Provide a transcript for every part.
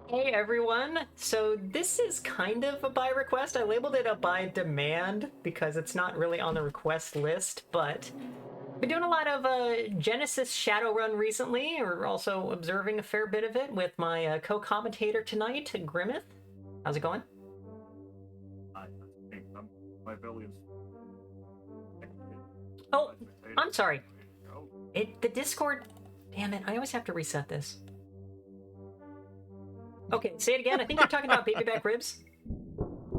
Hey everyone! So this is kind of a by request. I labeled it a by demand because it's not really on the request list, but I've been doing a lot of Genesis Shadowrun recently, or also observing a fair bit of it with my co-commentator tonight, Grimmeth. How's it going? My belly is. Oh, I'm sorry. The Discord... Damn it, I always have to reset this. Okay, say it again. I think you're talking about baby back ribs.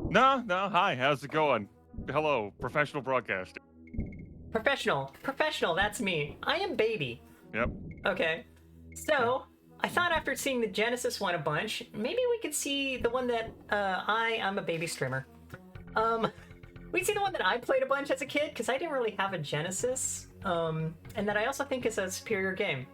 No, hi, how's it going? Hello, professional broadcaster. Professional, that's me. I am baby. Yep. Okay, so I thought after seeing the Genesis one a bunch, maybe we could see the one that I'm a baby streamer. We'd see the one that I played a bunch as a kid, because I didn't really have a Genesis, and that I also think is a superior game.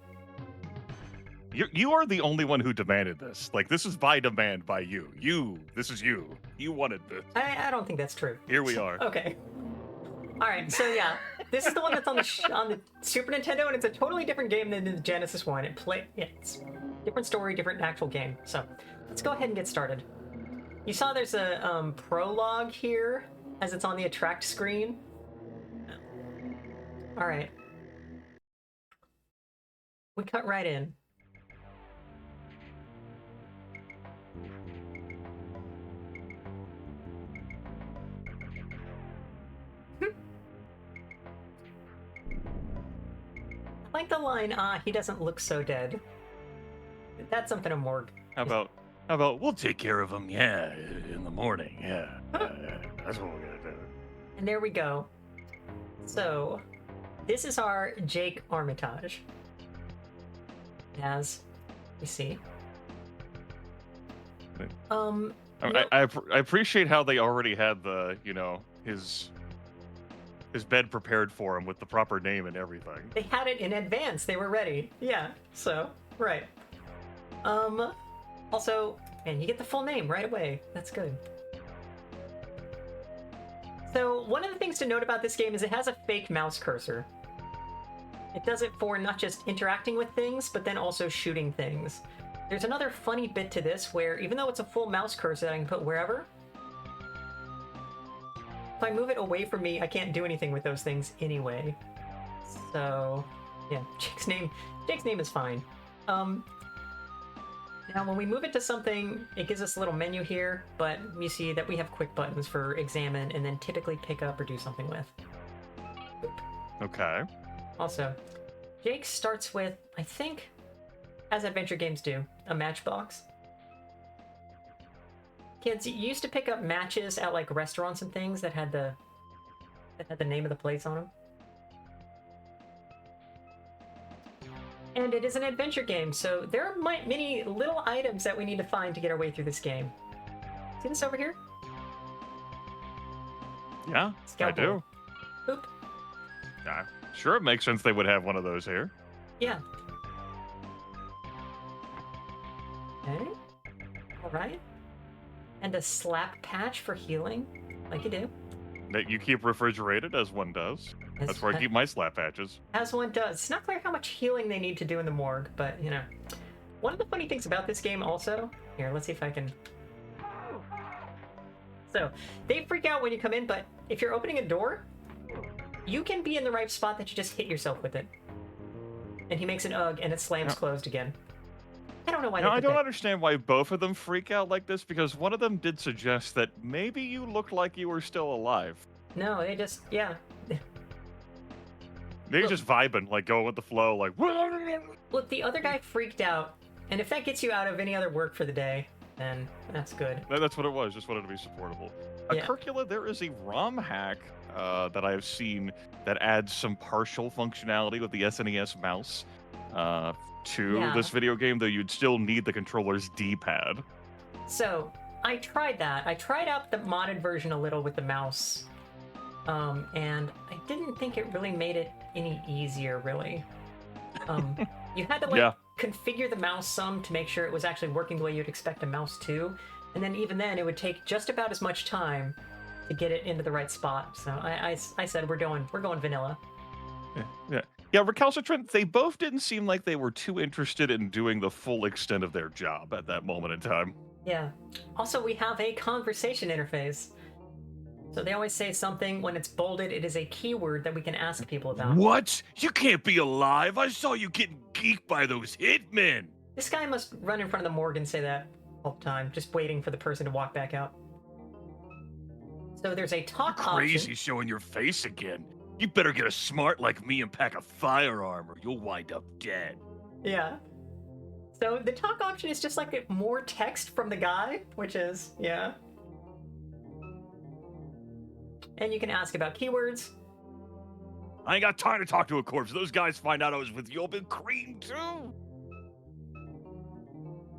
You are the only one who demanded this. Like, this is by demand by you. This is you. You wanted this. I don't think that's true. Here we are. Okay. All right, so yeah, this is the one that's on the Super Nintendo, and it's a totally different game than the Genesis one. It's different story, different actual game. So let's go ahead and get started. You saw there's a prologue here as it's on the attract screen. All right, we cut right in. I like the line, he doesn't look so dead. That's something a morgue. How about we'll take care of him, yeah, in the morning, yeah. That's what we're gonna do. And there we go. So, this is our Jake Armitage. As we see. I appreciate how they already had the, his bed prepared for him with the proper name and everything. They had it in advance. They were ready. Yeah, so, right. Also, man, you get the full name right away. That's good. So, one of the things to note about this game is it has a fake mouse cursor. It does it for not just interacting with things, but then also shooting things. There's another funny bit to this where, even though it's a full mouse cursor that I can put wherever, if I move it away from me, I can't do anything with those things anyway. So, yeah, Jake's name is fine. Now, when we move it to something, it gives us a little menu here, but you see that we have quick buttons for examine and then typically pick up or do something with. Boop. Okay. Also, Jake starts with, I think, as adventure games do, a matchbox. Kids, you used to pick up matches at like restaurants and things that had the name of the place on them. And it is an adventure game, so there are many little items that we need to find to get our way through this game. See this over here? Yeah, I do. Boop. Yeah, sure, it makes sense they would have one of those here. Yeah. Okay. All right. And a slap patch for healing, like you do. That you keep refrigerated, as one does. That's where I keep my slap patches. As one does. It's not clear how much healing they need to do in the morgue, but, you know. One of the funny things about this game also... Here, let's see if I can... So, they freak out when you come in, but if you're opening a door, you can be in the right spot that you just hit yourself with it. And he makes an ugh, and it slams closed again. I don't know why. No, I don't understand why both of them freak out like this, because one of them did suggest that maybe you looked like you were still alive. No, they just, yeah. They're just vibing, like going with the flow, like. Look, the other guy freaked out, and if that gets you out of any other work for the day, then that's good. That's what it was. Just wanted to be supportable. Yeah. Kirkula, there is a ROM hack that I have seen that adds some partial functionality with the SNES mouse to this video game, though you'd still need the controller's D-pad. So, I tried that. I tried out the modded version a little with the mouse, and I didn't think it really made it any easier, really. You had to, configure the mouse some to make sure it was actually working the way you'd expect a mouse to, and then even then, it would take just about as much time to get it into the right spot. So I said we're going vanilla. Yeah. Yeah, recalcitrant, they both didn't seem like they were too interested in doing the full extent of their job at that moment in time. Yeah. Also, we have a conversation interface. So they always say something, when it's bolded, it is a keyword that we can ask people about. What? You can't be alive! I saw you getting geeked by those hitmen! This guy must run in front of the morgue and say that all the time, just waiting for the person to walk back out. So there's a talk Crazy option. showing your face again. You better get a smart like me and pack a firearm or you'll wind up dead. Yeah. So the talk option is just like more text from the guy, which is, yeah. And you can ask about keywords. I ain't got time to talk to a corpse. Those guys find out I was with you, I'll be creamed too.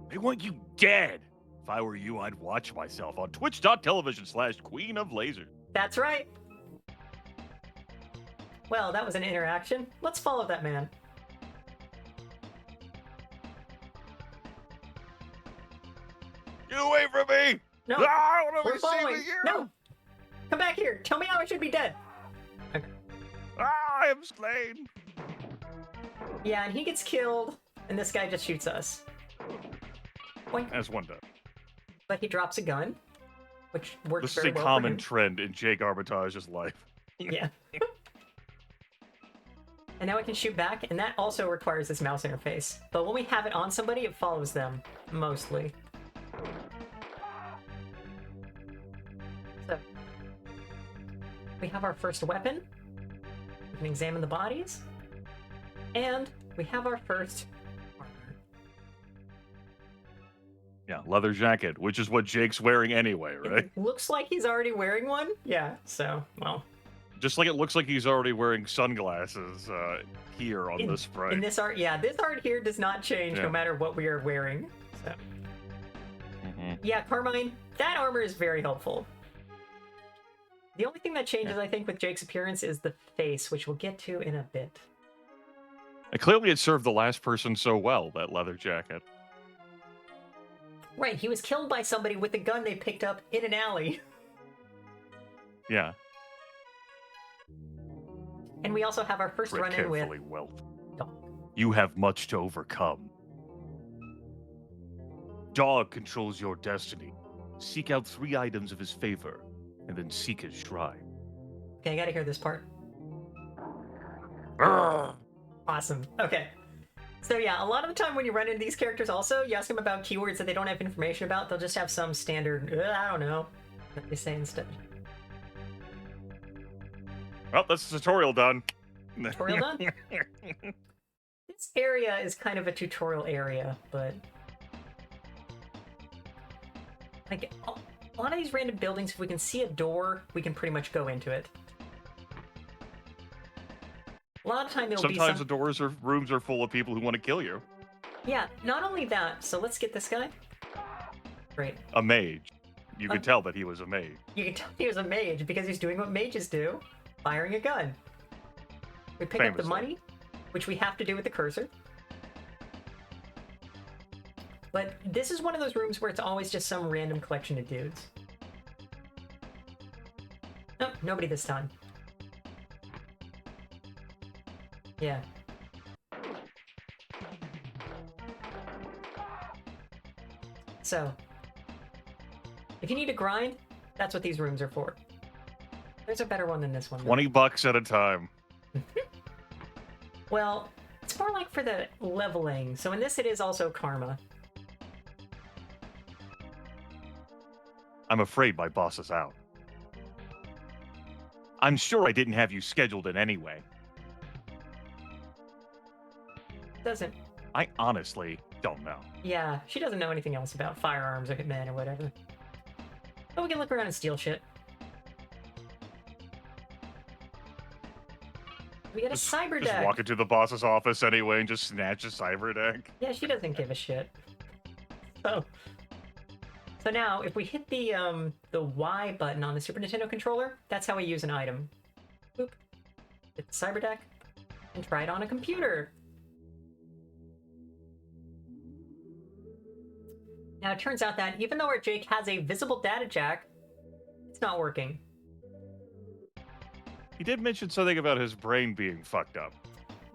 They want you dead. If I were you, I'd watch myself on twitch.tv/Queen of Lasers. That's right. Well, that was an interaction. Let's follow that man. Get away from me! No, I don't we're want to following. see you! No, come back here. Tell me how I should be dead. Okay. I am slain. Yeah, and he gets killed, and this guy just shoots us. Boink. As one does. But he drops a gun, which works This is very a well for common him. trend in Jake Armitage's life. Yeah. And now we can shoot back, and that also requires this mouse interface. But when we have it on somebody, it follows them, mostly. So, we have our first weapon. We can examine the bodies. And we have our first armor. Yeah, leather jacket, which is what Jake's wearing anyway, right? It looks like he's already wearing one. Yeah, so, well. Just like it looks like he's already wearing sunglasses here on this sprite. In this art, yeah, this art here does not change Yeah. no matter what we are wearing. So. Yeah, Carmine, that armor is very helpful. The only thing that changes, I think, with Jake's appearance is the face, which we'll get to in a bit. And clearly it served the last person so well, that leather jacket. Right, he was killed by somebody with a gun they picked up in an alley. Yeah. And we also have our first Tread run-in with... carefully, Welt. Dog. You have much to overcome. Dog controls your destiny. Seek out 3 items of his favor, and then seek his shrine. Okay, I gotta hear this part. Urgh. Awesome. Okay. So yeah, a lot of the time when you run into these characters also, you ask them about keywords that they don't have information about, they'll just have some standard, I don't know, that they say instead. Well, that's the tutorial done. Tutorial done? This area is kind of a tutorial area, but... like, a lot of these random buildings, if we can see a door, we can pretty much go into it. A lot of time it'll Sometimes be the doors or rooms are full of people who want to kill you. Yeah, not only that, so let's get this guy. Great. A mage. You could tell that he was a mage. You can tell he was a mage because he's doing what mages do, firing a gun. We pick up the Famously. money, which we have to do with the cursor. But this is one of those rooms where it's always just some random collection of dudes. Nope, nobody this time. Yeah. So, if you need to grind, that's what these rooms are for. There's a better one than this one, though. $20 at a time. Well, it's more like for the leveling. So in this, it is also karma. I'm afraid my boss is out. I'm sure I didn't have you scheduled in anyway. Doesn't. I honestly don't know. Yeah, she doesn't know anything else about firearms or hitmen or whatever. But we can look around and steal shit. We get a cyber Just deck. walk into the boss's office anyway and just snatch a cyber deck. Yeah, she doesn't give a shit. So now, if we hit the Y button on the Super Nintendo controller, that's how we use an item. Boop. Hit the cyber deck and try it on a computer. Now it turns out that even though our Jake has a visible data jack, it's not working. He did mention something about his brain being fucked up.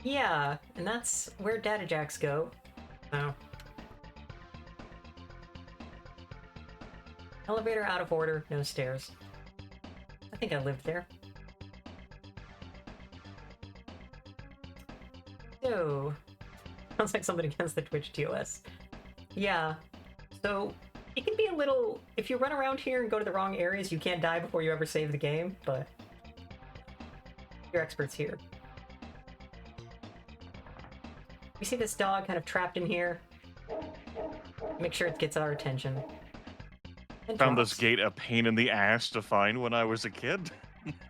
Yeah, and that's where data jacks go. Oh. Elevator out of order, no stairs. I think I lived there. So, sounds like something against the Twitch TOS. Yeah, so it can be a little... If you run around here and go to the wrong areas, you can't die before you ever save the game, but... You're experts here. We see this dog kind of trapped in here. Make sure it gets our attention. And Found drops. this gate a pain in the ass to find when I was a kid.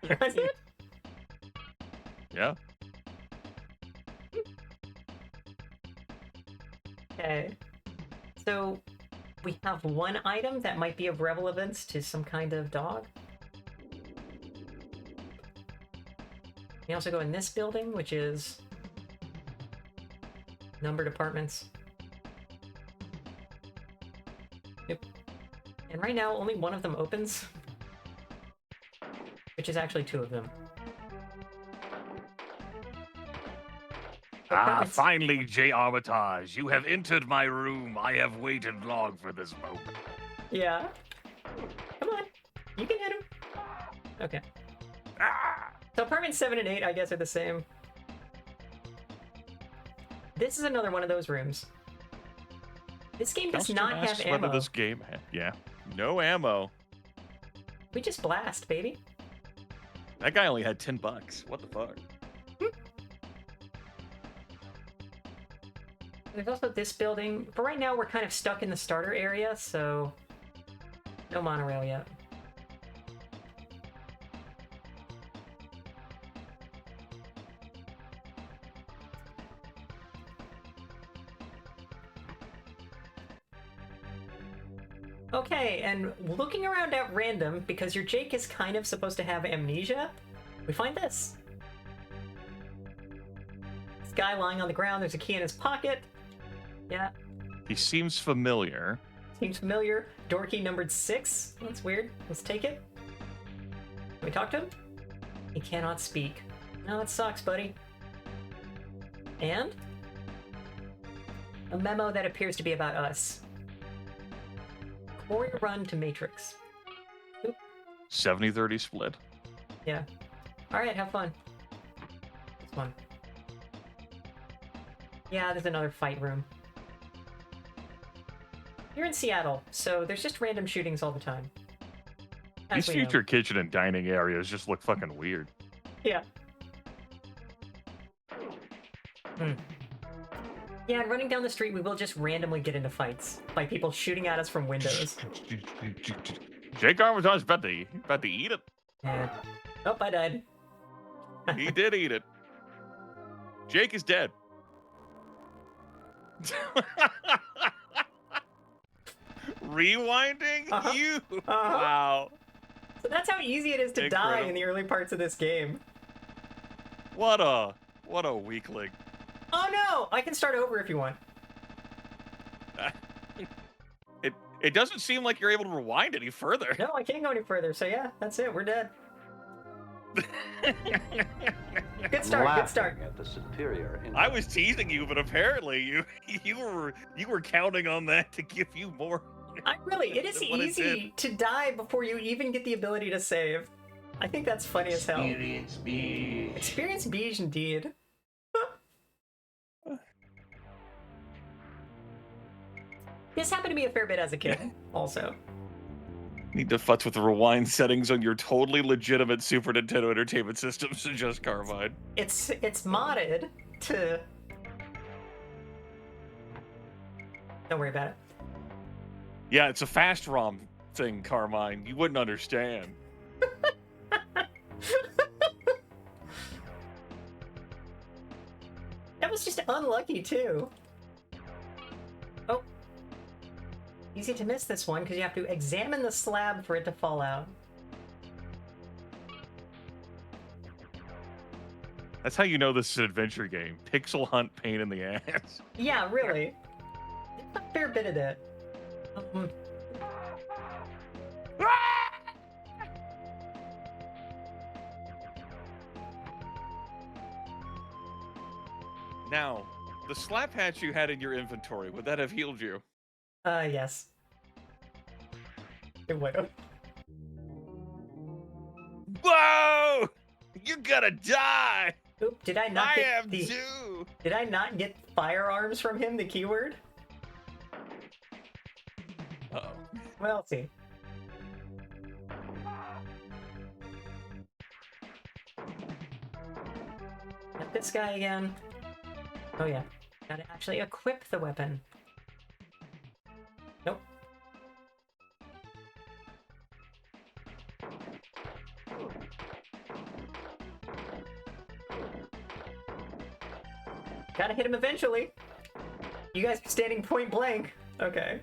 Was it? Yeah. Okay. So, we have one item that might be of relevance to some kind of dog. We also go in this building, which is numbered apartments. Yep. And right now, only one of them opens, which is actually two of them. Apartments. Finally, J. Armitage, you have entered my room. I have waited long for this moment. Yeah. Come on. You can hit him. Okay. So apartments 7 and 8, I guess, are the same. This is another one of those rooms. This game does not have ammo. Whether this game no ammo. We just blast, baby. That guy only had $10. What the fuck? There's also this building. For right now, we're kind of stuck in the starter area, so no monorail yet. Okay, and looking around at random, because your Jake is kind of supposed to have amnesia, we find this. This guy lying on the ground, there's a key in his pocket. Yeah. He seems familiar. Seems familiar. Door key numbered 6. That's weird. Let's take it. Can we talk to him? He cannot speak. No, that sucks, buddy. And? A memo that appears to be about us. Warrior run to Matrix. Oop. 70-30 split. Yeah. Alright, have fun. It's fun. Yeah, there's another fight room. You're in Seattle, so there's just random shootings all the time. These future kitchen and dining areas just look fucking weird. Yeah. Yeah, and running down the street, we will just randomly get into fights by people shooting at us from windows. Jake Armitage is about to eat it. Yeah. Oh, I died. He did eat it. Jake is dead. Rewinding? You? Wow. So that's how easy it is to die in the early parts of this game. What a weakling. Oh no! I can start over if you want. It doesn't seem like you're able to rewind any further. No, I can't go any further. So yeah, that's it. We're dead. Good start. Good start. At the superior I was teasing you, but apparently you were counting on that to give you more. It is easy to die before you even get the ability to save. I think that's funny as hell. Experience beige. Experience beige, indeed. This happened to me a fair bit as a kid, also. Need to futz with the rewind settings on your totally legitimate Super Nintendo Entertainment System, Suggest Carmine. It's modded to... Don't worry about it. Yeah, it's a fast ROM thing, Carmine. You wouldn't understand. That was just unlucky, too. Oh. Easy to miss this one, because you have to examine the slab for it to fall out. That's how you know this is an adventure game. Pixel hunt pain in the ass. Yeah, really. It's a fair bit of it. Now, the slap hatch you had in your inventory, would that have healed you? Yes. It would have. Whoa! You're gonna die! Oop, did I not I get am too! Did I not get firearms from him, the keyword? Uh-oh. Well, let's see. Get this guy again. Oh yeah. Gotta actually equip the weapon. Nope. Gotta hit him eventually. You guys are standing point blank. Okay.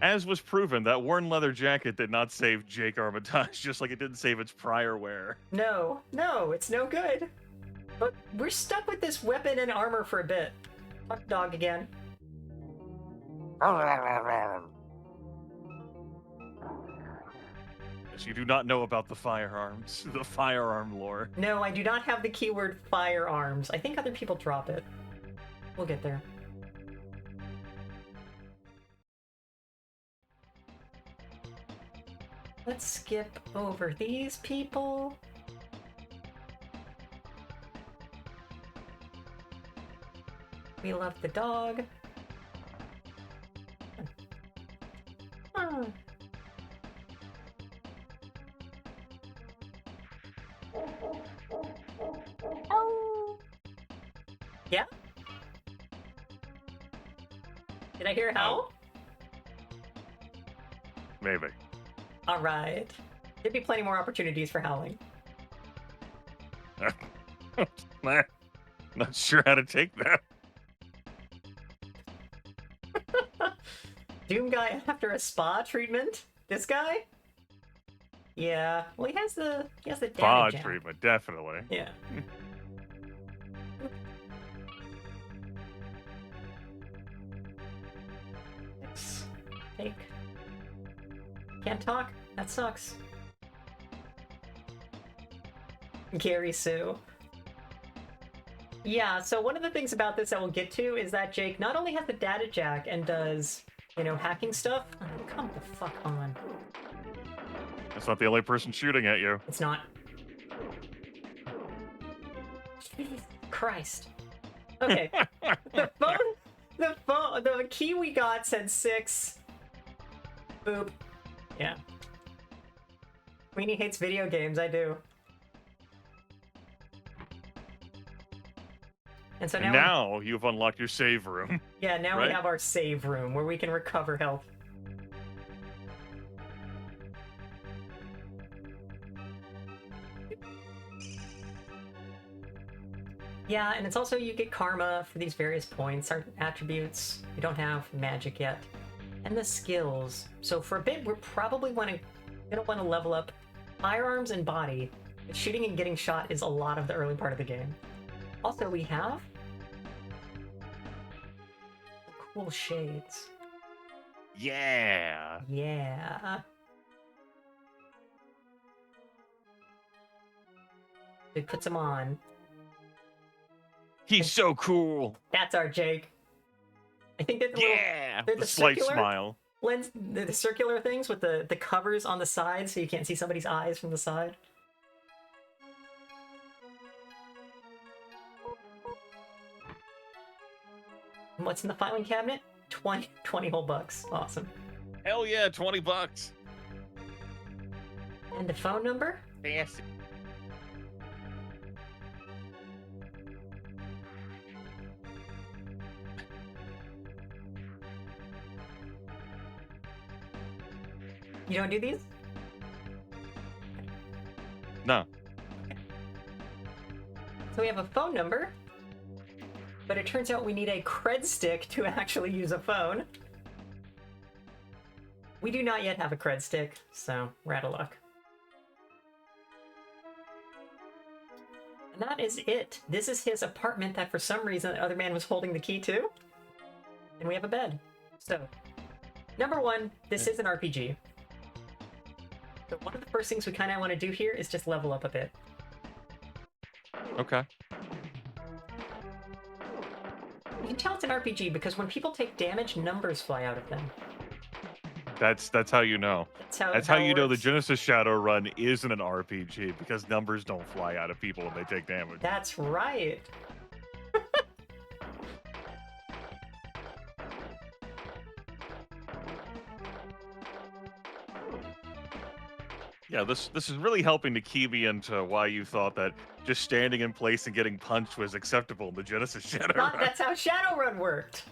As was proven, that worn leather jacket did not save Jake Armitage, just like it didn't save its prior wear. No, it's no good. But we're stuck with this weapon and armor for a bit. Fuck dog again. Yes, you do not know about the firearms, the firearm lore. No, I do not have the keyword firearms. I think other people drop it. We'll get there. Let's skip over these people. We love the dog. Oh. Yeah? Did I hear how? Maybe. Alright. There'd be plenty more opportunities for howling. Not sure how to take that. Doom guy after a spa treatment? This guy? Yeah. Well, he has the data Pod jack. treatment, definitely. Yeah. Take. Can't talk? That sucks. Gary Sue. Yeah, so one of the things about this that we'll get to is that Jake not only has the data jack and does, you know, hacking stuff. Oh, come the fuck on. That's not the only person shooting at you. It's not. Jesus Christ. Okay. The key we got said 6. Boop. Yeah. Queenie hates video games, I do. And so now you've unlocked your save room. Yeah, now right? we have our save room where we can recover health. Yeah, and it's also you get karma for these various points, our attributes. We don't have magic yet. And the skills. So for a bit, we're probably gonna want to level up firearms and body. But shooting and getting shot is a lot of the early part of the game. Also, we have cool shades. Yeah. Yeah. It puts them on. He's so cool. That's our Jake. I think they're they're the slight circular smile. lens, the circular things with the covers on the side, so you can't see somebody's eyes from the side. And what's in the filing cabinet? 20 whole bucks. Awesome. Hell yeah, $20. And a phone number? Fancy. You don't do these? No. So we have a phone number, but it turns out we need a cred stick to actually use a phone. We do not yet have a cred stick, so we're out of luck. And that is it. This is his apartment that for some reason the other man was holding the key to. And we have a bed. So, number one, this is an RPG. So one of the first things we kind of want to do here is just level up a bit. Okay. You can tell it's an RPG because when people take damage, numbers fly out of them. That's how you know. That's how it you know the works. Genesis Shadowrun isn't an RPG, because numbers don't fly out of people when they take damage. That's right. Yeah, this is really helping to key me into why you thought that just standing in place and getting punched was acceptable in the Genesis Shadowrun. That's how Shadowrun worked.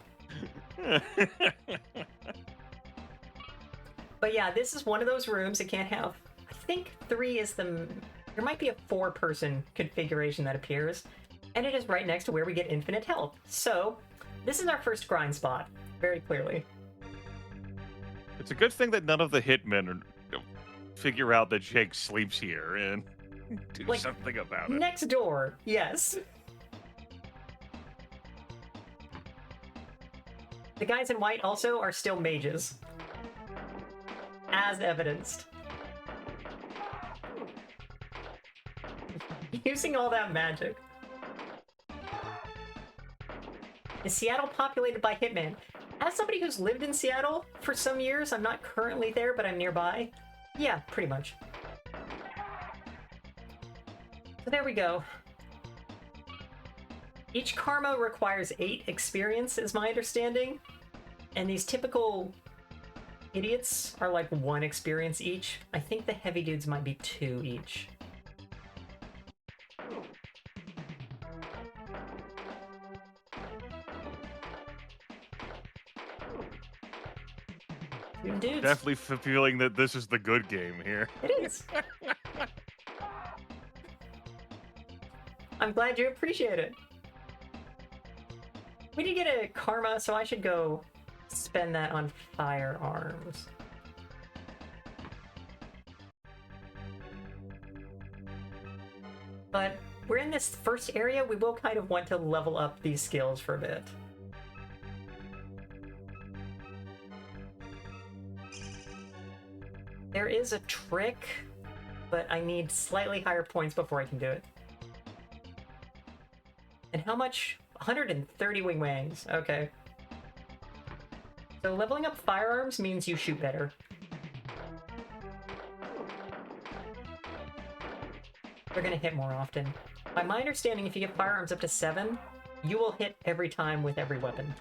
But yeah, this is one of those rooms that can't have... I think 3 is the... There might be a 4-person configuration that appears, and it is right next to where we get infinite health. So, this is our first grind spot, very clearly. It's a good thing that none of the hitmen figure out that Jake sleeps here and do something about it. Next door, yes. The guys in white also are still mages. As evidenced. Using all that magic. Is Seattle populated by hitmen? As somebody who's lived in Seattle for some years, I'm not currently there, but I'm nearby. Yeah, pretty much. So there we go. Each karma requires 8 experience, is my understanding. And these typical idiots are like 1 experience each. I think the heavy dudes might be 2 each. Dudes. Definitely feeling that this is the good game here. It is. I'm glad you appreciate it. We did get a karma, so I should go spend that on firearms. But we're in this first area, we will kind of want to level up these skills for a bit. There is a trick, but I need slightly higher points before I can do it. And how much? 130 wing wangs. Okay. So leveling up firearms means you shoot better. They're gonna hit more often. By my understanding, if you get firearms up to 7, you will hit every time with every weapon.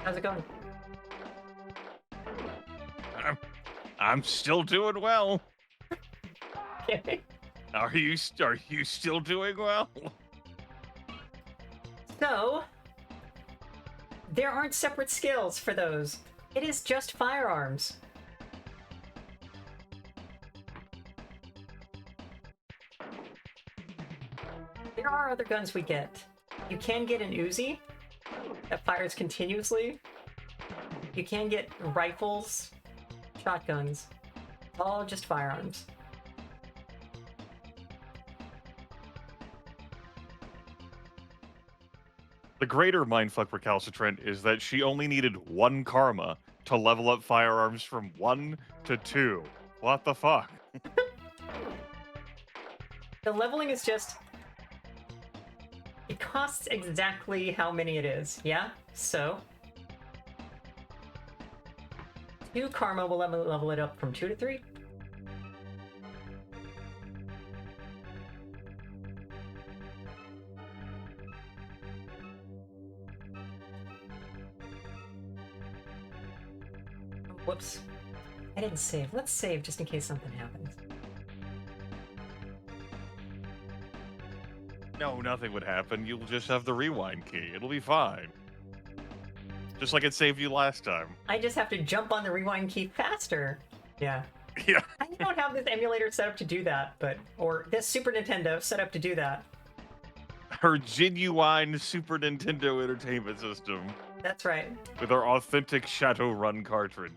How's it going? I'm still doing well. Okay. Are you still doing well? So, there aren't separate skills for those. It is just firearms. There are other guns we get. You can get an Uzi that fires continuously. You can get rifles, shotguns, all just firearms. The greater mindfuck recalcitrant is that she only needed 1 karma to level up firearms from 1 to 2. What the fuck? The leveling is just... It costs exactly how many it is, yeah? So... 2 karma will level it up from 2 to 3. Whoops. I didn't save. Let's save just in case something happens. No, nothing would happen. You'll just have the rewind key. It'll be fine. Just like it saved you last time. I just have to jump on the rewind key faster. Yeah. Yeah. I don't have this emulator set up to do that, but... Or this Super Nintendo set up to do that. Her genuine Super Nintendo Entertainment System. That's right. With our authentic Shadowrun cartridge.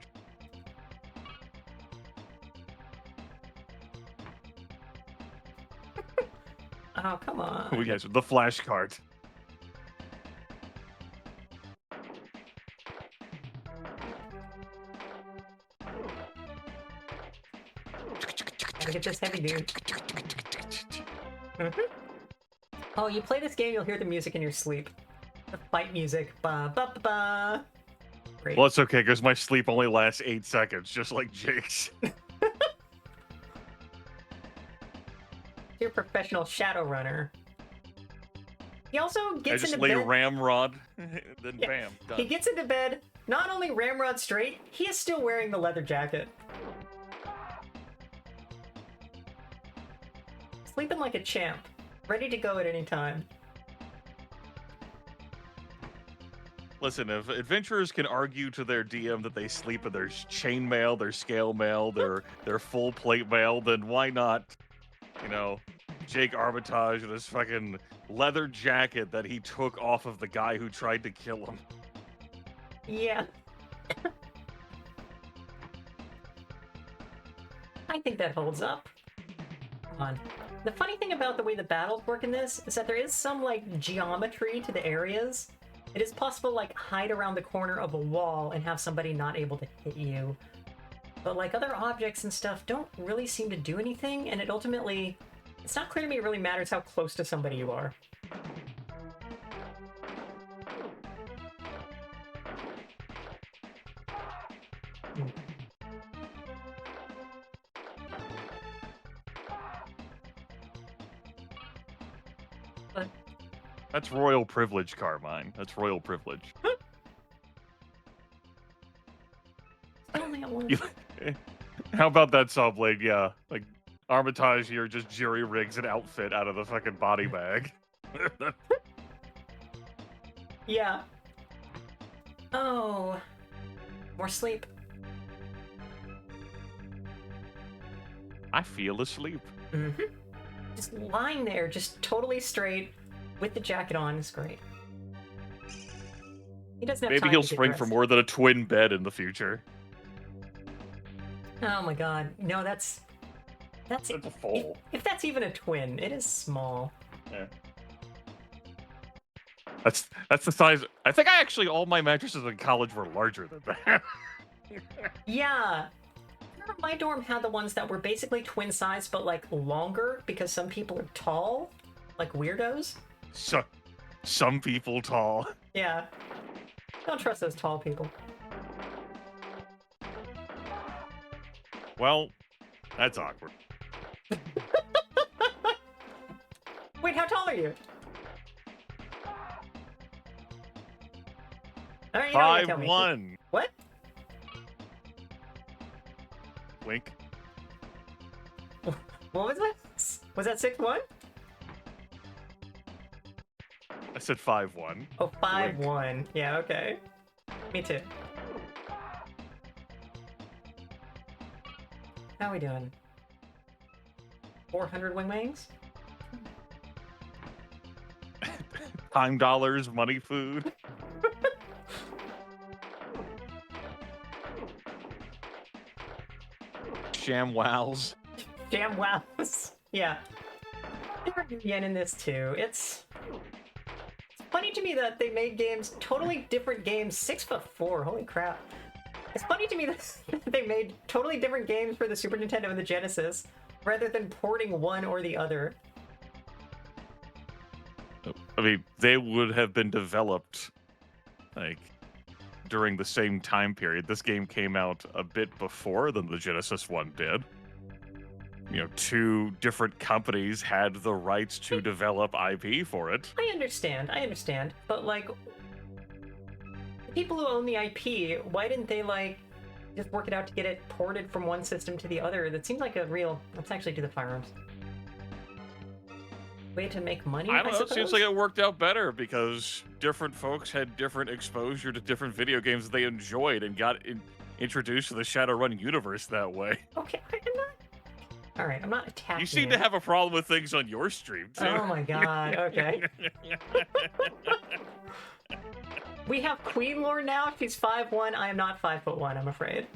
Oh, come on. Oh, yes, the flash cart. Gotta get this heavy dude. Mm-hmm. Oh, you play this game, you'll hear the music in your sleep. The fight music. Ba ba ba ba. Great. Well, it's okay, because my sleep only lasts 8 seconds, just like Jake's. You're a professional Shadowrunner. He also gets into lay bed. ramrod, then bam, done. He gets into bed, not only ramrod straight, he is still wearing the leather jacket. Sleeping like a champ. Ready to go at any time. Listen, if adventurers can argue to their DM that they sleep in their chainmail, their scale mail, their full plate mail, then why not, you know, Jake Armitage and his fucking leather jacket that he took off of the guy who tried to kill him. Yeah. I think that holds up. Come on. The funny thing about the way the battles work in this is that there is some, like, geometry to the areas. It is possible, like, hide around the corner of a wall and have somebody not able to hit you. But, like, other objects and stuff don't really seem to do anything, and it ultimately... It's not clear to me it really matters how close to somebody you are. But... That's royal privilege, Carmine. That's royal privilege. Only at once. How about that, Sawblade? Yeah, like, Armitage here just jury rigs an outfit out of the fucking body bag. Yeah. Oh. More sleep. I feel asleep. Mm-hmm. Just lying there, just totally straight, with the jacket on is great. He doesn't have Maybe time he'll to get spring for dressed. more than a twin bed in the future. Oh my god. No, that's That's a full. If that's even a twin, it is small. Yeah. That's the size. I think all my mattresses in college were larger than that. Yeah. Remember my dorm had the ones that were basically twin size, but like longer because some people are tall, like weirdos. So, some people tall. Yeah. Don't trust those tall people. Well, that's awkward. Wait, how tall are you? All right, you don't have to tell me. 5'1". What? Wink. What was that? Was that 6'1"? I said 5'1". Oh, 5'1". Yeah, okay. Me too. How we doing? 400 wingmangs? Time dollars, money food. Sham wows. Jam wows. Yeah. There are yen in this too. It's funny to me that they made games, totally different games, 6'4", holy crap. It's funny to me that they made totally different games for the Super Nintendo and the Genesis, rather than porting one or the other. I mean, they would have been developed, like, during the same time period. This game came out a bit before than the Genesis one did. You know, 2 different companies had the rights to develop IP for it. I understand, but like, the people who own the IP, why didn't they like just work it out to get it ported from one system to the other? That seems like a real. Let's actually do the firearms. Way to make money. I don't know. It suppose? seems like it worked out better because different folks had different exposure to different video games they enjoyed and got introduced to the Shadowrun universe that way. Okay, I'm not. All right, I'm not attacking. You seem to have a problem with things on your stream too. Oh my god. Okay. We have Queen Lore now. She's 5'1". I am not 5'1". I'm afraid.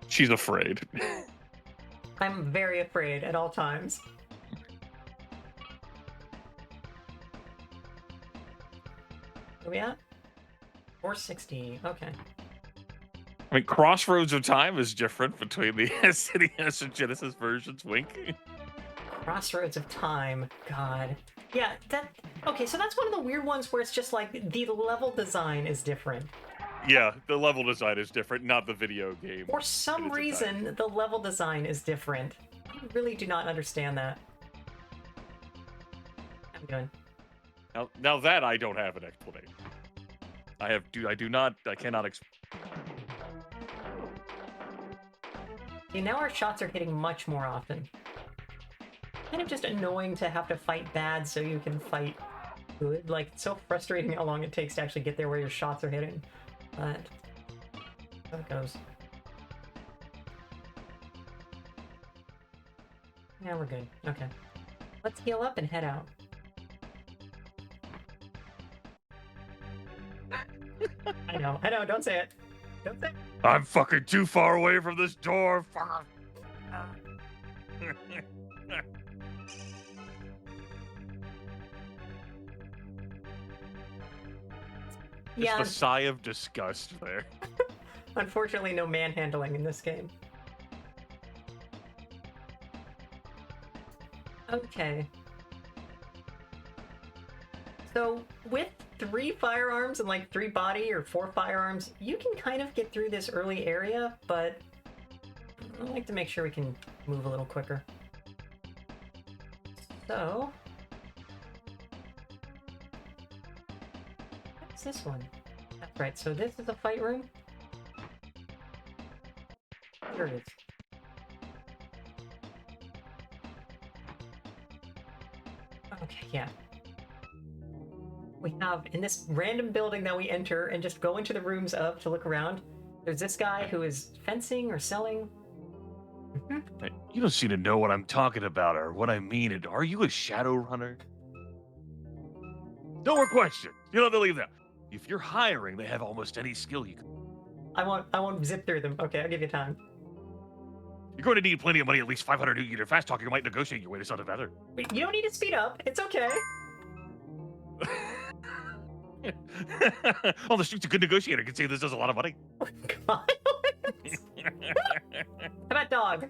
She's afraid. I'm very afraid at all times. Where we at? 460. Okay. I mean, Crossroads of Time is different between the SNES and Genesis versions, wink. Crossroads of Time. God. Yeah, okay, so that's one of the weird ones where it's just like the level design is different. Yeah, the level design is different, not the video game. For some reason, the level design is different. I really do not understand that. I'm doing. Now that I don't have an explanation. I cannot See, now our shots are hitting much more often. Kind of just annoying to have to fight bad so you can fight good. Like, it's so frustrating how long it takes to actually get there where your shots are hitting. But how it goes. Yeah, we're good. Okay. Let's heal up and head out. I know, don't say it. Don't say it. I'm fucking too far away from this door, fucker. Yeah. Just a sigh of disgust there. Unfortunately, no manhandling in this game. Okay. So, with 3 firearms and like 3 body or 4 firearms, you can kind of get through this early area, but I'd like to make sure we can move a little quicker. So, what's this one? That's right, so this is a fight room? Here it is. Okay, yeah. We have, in this random building that we enter and just go into the rooms of to look around, there's this guy who is fencing or selling. Hey, you don't seem to know what I'm talking about or what I mean. Are you a Shadowrunner? No more questions. You don't have to leave now. If you're hiring, they have almost any skill you can. I won't zip through them. Okay, I'll give you time. You're going to need plenty of money, at least 500 new unit fast talking. You might negotiate your way to something better. Wait, you don't need to speed up. It's okay. On the streets, a good negotiator can say this does a lot of money. How about dog?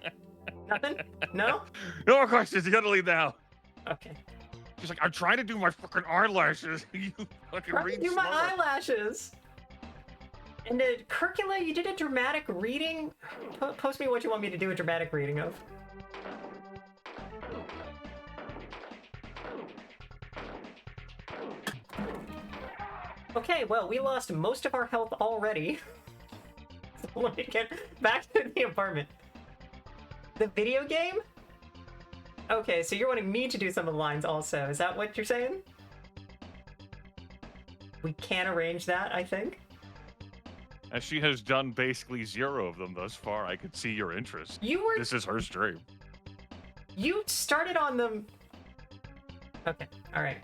Nothing? No? No more questions. You gotta leave now. Okay. She's like, I'm trying to do my fucking eyelashes. You fucking Trying read to do my slower. eyelashes. And Curricula, you did a dramatic reading? Post me what you want me to do a dramatic reading of. Okay, well, we lost most of our health already. So let me get back to the apartment. The video game? Okay, so you're wanting me to do some of the lines also. Is that what you're saying? We can arrange that, I think. As she has done basically 0 of them thus far, I could see your interest. This is her stream. You started on them. Okay, alright.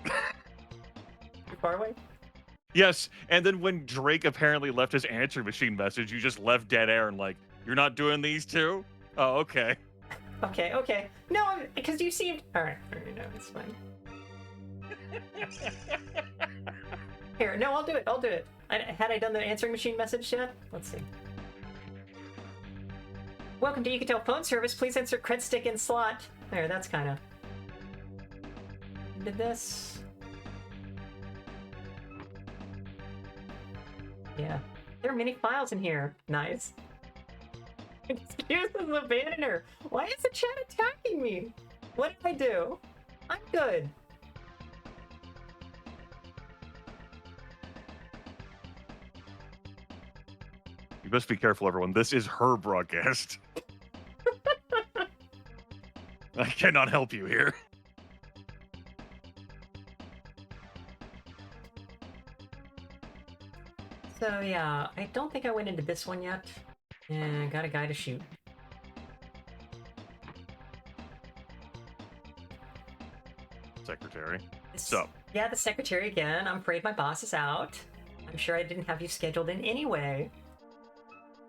Too far away? Yes, and then when Drake apparently left his answering machine message, you just left dead air and like, you're not doing these too? Oh, okay. Okay. No, because you seemed... Alright, no, it's fine. Here, no, I'll do it. Had I done the answering machine message yet? Let's see. Welcome to Yucatel phone service. Please insert cred stick in slot. There, that's kind of... Did this... Yeah. There are many files in here. Nice. Excuses abandoner. Why is the chat attacking me? What did I do? I'm good. You must be careful, everyone. This is her broadcast. I cannot help you here. So yeah, I don't think I went into this one yet. And got a guy to shoot. Secretary. So. Yeah, the secretary again. I'm afraid my boss is out. I'm sure I didn't have you scheduled in anyway.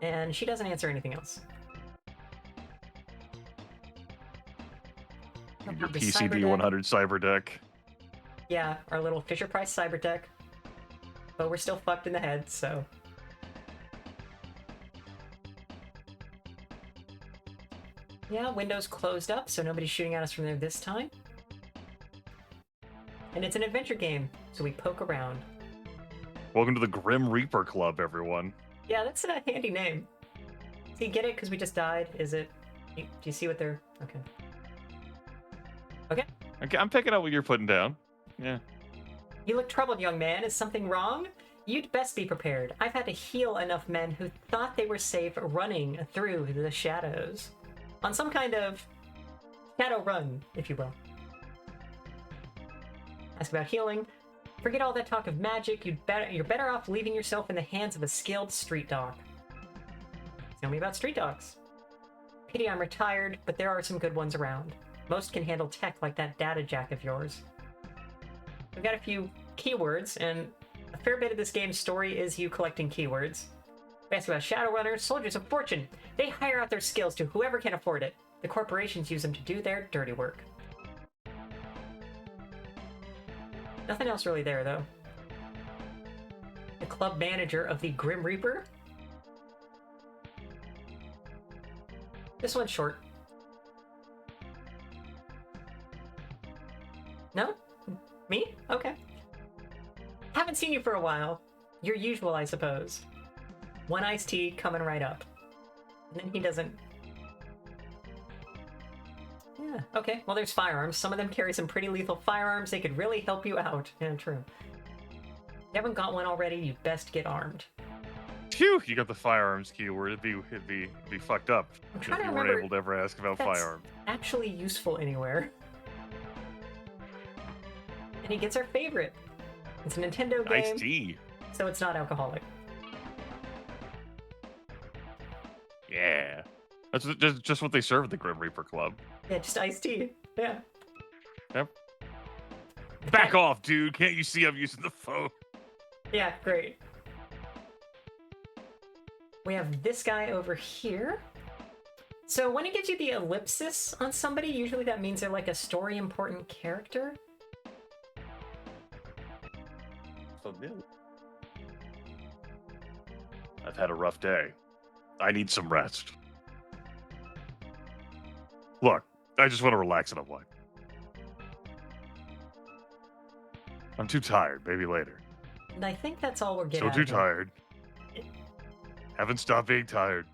And she doesn't answer anything else. Your PCB 100 cyber deck. Yeah, our little Fisher Price cyber deck. But we're still fucked in the head, so. Yeah, windows closed up, so nobody's shooting at us from there this time. And it's an adventure game, so we poke around. Welcome to the Grim Reaper Club, everyone. Yeah, that's a handy name. So you get it because we just died? Is it? Do you see what they're... Okay. Okay, I'm picking up what you're putting down. Yeah. You look troubled, young man. Is something wrong? You'd best be prepared. I've had to heal enough men who thought they were safe running through the shadows. On some kind of Shadowrun, if you will. Ask about healing. Forget all that talk of magic. You're better off leaving yourself in the hands of a skilled street dog. Tell me about street dogs. Pity I'm retired, but there are some good ones around. Most can handle tech like that data jack of yours. We've got a few keywords, and a fair bit of this game's story is you collecting keywords. We ask about Shadowrunners, soldiers of fortune. They hire out their skills to whoever can afford it. The corporations use them to do their dirty work. Nothing else really there, though. The club manager of the Grim Reaper. This one's short. No? Me? Okay. Haven't seen you for a while. Your usual, I suppose. One iced tea coming right up. And then he doesn't... Yeah, okay. Well, there's firearms. Some of them carry some pretty lethal firearms. They could really help you out. Yeah, true. If you haven't got one already, you best get armed. Phew! You got the firearms keyword. It'd be fucked up I'm if trying to you weren't remember able to ever ask about that's firearms. actually useful anywhere. And he gets our favorite. It's a Nintendo game, Iced tea. so it's not alcoholic. Yeah. That's just what they serve at the Grim Reaper Club. Yeah, just iced tea. Yeah. Yep. Back off, dude. Can't you see I'm using the phone? Yeah, great. We have this guy over here. So when it gives you the ellipsis on somebody, usually that means they're like a story important character. Familiar. I've had a rough day. I need some rest. Look, I just want to relax and unwind. I'm too tired. Maybe later. And I think that's all we're getting. So too tired. Haven't stopped being tired.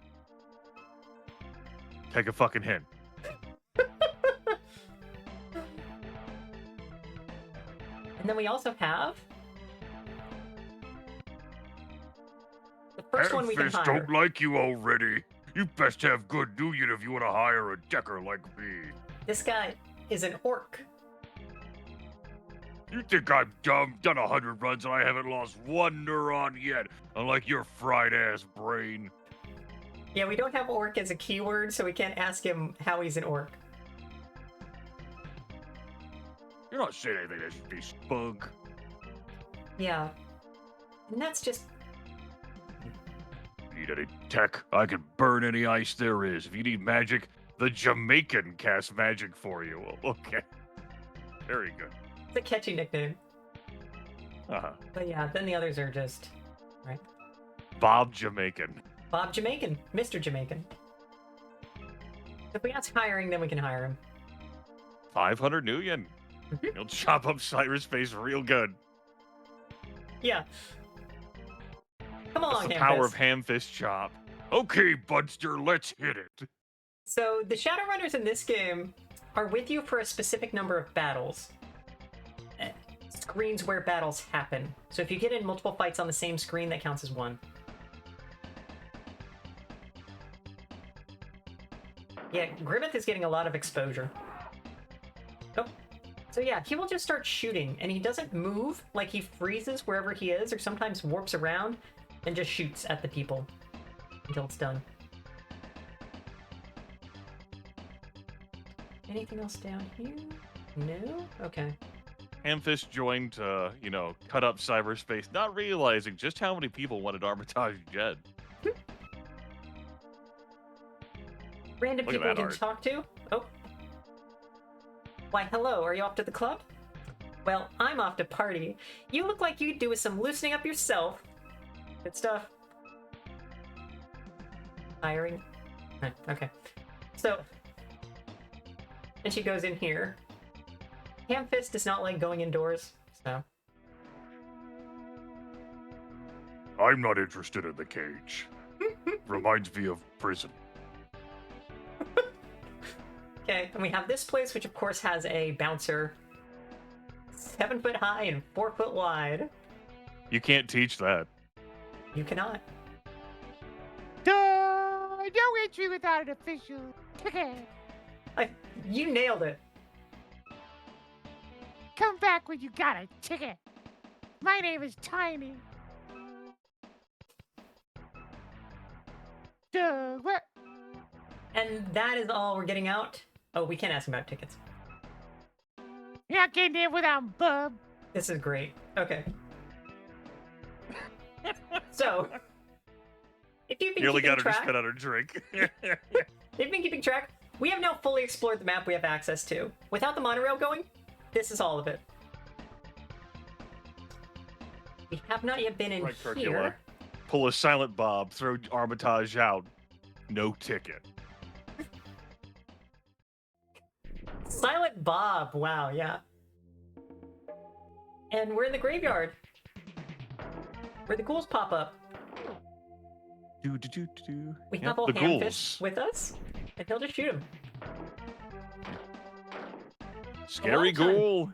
Take a fucking hint. And then we also have the first one we can hire. Don't like you already. You best have good union if you want to hire a decker like me. This guy is an orc. You think I'm dumb? Done 100 runs and I haven't lost one neuron yet, unlike your fried-ass brain. Yeah, we don't have orc as a keyword, so we can't ask him how he's an orc. You're not saying anything that should be spunk. Yeah. And that's just... Need any tech? I can burn any ice there is. If you need magic, the Jamaican casts magic for you. Okay. Very good. It's a catchy nickname. Uh-huh. But yeah, then the others are just... Right? Bob Jamaican. Bob Jamaican. Mr. Jamaican. If we ask hiring, then we can hire him. 500 million. You'll chop up cyberspace real good. Yeah. Come along, That's the Hamfist. power of Hamfist Chop. Okay, Budster, let's hit it. So the Shadowrunners in this game are with you for a specific number of battles. Screens where battles happen. So if you get in multiple fights on the same screen, that counts as one. Yeah, Grimmeth is getting a lot of exposure. Oh. So yeah, he will just start shooting, and he doesn't move, like he freezes wherever he is, or sometimes warps around and just shoots at the people until it's done. Anything else down here? No? Okay. Hamfist joined to, cut up cyberspace, not realizing just how many people wanted Armitage dead. Random Look at people that you can art. talk to? Oh. Why, hello, are you off to the club? Well, I'm off to party. You look like you'd do with some loosening up yourself. Good stuff. Hiring. Okay. So, and she goes in here. Hamfist does not like going indoors, so. I'm not interested in the cage. Reminds me of prison. Okay, and we have this place, which of course has a bouncer 7 foot high and 4 foot wide. You can't teach that. You cannot. No entry without an official ticket. You nailed it. Come back when you got a ticket. My name is Tiny. What? And that is all we're getting out. Oh, we can't ask him about tickets. You're not getting in without Bub. This is great. Okay. So, if you've been Nearly keeping got her to track, spit out her drink. if you've been keeping track, we have now fully explored the map we have access to. Without the monorail going, this is all of it. We have not yet been in Right, here. Circular. Pull a silent Bob, throw Armitage out. No ticket. Silent Bob. Wow, yeah. And we're in the graveyard, where the ghouls pop up. We have old the Hamfist ghouls. with us, and he'll just shoot him. Scary time. ghoul.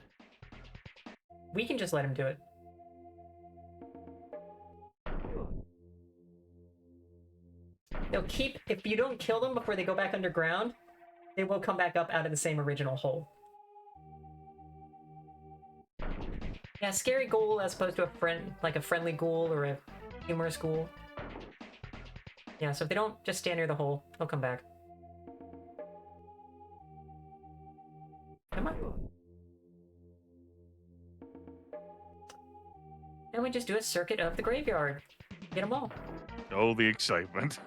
We can just let him do it. They'll keep, if you don't kill them before they go back underground, they will come back up out of the same original hole. Yeah, scary ghoul as opposed to a friend, like a friendly ghoul or a humorous ghoul. Yeah, so if they don't just stand near the hole, they'll come back. Come on. And we just do a circuit of the graveyard. Get them all. Oh, the excitement.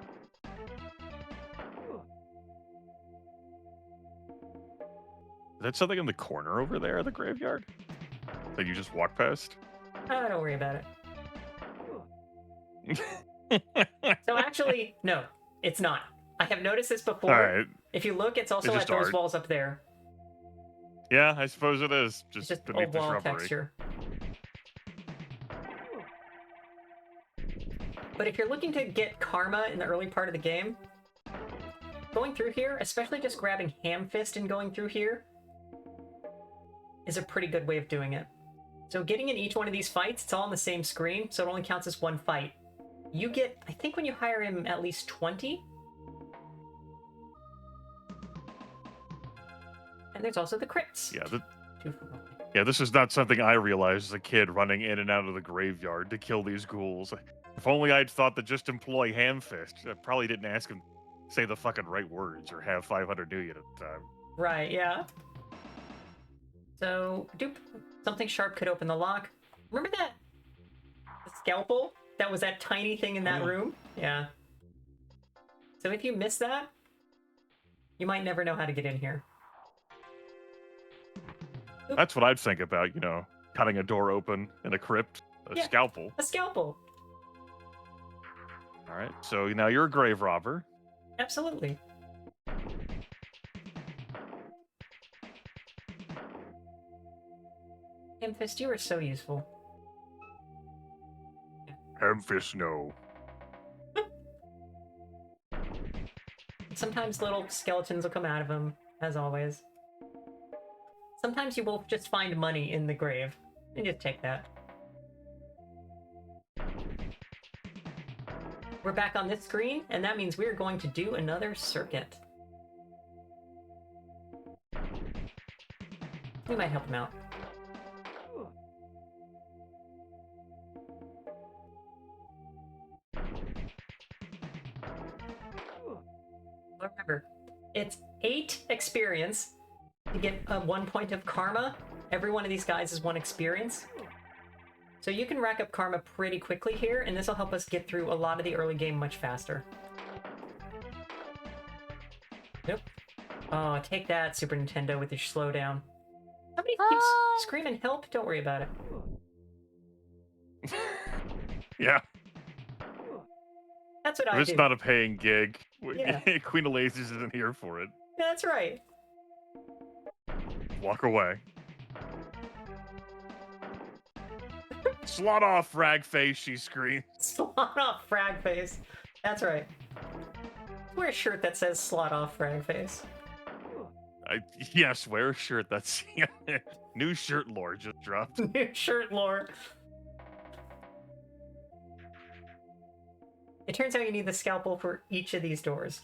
Is that something in the corner over there, the graveyard? That you just walk past? Don't worry about it. So actually, no, it's not. I have noticed this before. Alright. If you look, it's also It's at just those art. walls up there. Yeah, I suppose it is. It's Just just beneath old the wall shrubbery. texture. But if you're looking to get karma in the early part of the game, going through here, especially just grabbing Hamfist and going through here, is a pretty good way of doing it. So getting in each one of these fights, it's all on the same screen, so it only counts as one fight. You get, I think when you hire him, at least 20. And there's also the crits. Yeah, this is not something I realized as a kid running in and out of the graveyard to kill these ghouls. If only I'd thought to just employ Hamfist. I probably didn't ask him to say the fucking right words or have 500 New Year at the time. Right, yeah. So, doop. Something sharp could open the lock. Remember that the scalpel? That was that tiny thing in that room? Yeah. So if you miss that, you might never know how to get in here. Oop. That's what I'd think about, you know, cutting a door open in a crypt, a scalpel. A scalpel. All right, so now you're a grave robber. Absolutely. Hamfist, you are so useful. Hamfist, no. Sometimes little skeletons will come out of him, as always. Sometimes you will just find money in the grave, and just take that. We're back on this screen, and that means we're going to do another circuit. We might help him out. Remember, it's 8 experience to get 1 point of karma. Every one of these guys is 1 experience. So you can rack up karma pretty quickly here, and this will help us get through a lot of the early game much faster. Nope. Oh, take that, Super Nintendo, with your slowdown. Somebody keeps screaming help. Don't worry about it. Yeah. That's what If I it's do. not a paying gig, Yeah. Queen of Lasers isn't here for it. Yeah, that's right. Walk away. Slot off, frag face, she screams. Slot off, frag face. That's right. Wear a shirt that says slot off, frag face. Yes, wear a shirt that's... New shirt lore just dropped. New shirt lore. It turns out you need the scalpel for each of these doors.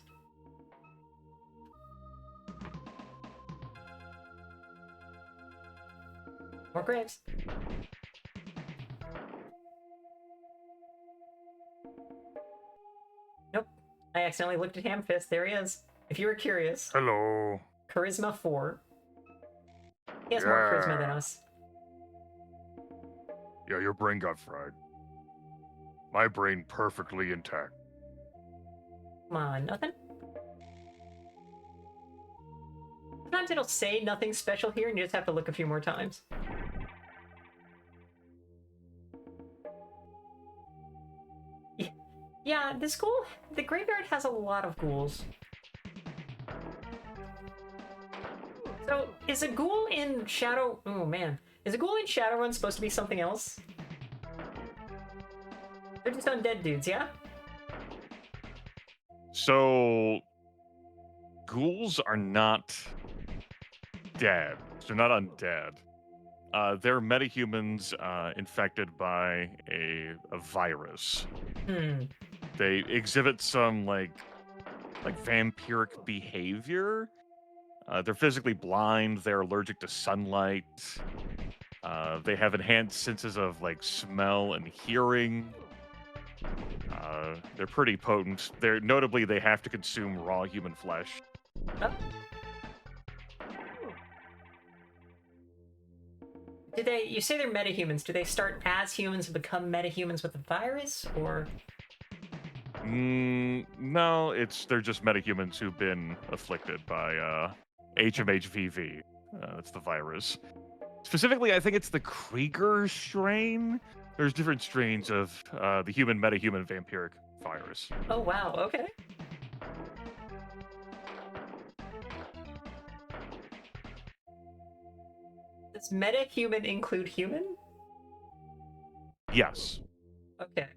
More graves. Nope. I accidentally looked at Hamfist. There he is. If you were curious. Hello. Charisma 4. He has more charisma than us. Yeah, your brain got fried. My brain perfectly intact. Come on, nothing? Sometimes it'll say nothing special here and you just have to look a few more times. Yeah, the graveyard has a lot of ghouls. So, is a ghoul in Shadow... Oh, man. Is a ghoul in Shadowrun supposed to be something else? They're just undead dudes, yeah? So, ghouls are not dead. They're not undead. They're metahumans infected by a virus. They exhibit some like vampiric behavior. They're physically blind. They're allergic to sunlight. They have enhanced senses of like smell and hearing. They're pretty potent. Notably they have to consume raw human flesh. Oh. You say they're metahumans. Do they start as humans and become metahumans with the virus, or? No, they're just metahumans who've been afflicted by HMHVV. That's the virus. Specifically, I think it's the Krieger strain. There's different strains of the human metahuman vampiric virus. Oh wow, okay. Does metahuman include human? Yes. Okay.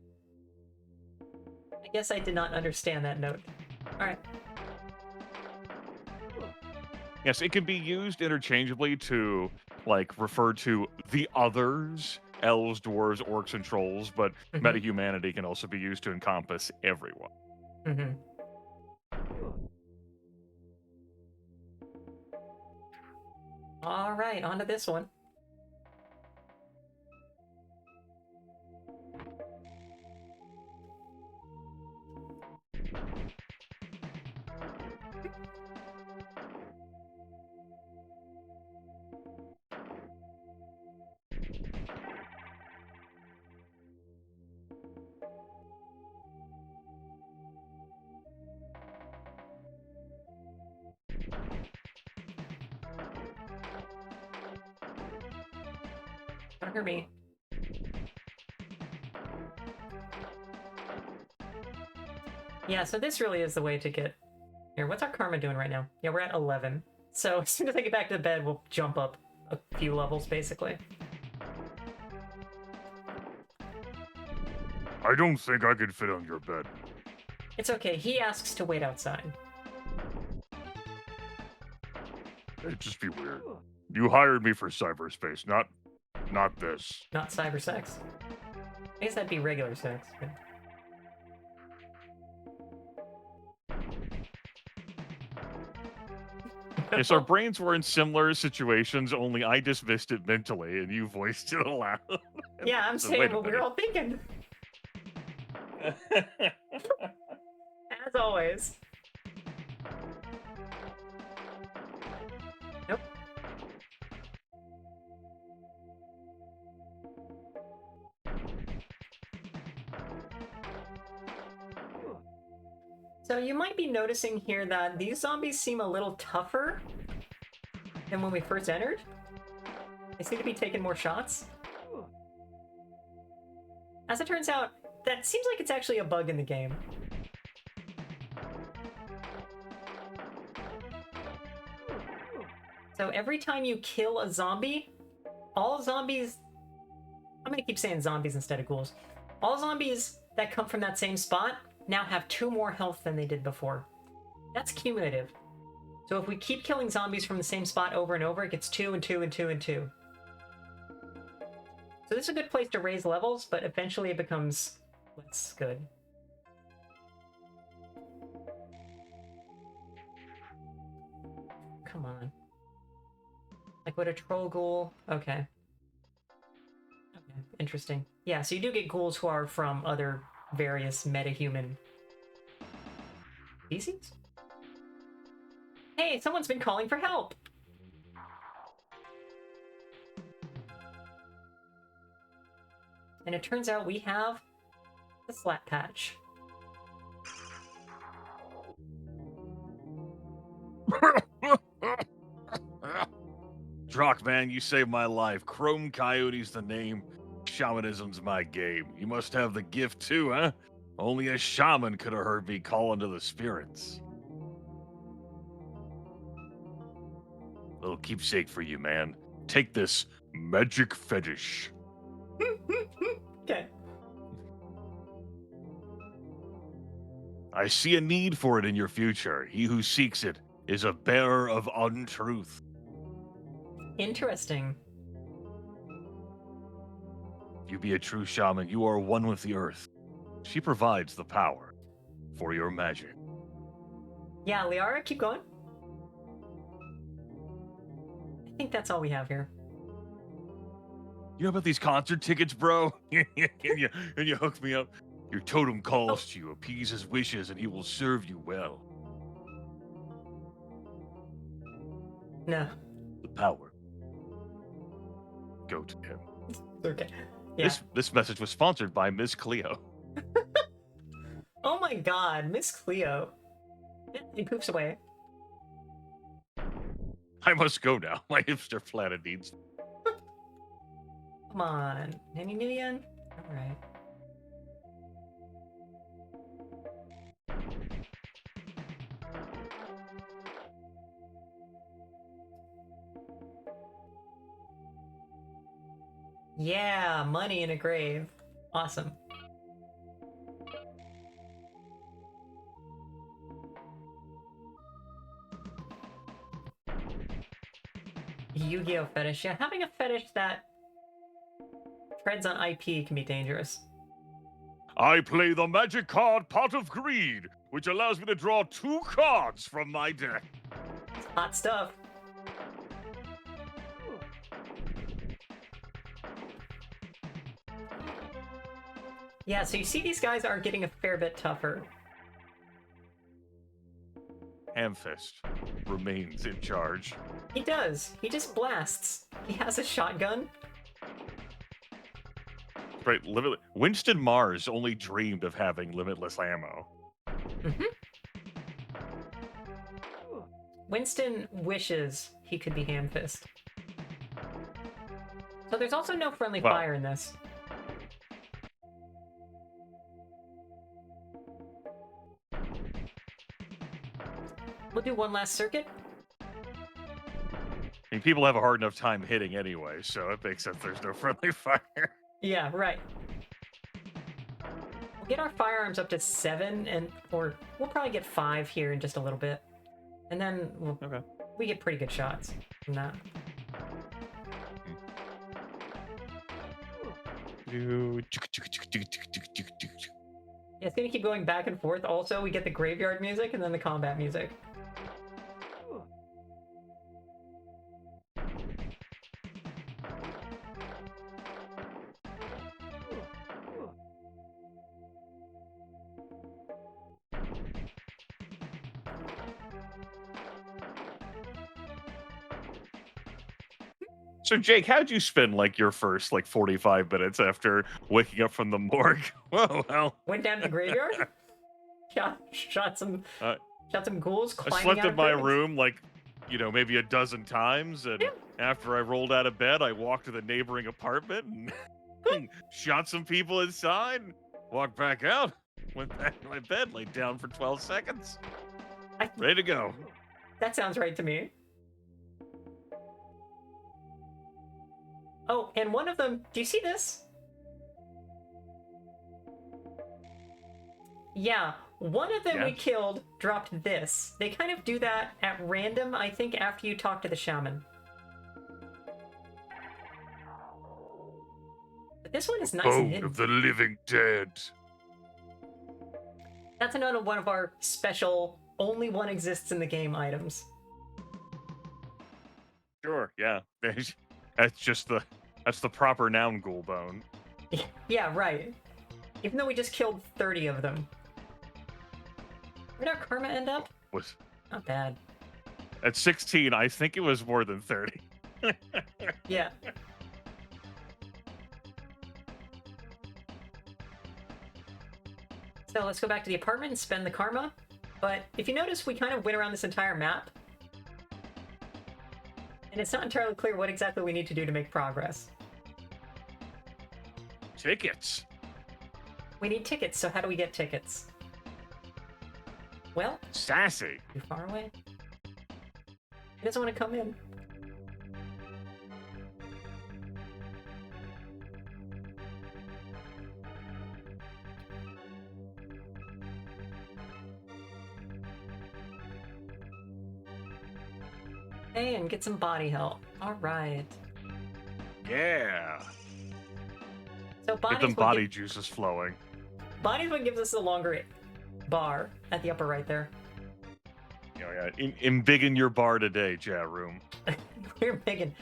I guess I did not understand that note. Alright. Yes, it can be used interchangeably to, like, refer to the others, elves, dwarves, orcs, and trolls, but metahumanity can also be used to encompass everyone. Alright, on to this one. Don't hurt me. Yeah, so this really is the way to get... Here, what's our karma doing right now? Yeah, we're at 11. So as soon as I get back to the bed, we'll jump up a few levels, basically. I don't think I could fit on your bed. It's okay, he asks to wait outside. It'd just be weird. You hired me for cyberspace, not this. Not cyber sex. I guess that'd be regular sex. But... Yes, our brains were in similar situations, only I dismissed it mentally, and you voiced it aloud. Yeah, I'm saying what we were all thinking. As always. Nope. So you might be noticing here that these zombies seem a little tougher than when we first entered. They seem to be taking more shots. As it turns out, that seems like it's actually a bug in the game. So every time you kill a zombie, all zombies... I'm gonna keep saying zombies instead of ghouls. All zombies that come from that same spot now have 2 more health than they did before. That's cumulative. So if we keep killing zombies from the same spot over and over, it gets 2 and 2 and 2 and 2. So this is a good place to raise levels, but eventually it becomes less good. Come on. Like, would a troll ghoul... Okay. Okay, interesting. Yeah, so you do get ghouls who are from other various metahuman species? Hey, someone's been calling for help! And it turns out we have the Slat Patch. Drock, man, you saved my life. Chrome Coyote's the name. Shamanism's my game. You must have the gift too, huh? Only a shaman could have heard me calling to the spirits. Little keepsake for you, man. Take this magic fetish. Okay. I see a need for it in your future. He who seeks it is a bearer of untruth. Interesting. You be a true shaman, you are one with the earth. She provides the power for your magic. Yeah, Liara, keep going. I think that's all we have here. You know about these concert tickets, bro? and you hook me up. Your totem calls to you, appease his wishes, and he will serve you well. No. The power. Go to him. Okay. Yeah. This message was sponsored by Miss Cleo. Oh my god, Miss Cleo. He poops away. I must go now. My hipster planet needs. Come on. Any new yen? Alright. Yeah, money in a grave. Awesome. Yu-Gi-Oh fetish. Yeah, having a fetish that treads on IP can be dangerous. I play the magic card Pot of Greed, which allows me to draw 2 cards from my deck. It's hot stuff. Yeah, so you see these guys are getting a fair bit tougher. Hamfist remains in charge. He does. He just blasts. He has a shotgun. Right, Winston Mars only dreamed of having limitless ammo. Mm-hmm. Winston wishes he could be Hamfist. So there's also no friendly fire in this. We'll do one last circuit. I mean, people have a hard enough time hitting anyway, so it makes sense there's no friendly fire. Yeah, right. We'll get our firearms up to 7, or we'll probably get 5 here in just a little bit. And then we get pretty good shots from that. Yeah, it's gonna keep going back and forth. Also, we get the graveyard music and then the combat music. So, Jake, how'd you spend, like, your first, 45 minutes after waking up from the morgue? Oh, well. Went down to the graveyard? Shot some ghouls I climbing slept out in of my buildings. room, maybe a dozen times. And after I rolled out of bed, I walked to the neighboring apartment and shot some people inside, walked back out, went back to my bed, laid down for 12 seconds. Ready to go. That sounds right to me. Oh, and one of them, do you see this? Yeah, one of them we killed dropped this. They kind of do that at random, I think, after you talk to the shaman. But this one is nice and hidden. Bone of the living dead. That's another one of our special, only one exists in the game items. Sure, yeah. That's the proper noun ghoul bone. Yeah, right. Even though we just killed 30 of them. Where'd our karma end up? Not bad. At 16, I think it was more than 30. Yeah. So let's go back to the apartment and spend the karma. But if you notice, we kind of went around this entire map. And it's not entirely clear what exactly we need to do to make progress. Tickets. We need tickets, so how do we get tickets? Well, sassy. Too far away. He doesn't want to come in. Hey, and get some body help. All right. Yeah. So get them body juices flowing. Body's what gives us the longer bar at the upper right there. Yeah. Embiggen your bar today, chat room. We're biggin'.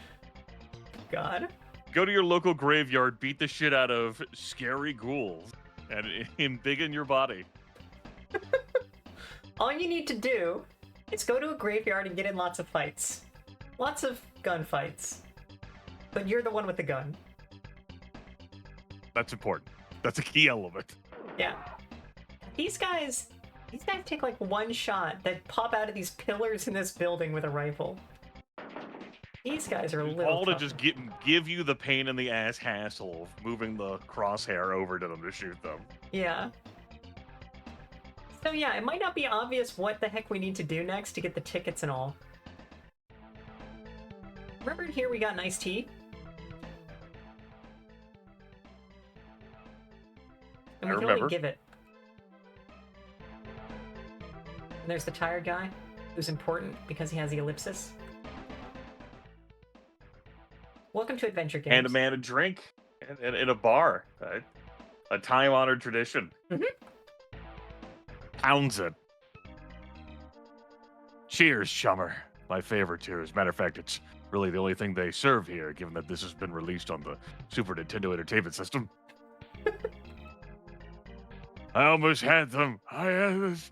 God. Go to your local graveyard, beat the shit out of scary ghouls, and embiggen your body. All you need to do is go to a graveyard and get in lots of fights. Lots of gunfights. But you're the one with the gun. That's important. That's a key element. Yeah. These guys take like one shot that pop out of these pillars in this building with a rifle. These guys are a little all to tougher. just give you the pain in the ass hassle of moving the crosshair over to them to shoot them. Yeah. So yeah, it might not be obvious what the heck we need to do next to get the tickets and all. Remember in here we got an iced tea? And we can only give it. And there's the tired guy, who's important because he has the ellipsis. Welcome to Adventure Games. And a man a drink in a bar. A time-honored tradition. Mm-hmm. Pounds it. Cheers, chummer. My favorite cheers. Matter of fact, it's really the only thing they serve here, given that this has been released on the Super Nintendo Entertainment System. I almost had them. I had this.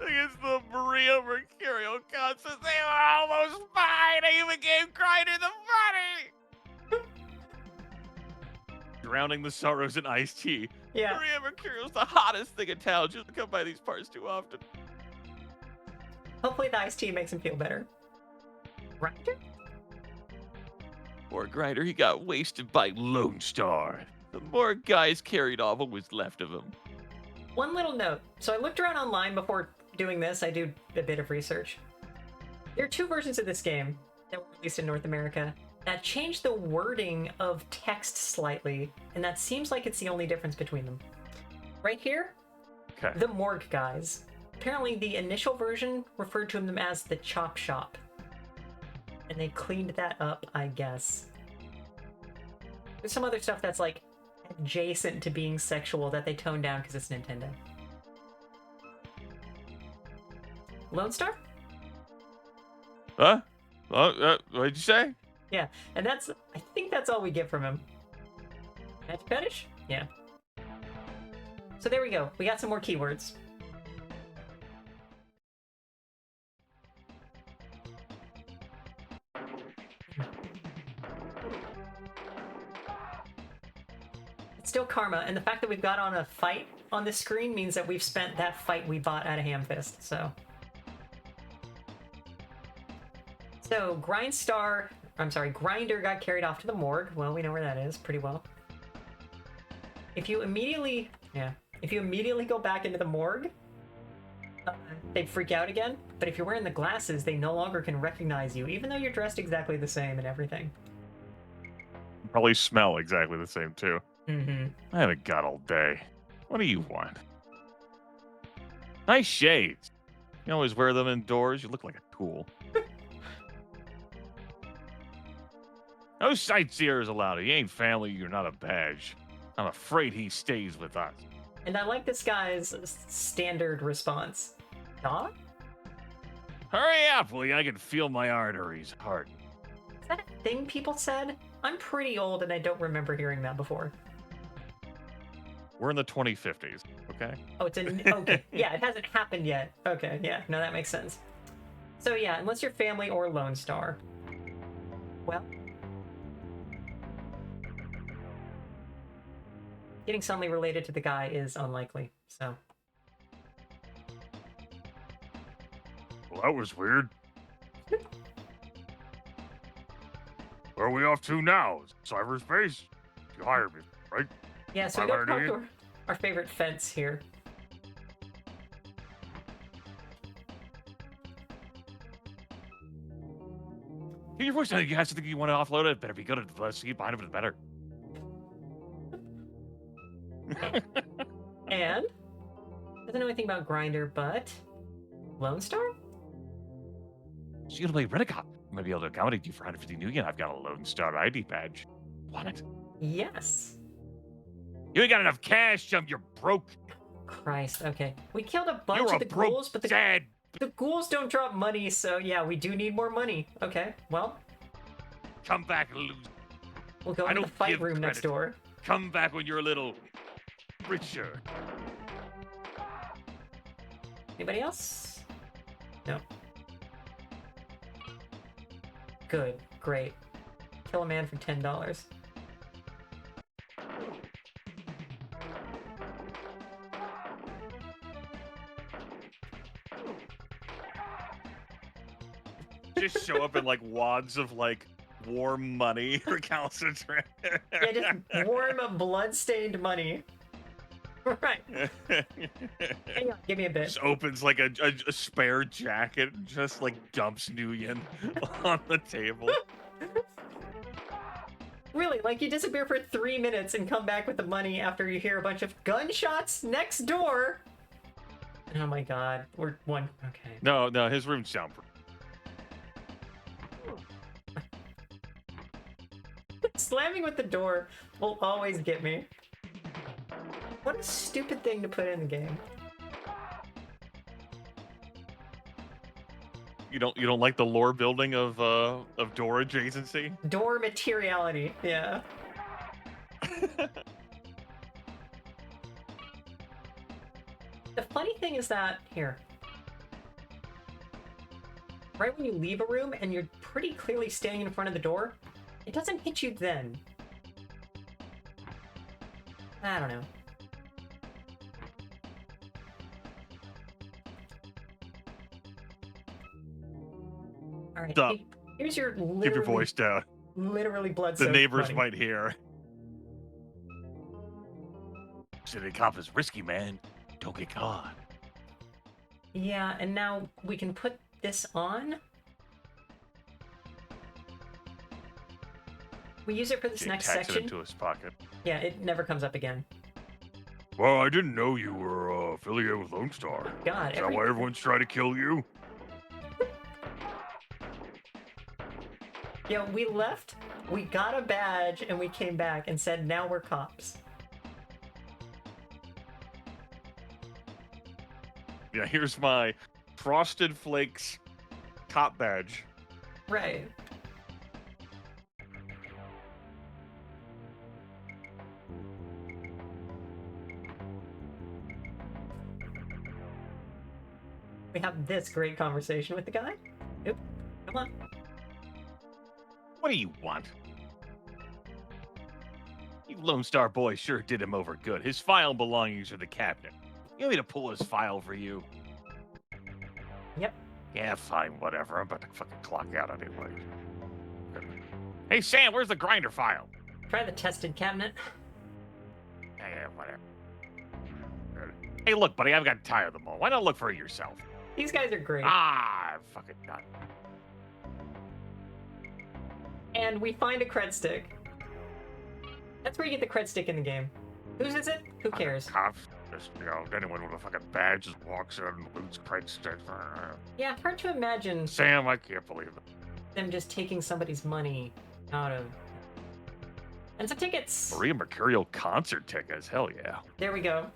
Against the Maria Mercurial concerts, they were almost fine. I even gave Grindr the money. Drowning the sorrows in iced tea. Yeah. Maria Mercurial's the hottest thing in town. She doesn't come by these parts too often. Hopefully the iced tea makes him feel better. Grinder? Poor Grinder, he got wasted by Lone Star. The more guys carried off what was left of him. One little note. So I looked around online before doing this. I do a bit of research. There are two versions of this game that were released in North America that changed the wording of text slightly, and that seems like it's the only difference between them. Right here, okay. The Morgue Guys. Apparently the initial version referred to them as the Chop Shop. And they cleaned that up, I guess. There's some other stuff that's like adjacent to being sexual that they toned down because it's Nintendo. Lone Star? Huh? What'd you say? Yeah, and I think that's all we get from him. Match fetish? Yeah. So there we go. We got some more keywords. It's still karma, and the fact that we've got on a fight on this screen means that we've spent that fight we bought at a Hamfist, so. So, Grinder got carried off to the morgue. Well, we know where that is pretty well. If you immediately go back into the morgue, they freak out again. But if you're wearing the glasses, they no longer can recognize you, even though you're dressed exactly the same and everything. Probably smell exactly the same, too. Mm-hmm. I haven't got all day. What do you want? Nice shades. You always wear them indoors. You look like a tool. No sightseers allowed. He ain't family. You're not a badge. I'm afraid he stays with us. And I like this guy's standard response. Dog? Hurry up, will you? I can feel my arteries harden. Is that a thing people said? I'm pretty old and I don't remember hearing that before. We're in the 2050s, okay? Oh, it's okay. Yeah, it hasn't happened yet. Okay, yeah, no, that makes sense. So yeah, unless you're family or Lone Star. Well, getting suddenly related to the guy is unlikely, so. Well, that was weird. Where are we off to now? Cyberspace? You hired me, right? Yeah, so we go talk to our favorite fence here. Hear your voice. You have something you want to offload it. Better be good at the seat behind it, better. And doesn't know anything about Grinder, but Lone Star? So you're gonna play Renegade. I might be able to accommodate you for 150 new yen. I've got a Lone Star ID badge. Want it? Yes. You ain't got enough cash, chum. You're broke. Christ. Okay. We killed a bunch You're of the a broke ghouls, but dad. the ghouls don't drop money, so yeah, we do need more money. Okay. Well, Come back, loser. we'll go I into the don't fight give room next credit. door. Come back when you're a little richer. Anybody else? No. Good. Great. Kill a man for $10. Just show up in like wads of like warm money recalcitrant. Yeah, just warm, blood-stained money. Right. Hang on, give me a bit. Just opens like a spare jacket and just like dumps Nguyen on the table. Really, like you disappear for 3 minutes and come back with the money after you hear a bunch of gunshots next door. Oh my god, we're one. Okay. No, his room's soundproof. Slamming with the door will always get me. What a stupid thing to put in the game. You don't like the lore building of door adjacency? Door materiality, yeah. The funny thing is that here, right when you leave a room and you're pretty clearly standing in front of the door, it doesn't hit you then. I don't know. All right. Stop. Here's your Keep your voice down. literally blood. The neighbors might hear. City cop is risky, man. Don't get caught. Yeah, and now we can put this on. We use it for this next Tacks section. it into his pocket. Yeah, it never comes up again. Well, I didn't know you were affiliated with Lone Star. God, Is that why everyone's trying to kill you? Yeah, we left, we got a badge, and we came back and said, now we're cops. Yeah, here's my Frosted Flakes cop badge. Right. We have this great conversation with the guy. Oop, come on. What do you want? You Lone Star boy sure did him over good. His file belongings are the cabinet. You want me to pull his file for you? Yep. Yeah, fine, whatever. I'm about to fucking clock out anyway. Hey, Sam, where's the grinder file? Try the tested cabinet. Yeah, whatever. Hey, look, buddy, I've got tired of them all. Why not look for it yourself? These guys are great. Ah, fucking done. And we find a cred stick. That's where you get the cred stick in the game. Whose is it? Who cares? Cops, just, anyone with a fucking badge just walks in and loots cred sticks. Yeah, hard to imagine Sam, I can't believe it. them just taking somebody's money out of... And some tickets! Maria Mercurial concert tickets, hell yeah. There we go.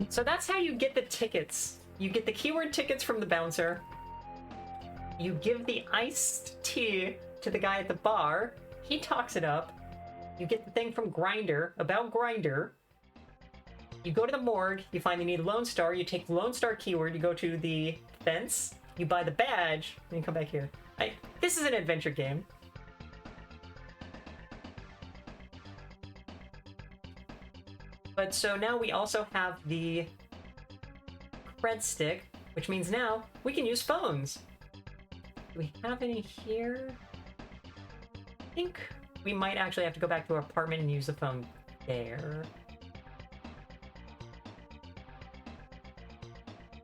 So that's how you get the tickets. You get the keyword tickets from the bouncer. You give the iced tea to the guy at the bar. He talks it up. You get the thing from Grindr, about Grindr. You go to the morgue, you find you need Lone Star, you take the Lone Star keyword, you go to the fence, you buy the badge, and you come back here. This is an adventure game. But so now we also have the cred stick, which means now we can use phones. Do we have any here? I think we might actually have to go back to our apartment and use the phone there.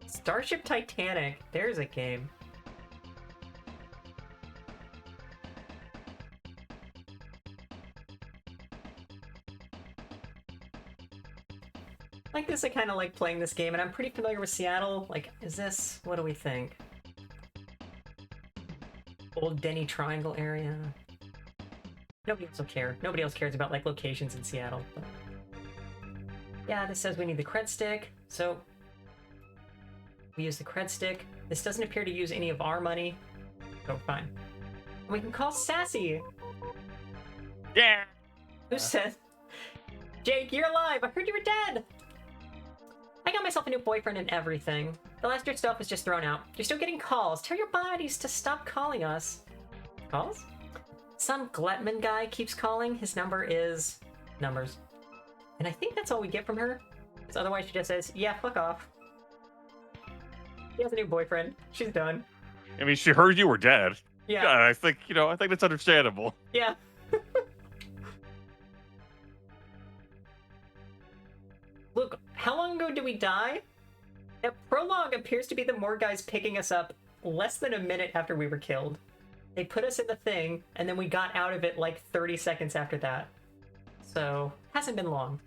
Starship Titanic. There's a game. Like this, I kind of like playing this game, and I'm pretty familiar with Seattle. Like, is this... what do we think? Old Denny Triangle area. Nobody else will care. Nobody else cares about, like, locations in Seattle. But... yeah, this says we need the cred stick, so... we use the cred stick. This doesn't appear to use any of our money. So, fine. And we can call Sassy! Yeah! Who says... Jake, you're alive! I heard you were dead! I got myself a new boyfriend and everything. The last year's stuff was just thrown out. You're still getting calls. Tell your buddies to stop calling us. Calls? Some Gletman guy keeps calling. His number is... numbers. And I think that's all we get from her. Because otherwise she just says, yeah, fuck off. She has a new boyfriend. She's done. I mean, she heard you were dead. Yeah. I think, I think that's understandable. Yeah. Look, how long ago did we die? That prologue appears to be the morgue guys picking us up less than a minute after we were killed. They put us in the thing, and then we got out of it like 30 seconds after that. So, hasn't been long.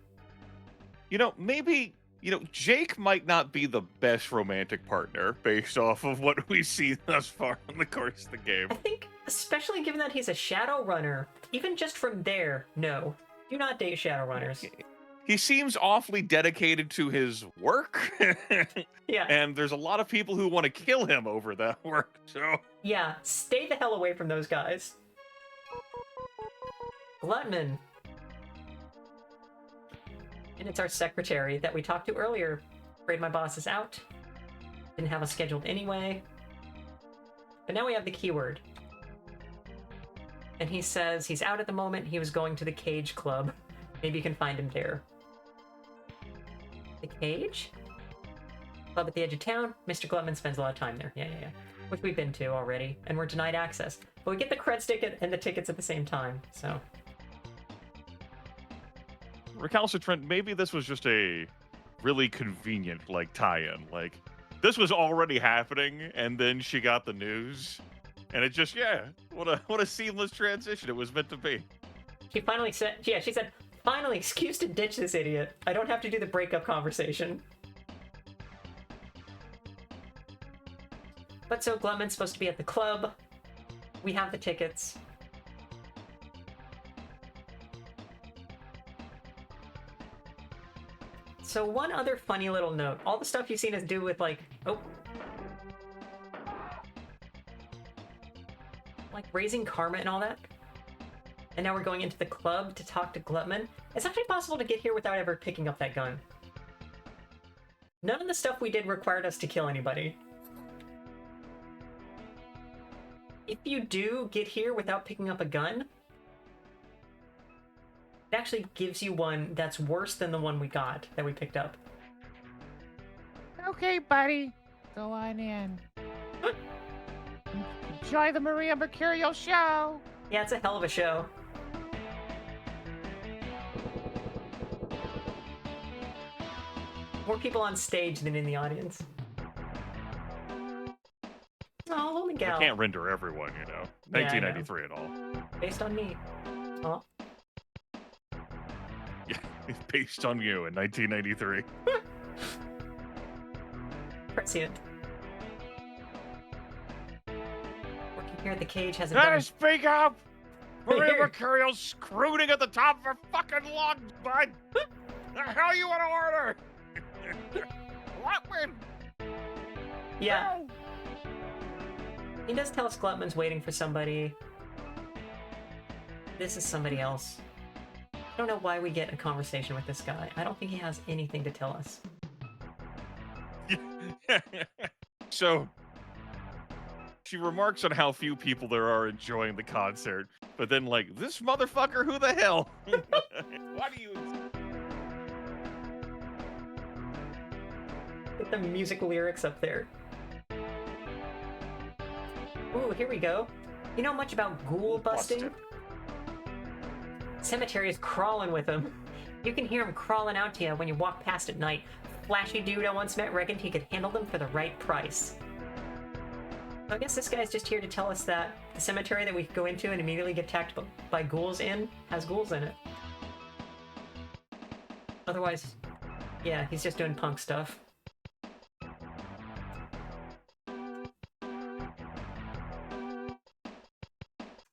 Maybe, Jake might not be the best romantic partner based off of what we see thus far in the course of the game. I think, especially given that he's a Shadowrunner, even just from there, no. Do not date Shadowrunners. He seems awfully dedicated to his work. Yeah. And there's a lot of people who want to kill him over that work, so... yeah, stay the hell away from those guys. Glutman. And it's our secretary that we talked to earlier. Afraid my boss is out. Didn't have us scheduled anyway. But now we have the keyword. And he says he's out at the moment. He was going to the Cage Club. Maybe you can find him there. The Cage? Club at the edge of town. Mr. Glutman spends a lot of time there. Yeah. Which we've been to already. And we're denied access. But we get the cred stick and the tickets at the same time, so... Recalcitrant, maybe this was just a really convenient, tie-in. This was already happening, and then she got the news. And it just, what a seamless transition it was meant to be. She finally said, she said, finally, excuse to ditch this idiot. I don't have to do the breakup conversation. But so Glutman's supposed to be at the club. We have the tickets. So one other funny little note. All the stuff you've seen us do with raising karma and all that. And now we're going into the club to talk to Glutman. It's actually possible to get here without ever picking up that gun. None of the stuff we did required us to kill anybody. If you do get here without picking up a gun, It actually gives you one that's worse than the one we got, that we picked up. Okay, buddy. Go on in. Enjoy the Maria Mercurial show. Yeah, it's a hell of a show. More people on stage than in the audience. Oh, lonely gal. I can't render everyone, you know. Yeah, 1993 and all. Based on me. Oh. Yeah, it's based on you in 1993. Prescient. Working here at the cage has a Gotta done. speak up! Maria Here. Mercurial's scrooting at the top of her fucking lungs, bud! The hell you want to order? What win? Yeah. He does tell us Glutman's waiting for somebody. This is somebody else. I don't know why we get a conversation with this guy. I don't think he has anything to tell us. So, she remarks on how few people there are enjoying the concert, but then, like, this motherfucker, who the hell? Why do you... Get the music lyrics up there. Ooh, here we go. You know much about ghoul busting? Cemetery is crawling with him. You can hear him crawling out to you when you walk past at night. Flashy dude I once met reckoned he could handle them for the right price. So I guess this guy's just here to tell us that the cemetery that we go into and immediately get attacked by ghouls has ghouls in it. Otherwise, yeah, he's just doing punk stuff.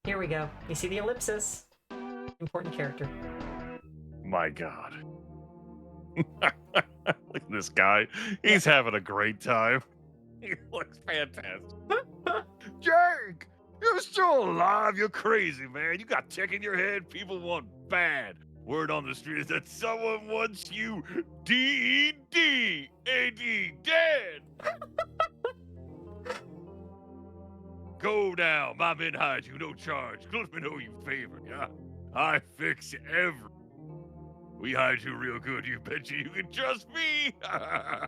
Here we go. You see the ellipsis? Important character. My God. Look at this guy. He's having a great time. He looks fantastic. Jake! You're still alive. You're crazy, man. You got tech in your head. People want bad. Word on the street is that someone wants you D-E-D-A-D dead. Go now. My men hide you. No charge. Let me know you favor. Yeah? I fix every. We hide you real good. You bet you can trust me. I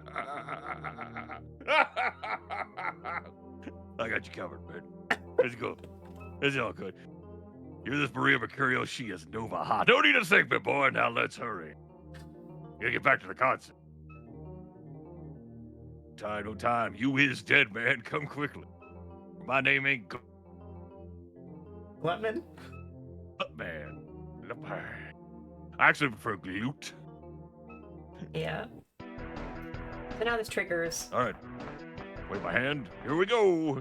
got you covered, man. Let's go. It's all good. You're this Maria Mercurial. She is Nova hot. Don't need a segment, boy. Now let's hurry. Gotta get back to the concert. Time, no time. You is dead, man. Come quickly. My name ain't Glutman? Man. I actually prefer glute. Yeah. So now this triggers. All right. Wave my hand. Here we go.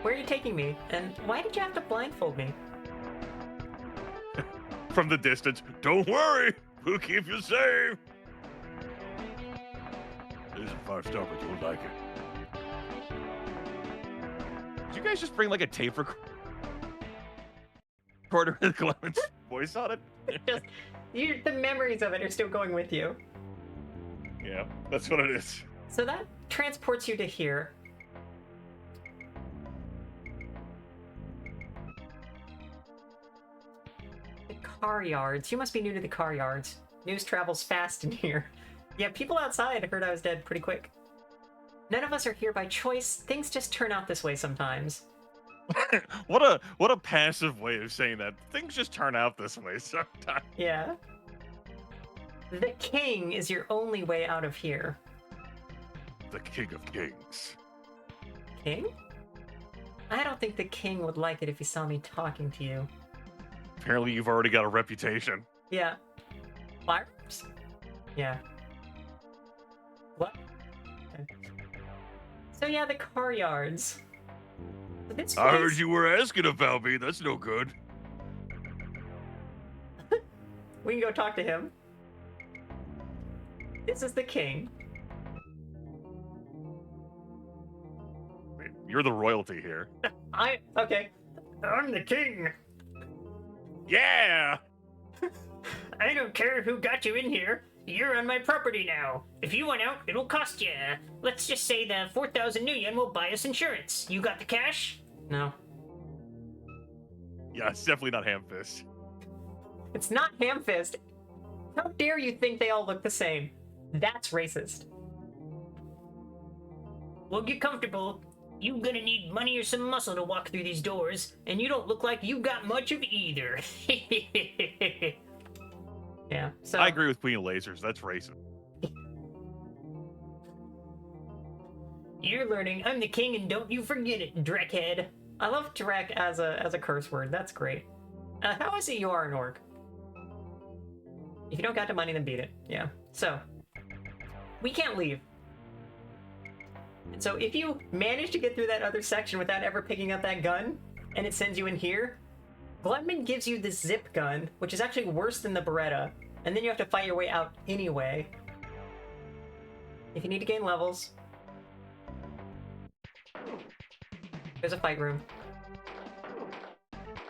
Where are you taking me? And why did you have to blindfold me? From the distance. Don't worry. We'll keep you safe. This is a 5-star, but you'll like it. Did you guys just bring like a tape recorder with Clement's voice on it? Just the memories of it are still going with you. Yeah, that's what it is. So that transports you to here. The car yards. You must be new to the car yards. News travels fast in here. Yeah, people outside heard I was dead pretty quick. None of us are here by choice. Things just turn out this way sometimes. What a passive way of saying that. Things just turn out this way sometimes. Yeah. The king is your only way out of here. The king of kings. King? I don't think the king would like it if he saw me talking to you. Apparently you've already got a reputation. Yeah. Fireworks? Yeah. What? Okay. So yeah, the car yards. So this I heard place- you were asking about me. That's no good. We can go talk to him. This is the king. Wait, you're the royalty here. Okay. I'm the king. Yeah! I don't care who got you in here. You're on my property now. If you want out, it'll cost you. Let's just say the 4,000 new yen will buy us insurance. You got the cash? No. Yeah, it's definitely not ham fist. It's not ham fist. How dare you think they all look the same? That's racist. Well, get comfortable. You gonna need money or some muscle to walk through these doors, and you don't look like you got much of either. Yeah, so... I agree with Queen of Lasers. That's racist. You're learning. I'm the king, and don't you forget it, Dreckhead. I love Drek as a curse word. That's great. How is it you are an orc? If you don't got the money, then beat it. Yeah. So, we can't leave. And so if you manage to get through that other section without ever picking up that gun, and it sends you in here, Glutman gives you this zip gun, which is actually worse than the Beretta, and then you have to fight your way out anyway. If you need to gain levels, there's a fight room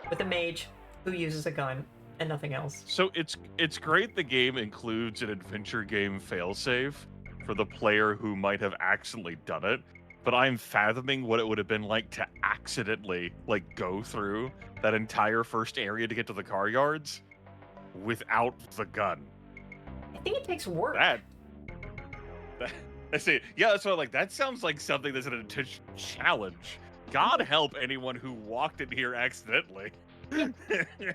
with a mage who uses a gun and nothing else. So it's great the game includes an adventure game failsafe for the player who might have accidentally done it, but I'm fathoming what it would have been like to accidentally go through that entire first area to get to the car yards without the gun. I think it takes work. I see. Yeah, that's what that sounds like something that's an intentional challenge. God help anyone who walked in here accidentally.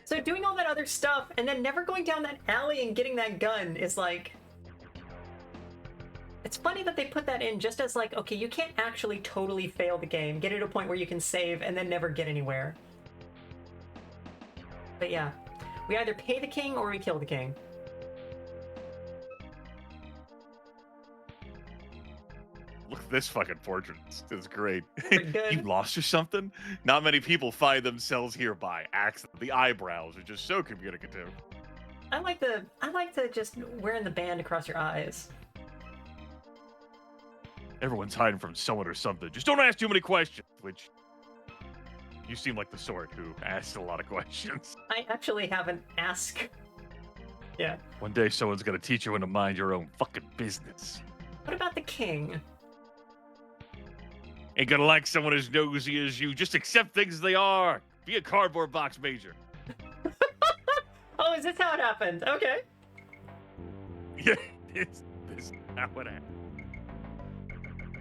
So doing all that other stuff and then never going down that alley and getting that gun is like... It's funny that they put that in just as okay, you can't actually totally fail the game, get it to a point where you can save and then never get anywhere. But yeah, we either pay the king or we kill the king. Look at this fucking portrait. It's great. Good. You lost or something? Not many people find themselves here by accident. The eyebrows are just so communicative. I like the just wearing the band across your eyes. Everyone's hiding from someone or something. Just don't ask too many questions, which you seem like the sort who asks a lot of questions. I actually haven't asked. Yeah. One day someone's gonna teach you when to mind your own fucking business. What about the king? Ain't gonna like someone as nosy as you. Just accept things as they are. Be a cardboard box major. Oh, is this how it happened? Okay. Yeah, this is not what happened.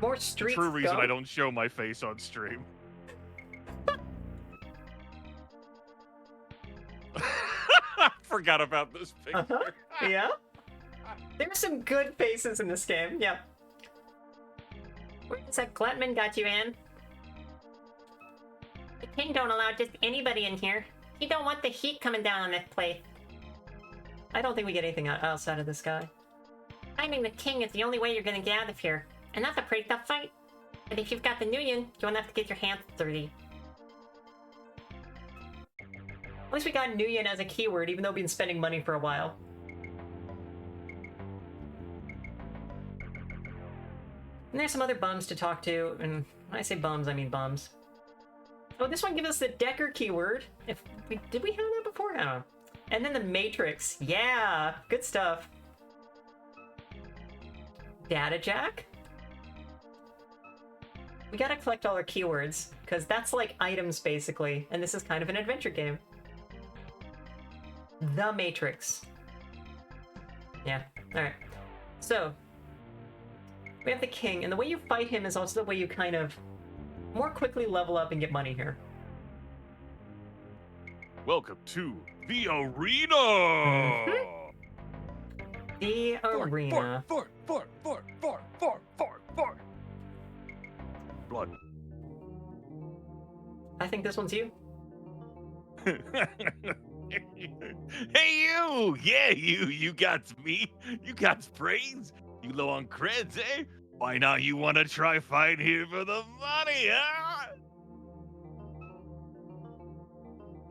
More streets. True reason go. I don't show my face on stream. Forgot about this picture. Yeah. There's some good faces in this game. Yeah. Where's that Glutman got you in? The king don't allow just anybody in here. He don't want the heat coming down on this place. I don't think we get anything outside of this guy. Finding the king is the only way you're gonna get out of here. And that's a pretty tough fight. But if you've got the Nuyen, you won't have to get your hands dirty. At least we got Nuyen as a keyword, even though we've been spending money for a while. And there's some other bums to talk to, and when I say bums, I mean bums. Oh, this one gives us the Decker keyword. Did we have that before? I don't know. And then the Matrix. Yeah, good stuff. Data Jack. We gotta collect all our keywords, because that's like items, basically, and this is kind of an adventure game. The Matrix. Yeah, alright. So, we have the king, and the way you fight him is also the way you kind of more quickly level up and get money here. Welcome to the arena! The arena. Fort. Blood. I think this one's you. Hey you! Yeah, you got me. You got brains. You low on creds, eh? Why not you want to try fighting here for the money, huh?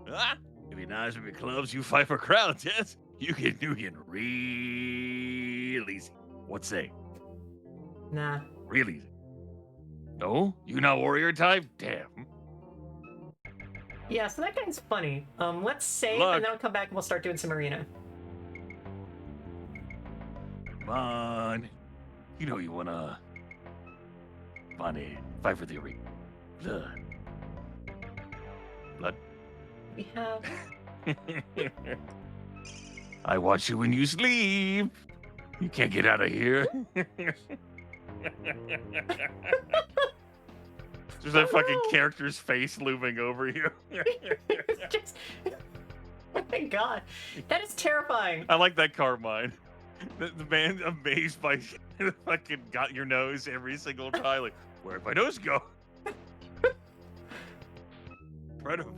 Huh? If you're nice with your clubs, you fight for crowds, yes? You get Nuyen real easy. What say? Nah. Real easy. No? You not warrior type? Damn. Yeah, so that guy's funny. Let's save, Look. and then I'll come back and we'll start doing some arena. Come on. You know you wanna fight for the arena. Blood. We have... I watch you when you sleep. You can't get out of here. There's that fucking character's face looming over you. Just... Oh my god. That is terrifying. I like that Carmine. The man amazed by fucking got your nose every single time. Like, where'd my nose go? Right him.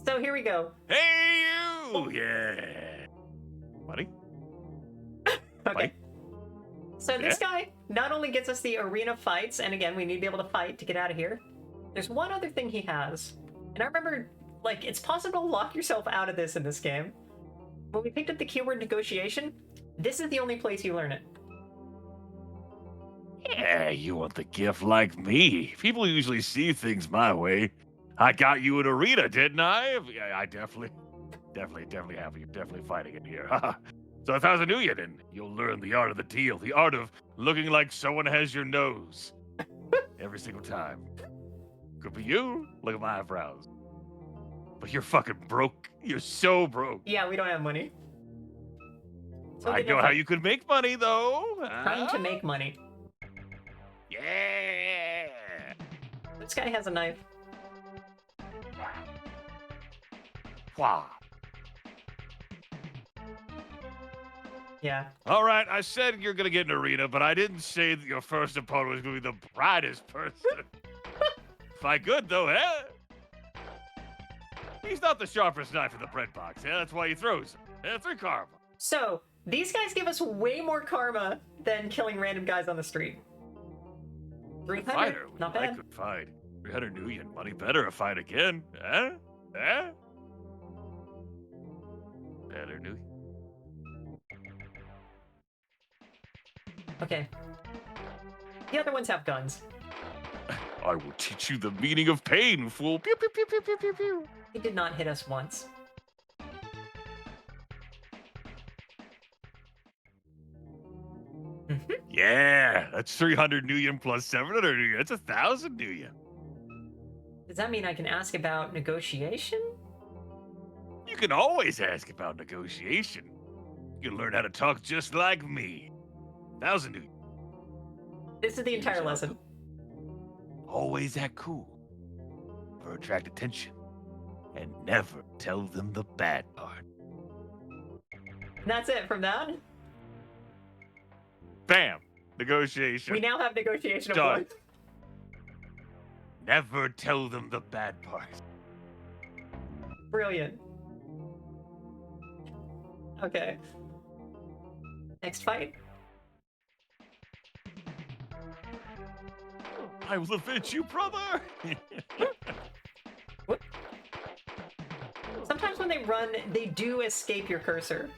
So here we go. Hey, you! Yeah. Buddy? Okay. Buddy? So this guy not only gets us the arena fights, and again, we need to be able to fight to get out of here. There's one other thing he has. And I remember, like, it's possible to lock yourself out of this in this game. When we picked up the keyword negotiation, this is the only place you learn it. Yeah, you want the gift like me. People usually see things my way. I got you an arena, didn't I? Yeah, I definitely have you. Definitely fighting it here. So 1,000 new yen, and you'll learn the art of the deal. The art of looking like someone has your nose. Every single time. Could be you. Look at my eyebrows. But you're fucking broke. You're so broke. Yeah, we don't have money. So I know how you could make money, though. Trying to make money. Yeah. This guy has a knife. Wow. Yeah. All right, I said you're gonna get an arena, but I didn't say that your first opponent was gonna be the brightest person. Fight good though, eh? He's not the sharpest knife in the bread box, eh? That's why he throws him. Yeah, 3 karma. So, these guys give us way more karma than killing random guys on the street. 300, Fighter, not I bad. could fight. 300 new yen, money better if fight again, eh? Eh? Better new yen. Okay. The other ones have guns. I will teach you the meaning of pain, fool. Pew, pew, pew, pew, pew, pew, pew. He did not hit us once. Yeah, that's 300 new yen plus 700 new yen. That's 1,000 new yen. Does that mean I can ask about negotiation? You can always ask about negotiation. You can learn how to talk just like me. 1,000 new yen. This is the entire lesson. Always act cool. Or attract attention. And never tell them the bad part. And that's it from that. Bam! Negotiation. We now have negotiation of Done. one. Never tell them the bad part. Brilliant. Okay. Next fight. I will avenge you, brother! Sometimes when they run, they do escape your cursor.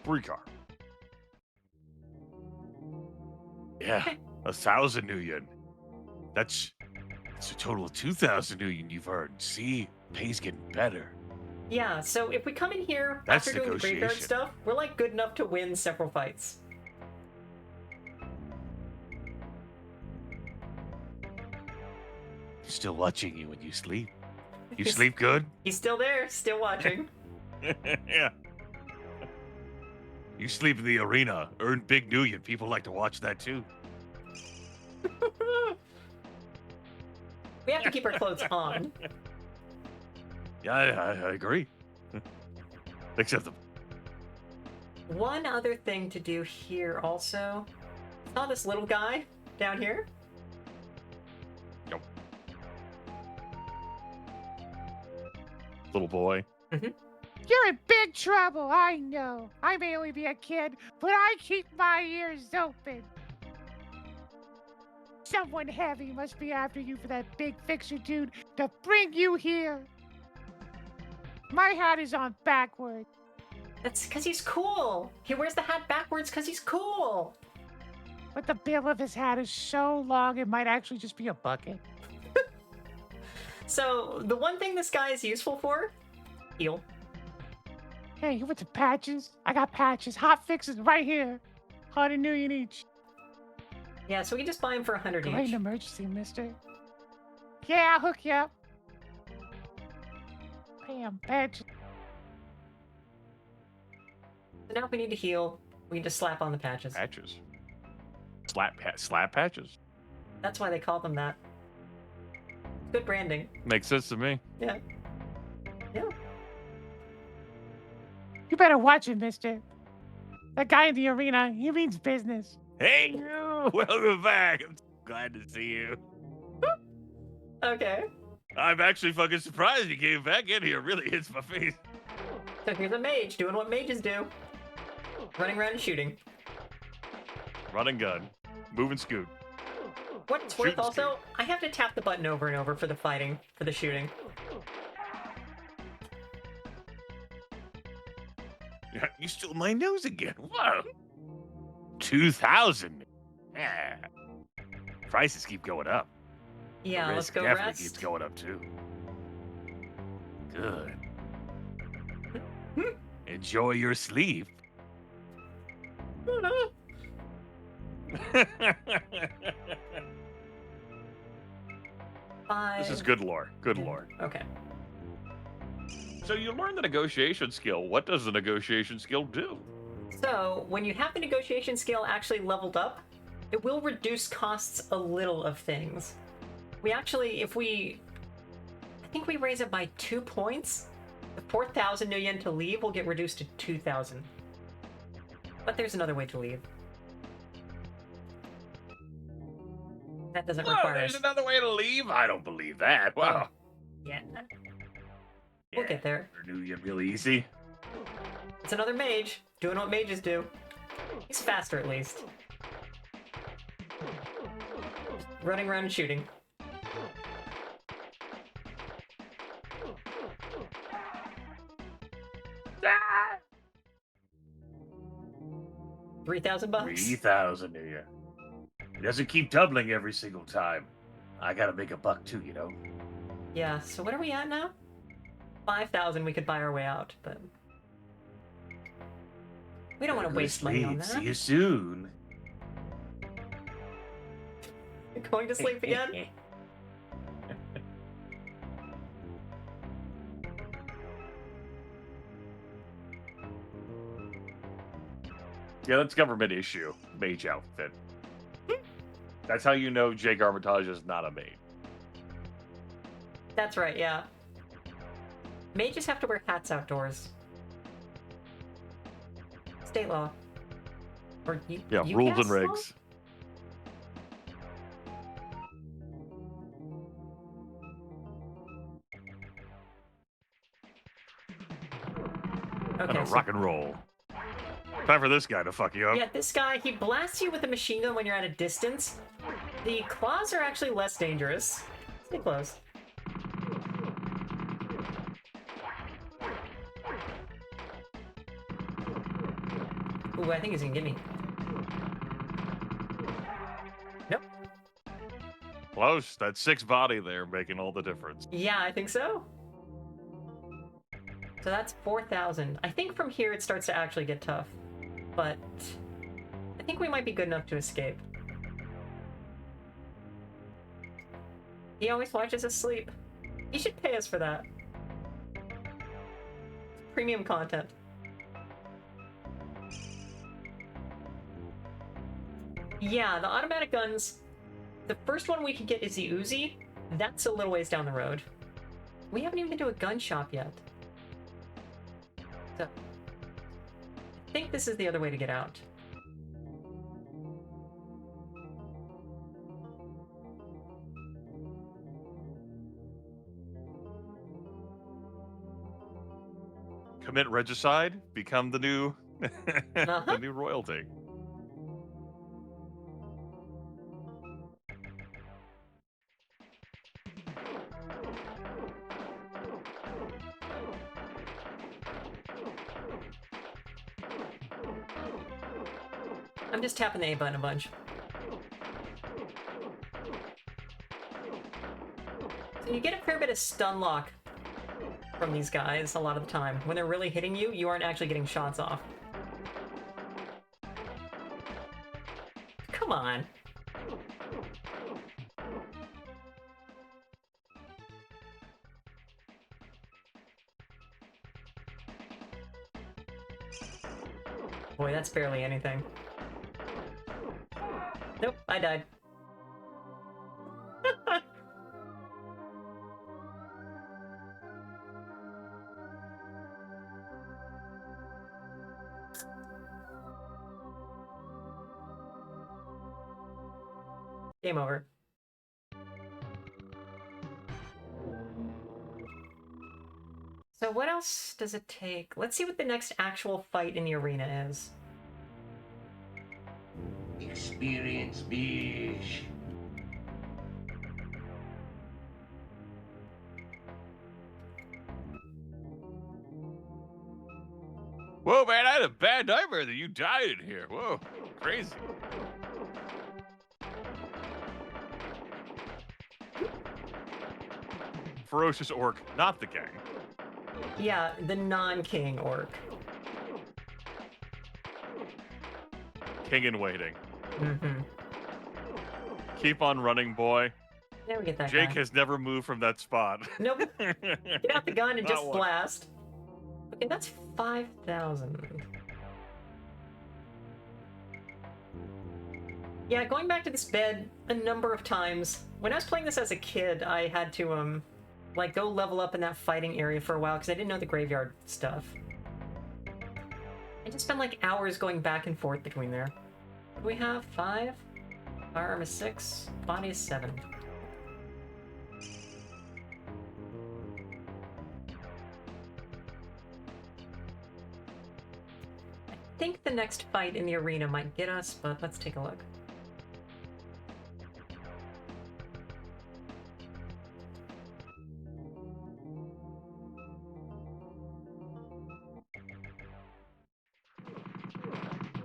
3 car. Yeah, 1,000 new yen. That's a total of 2,000 new yen you've earned. See, pay's getting better. Yeah, so if we come in here That's after doing the graveyard negotiation. stuff, we're like good enough to win several fights. Still watching you when you sleep. You sleep good? He's still there, still watching. Yeah. You sleep in the arena, earn big new yen. People like to watch that too. We have to keep our clothes on. Yeah, I agree. Acceptable. One other thing to do here also. Saw this little guy down here? Nope. Little boy. You're in big trouble, I know. I may only be a kid, but I keep my ears open. Someone heavy must be after you for that big fixer dude to bring you here. My hat is on backward. That's because he's cool. He wears the hat backwards because he's cool. But the bill of his hat is so long it might actually just be a bucket. So, the one thing this guy is useful for? Heal. Hey, you want some patches? I got patches, hot fixes right here. 100 million each. Yeah, so we can just buy him for 100 Great each. emergency, mister. Yeah, I'll hook you up. Damn, patches. So now if we need to heal, we can just slap on the patches. Patches. Slap patches. That's why they call them that. Good branding. Makes sense to me. Yeah. Yeah. You better watch it, mister. That guy in the arena, he means business. Hey, you! Welcome back. I'm glad to see you. Okay. I'm actually fucking surprised you came back in here. Really hits my face. So here's a mage doing what mages do. Running around and shooting. Run and gun. Move and scoot. What's Shoot worth and also, I have to tap the button over and over for the fighting, for the shooting. You stole my nose again. Whoa. 2,000. Yeah. Prices keep going up. Yeah, The let's risk go definitely rest. keeps going up too. Good. Enjoy your sleep. This is good lore. Good lore. Okay. So you learn the negotiation skill. What does the negotiation skill do? So, when you have the negotiation skill actually leveled up, it will reduce costs a little of things. We actually, I think we raise it by 2 points. The 4,000 new yen to leave will get reduced to 2,000. But there's another way to leave. That doesn't require There's us. another way to leave? I don't believe that. Wow. Yeah. We'll get there. Knew you real easy. It's another mage, doing what mages do. He's faster at least. Running around and shooting. Ah! 3,000 bucks. 3,000 a year. It doesn't keep doubling every single time. I gotta make a buck too, you know? Yeah, so what are we at now? 5,000 we could buy our way out, but... we don't want to waste money on that. See you soon. You're going to sleep again? Yeah, that's government issue. Mage outfit. That's how you know Jake Armitage is not a mage. That's right, yeah. Mages have to wear hats outdoors. State law. Or Yeah, UCAS rules and law? regs. Okay, And so- rock and roll. Time for this guy to fuck you up. Yeah, this guy, he blasts you with a machine gun when you're at a distance. The claws are actually less dangerous. Stay close. Ooh, I think he's gonna get me. Nope. Close. That 6 body there making all the difference. Yeah, I think so. So that's 4,000. I think from here it starts to actually get tough. But I think we might be good enough to escape. He always watches us sleep. He should pay us for that. Premium content. Yeah, the automatic guns. The first one we can get is the Uzi. That's a little ways down the road. We haven't even been to a gun shop yet. So, I think this is the other way to get out. Commit regicide, become the new Uh-huh. the new royalty. I'm just tapping the A button a bunch. So you get a fair bit of stun lock from these guys a lot of the time. When they're really hitting you, you aren't actually getting shots off. Come on. Boy, that's barely anything. Nope, I died. Game over. So what else does it take? Let's see what the next actual fight in the arena is. Experience Bish. Whoa, man, I had a bad nightmare that you died in here. Whoa, crazy. Ferocious orc, not the gang. Yeah, the non-king orc. King in waiting. Mm-hmm. Keep on running, boy. There we get that Jake guy. has never moved from that spot. Nope. Get out the gun and Not just one. blast. Okay, that's 5,000. Yeah, going back to this bed a number of times. When I was playing this as a kid, I had to, like, go level up in that fighting area for a while because I didn't know the graveyard stuff. I just spent, like, hours going back and forth between there. What do we have? 5? Firearm is 6. Body is 7. I think the next fight in the arena might get us, but let's take a look.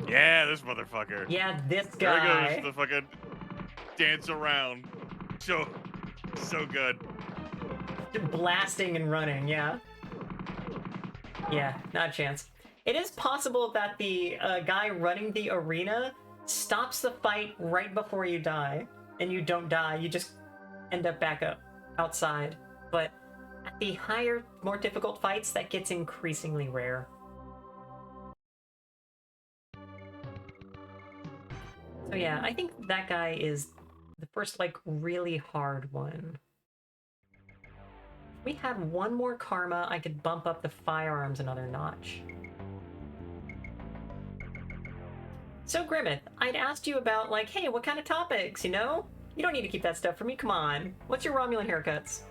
Yeah, this motherfucker. Yeah, this There guy. he goes, the fucking dance around. So good. Blasting and running, yeah. Yeah, not a chance. It is possible that the guy running the arena stops the fight right before you die, and you don't die, you just end up back up outside. But at the higher, more difficult fights, that gets increasingly rare. So yeah, I think that guy is the first, like, really hard one. If we had one more karma, I could bump up the firearms another notch. So Grimmeth, I'd asked you about, like, hey, what kind of topics, you know? You don't need to keep that stuff from me, come on. What's your Romulan haircuts?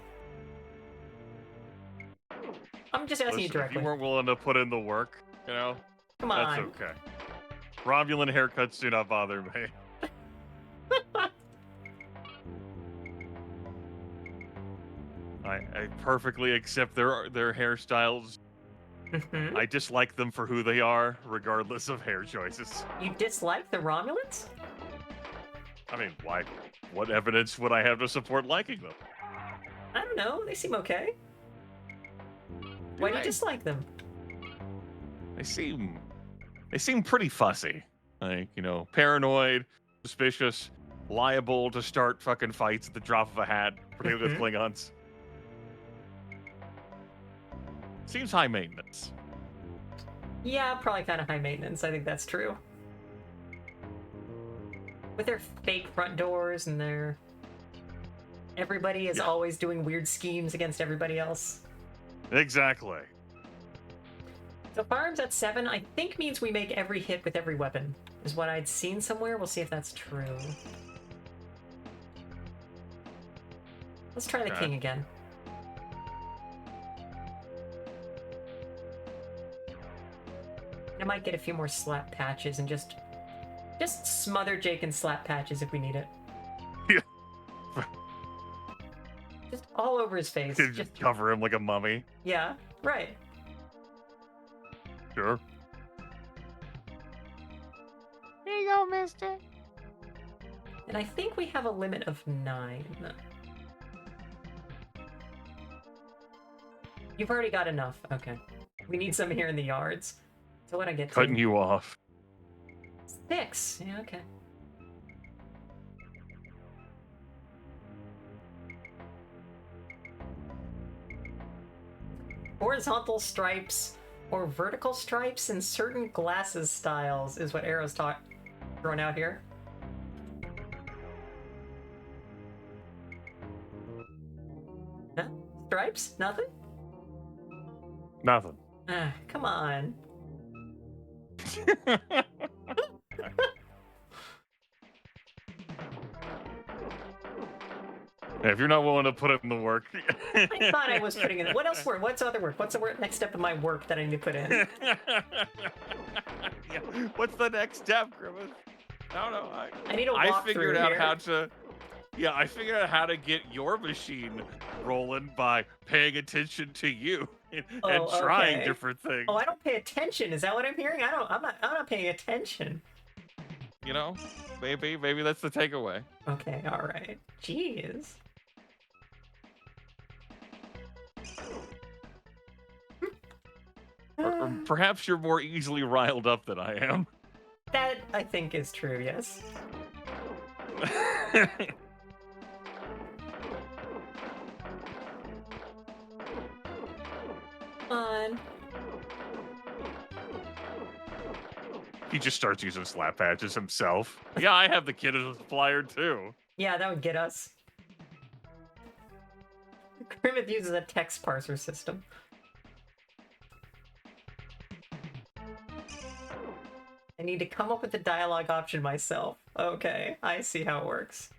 I'm just asking you Listen, if directly. you weren't willing to put in the work, you know, Come on. that's okay. Romulan haircuts do not bother me. I perfectly accept their hairstyles. Mhm. I dislike them for who they are, regardless of hair choices. You dislike the Romulans? I mean, why? What evidence would I have to support liking them? I don't know, they seem okay. Why do you I- dislike them? They seem pretty fussy. Like, you know, paranoid, suspicious, liable to start fucking fights at the drop of a hat, particularly with Klingons. Seems high maintenance. Yeah, probably kind of high maintenance, I think that's true. With their fake front doors and their... Everybody is always doing weird schemes against everybody else. Exactly. So firearms at 7, I think means we make every hit with every weapon, is what I'd seen somewhere. We'll see if that's true. Let's try the Okay. king again. I might get a few more slap patches and just smother Jake in slap patches if we need it. Yeah. Just all over his face. Could Just cover him like a mummy. yeah, right. Sure. Here you go, mister. And I think we have a limit of 9. You've already got enough. Okay. We need some here in the yards. So what I get Cutting to? you off. 6. Yeah, okay. Horizontal stripes Or vertical stripes in certain glasses styles is what Arrow's throwing out here. Huh? Stripes? Nothing? Nothing. Come on. Yeah, if you're not willing to put in the work. I thought I was putting in it. What else work? What's other work? What's the next step of my work that I need to put in? Yeah. What's the next step, Grimace? I don't know. I need a walkthrough. I figured out here. how to. Yeah, I figured out how to get your machine rolling by paying attention to you and trying different things. Oh, I don't pay attention. Is that what I'm hearing? I'm not paying attention. You know, maybe that's the takeaway. Okay, all right. Jeez. Or perhaps you're more easily riled up than I am. That, I think, is true, yes. Fun. He just starts using slap patches himself. Yeah, I have the kid as a supplier too. Yeah, that would get us. Grimmith uses a text parser system. I need to come up with the dialogue option myself. Okay, I see how it works.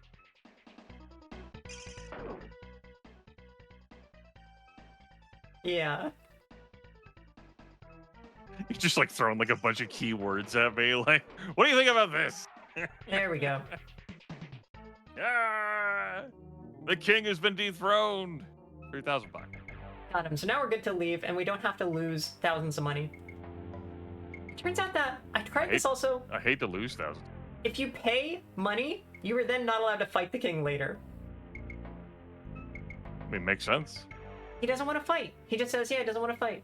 Yeah. He's just like throwing like a bunch of keywords at me. Like, what do you think about this? There we go. Yeah, the king has been dethroned. 3,000 bucks. Got him. So now we're good to leave, and we don't have to lose thousands of money. Turns out that I tried this also. I hate to lose thousands. If you pay money, you are then not allowed to fight the king later. I mean, makes sense. He doesn't want to fight. He just says, yeah, he doesn't want to fight.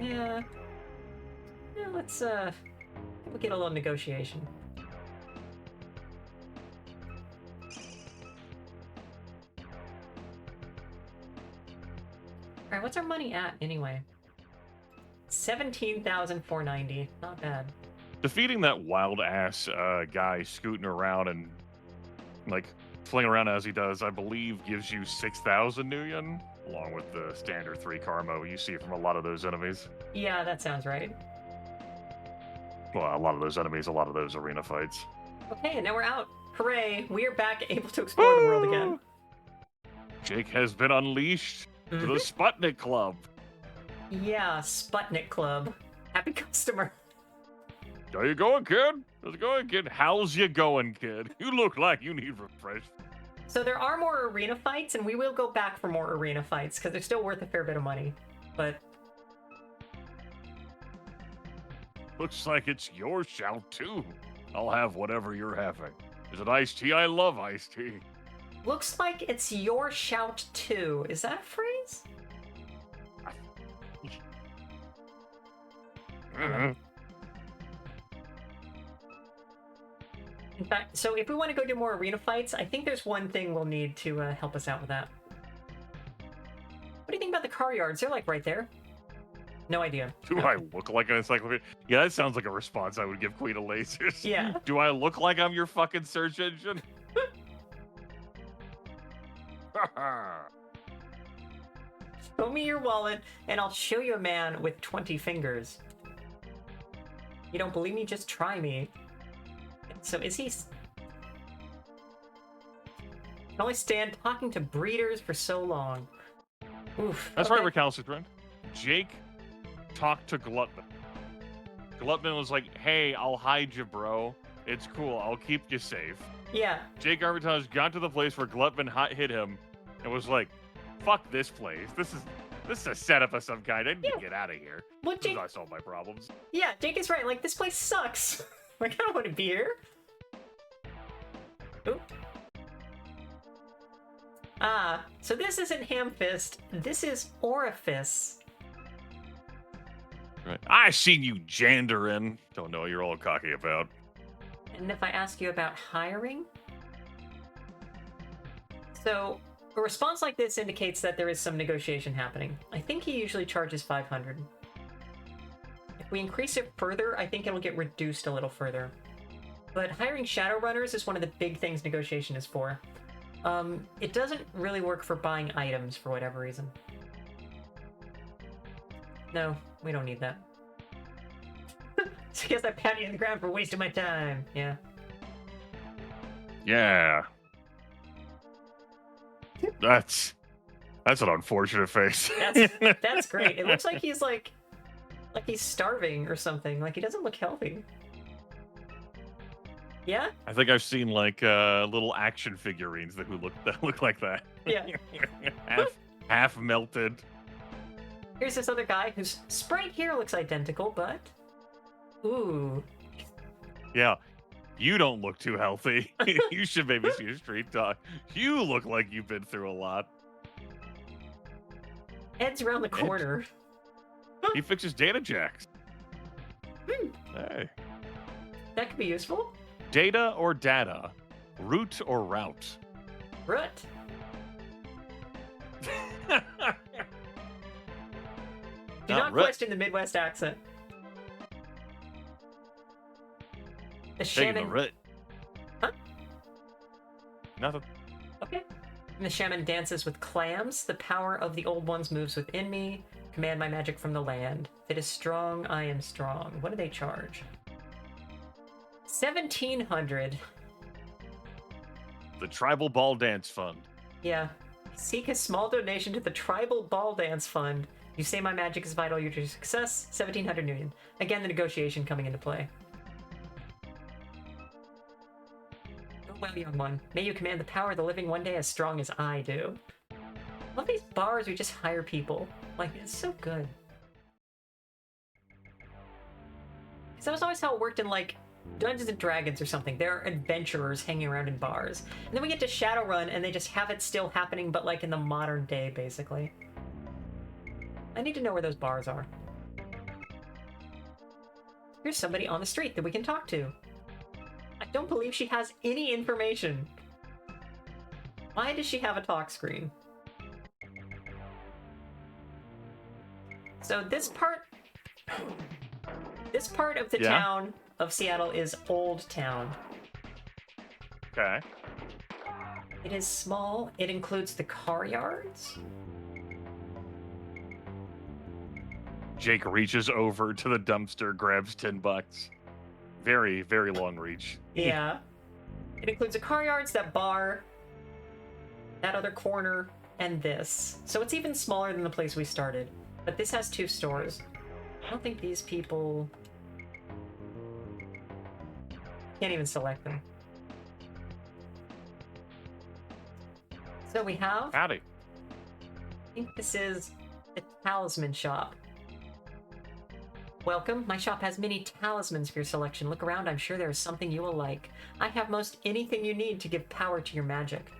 Yeah. Yeah, let's we'll get a little negotiation. Alright, what's our money at anyway? 17,490. Not bad. Defeating that wild ass guy scooting around and like flinging around as he does, I believe, gives you 6,000 nuyen, along with the standard 3 karma you see from a lot of those enemies. Yeah, that sounds right. Well, a lot of those enemies, a lot of those arena fights. Okay, and now we're out. Hooray! We are back, able to explore the world again. Jake has been unleashed to the Sputnik Club. Yeah, Sputnik Club. Happy customer. How you going, kid? How's it going, kid? How's you going, kid? You look like you need refresh. So there are more arena fights, and we will go back for more arena fights, because they're still worth a fair bit of money. But... looks like it's your shout, too. I'll have whatever you're having. Is it iced tea? I love iced tea. looks like it's your shout too. Is that a phrase? In fact, so if we want to go do more arena fights, I think there's one thing we'll need to help us out with that. What do you think about the car yards? They're like right there. No idea. Do I look like an encyclopedia? Yeah, that sounds like a response I would give Queen of Lasers. Yeah. Do I look like I'm your fucking search engine? Show me your wallet, and I'll show you a man with 20 fingers. You don't believe me? Just try me. So is he... Can only stand talking to breeders for so long. Oof. That's okay. right, Recalcitrant. Jake talked to Glutman. Glutman was like, hey, I'll hide you, bro. It's cool. I'll keep you safe. Yeah. Jake Armitage got to the place where Glutman hit him and was like, fuck this place. This is a setup of some kind. I need to get out of here. Well, Jake... I solve my problems. Yeah, Jake is right. Like, this place sucks. Like, I don't want to be here. Oop. Ah, so this isn't Hamfist. This is Orifice. Right. I seen you jandering. Don't know what you're all cocky about. And if I ask you about hiring? So, A response like this indicates that there is some negotiation happening. I think he usually charges 500. If we increase it further, I think it'll get reduced a little further. But hiring Shadowrunners is one of the big things negotiation is for. It doesn't really work for buying items for whatever reason. No, we don't need that. So I guess I pat you on the ground for wasting my time. Yeah. Yeah. That's an unfortunate face. That's great. It looks like he's like he's starving or something. Like he doesn't look healthy. Yeah? I think I've seen like little action figurines that look like that. Yeah. half melted. Here's this other guy whose sprite here looks identical, but ooh. Yeah. You don't look too healthy. You should maybe see a street dog. You look like you've been through a lot. Ed's around the corner. He fixes data jacks. Hmm. Hey. That could be useful. Data or data? Root or route? Root. Do not question the Midwest accent. The shaman. Root. Huh? Nothing. Okay. And the shaman dances with clams. The power of the old ones moves within me. Command my magic from the land. If it is strong, I am strong. What do they charge? 1,700. The Tribal Ball Dance Fund. Yeah. Seek a small donation to the Tribal Ball Dance Fund. You say my magic is vital to your success. 1,700 Nuyen. Again, the negotiation coming into play. Oh well, young one. May you command the power of the living one day as strong as I do. I love these bars we just hire people. Like, it's so good. Because that was always how it worked in, like, Dungeons and Dragons or something. There are adventurers hanging around in bars. And then we get to Shadowrun and they just have it still happening, but like in the modern day, basically. I need to know where those bars are. Here's somebody on the street that we can talk to. I don't believe she has any information. Why does she have a talk screen? So this part of the town of Seattle is Old Town. Okay. It is small. It includes the car yards. Jake reaches over to the dumpster, grabs $10. Very, very long reach. Yeah. It includes the car yards, that bar, that other corner, and this. So it's even smaller than the place we started. But this has 2 stores. I don't think these people... Can't even select them. So we have... Howdy. I think this is the talisman shop. Welcome. My shop has many talismans for your selection. Look around. I'm sure there is something you will like. I have most anything you need to give power to your magic.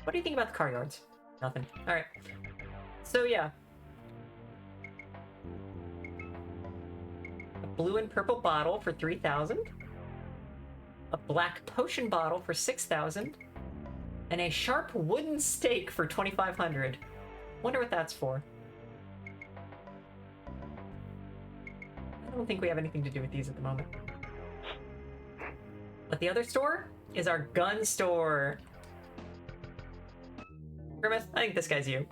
What do you think about the car yards? Nothing. All right. So yeah. A blue and purple bottle for 3,000. A black potion bottle for 6,000. And a sharp wooden stake for 2,500. Wonder what that's for. I don't think we have anything to do with these at the moment. But the other store is our gun store. Grimmeth, I think this guy's you.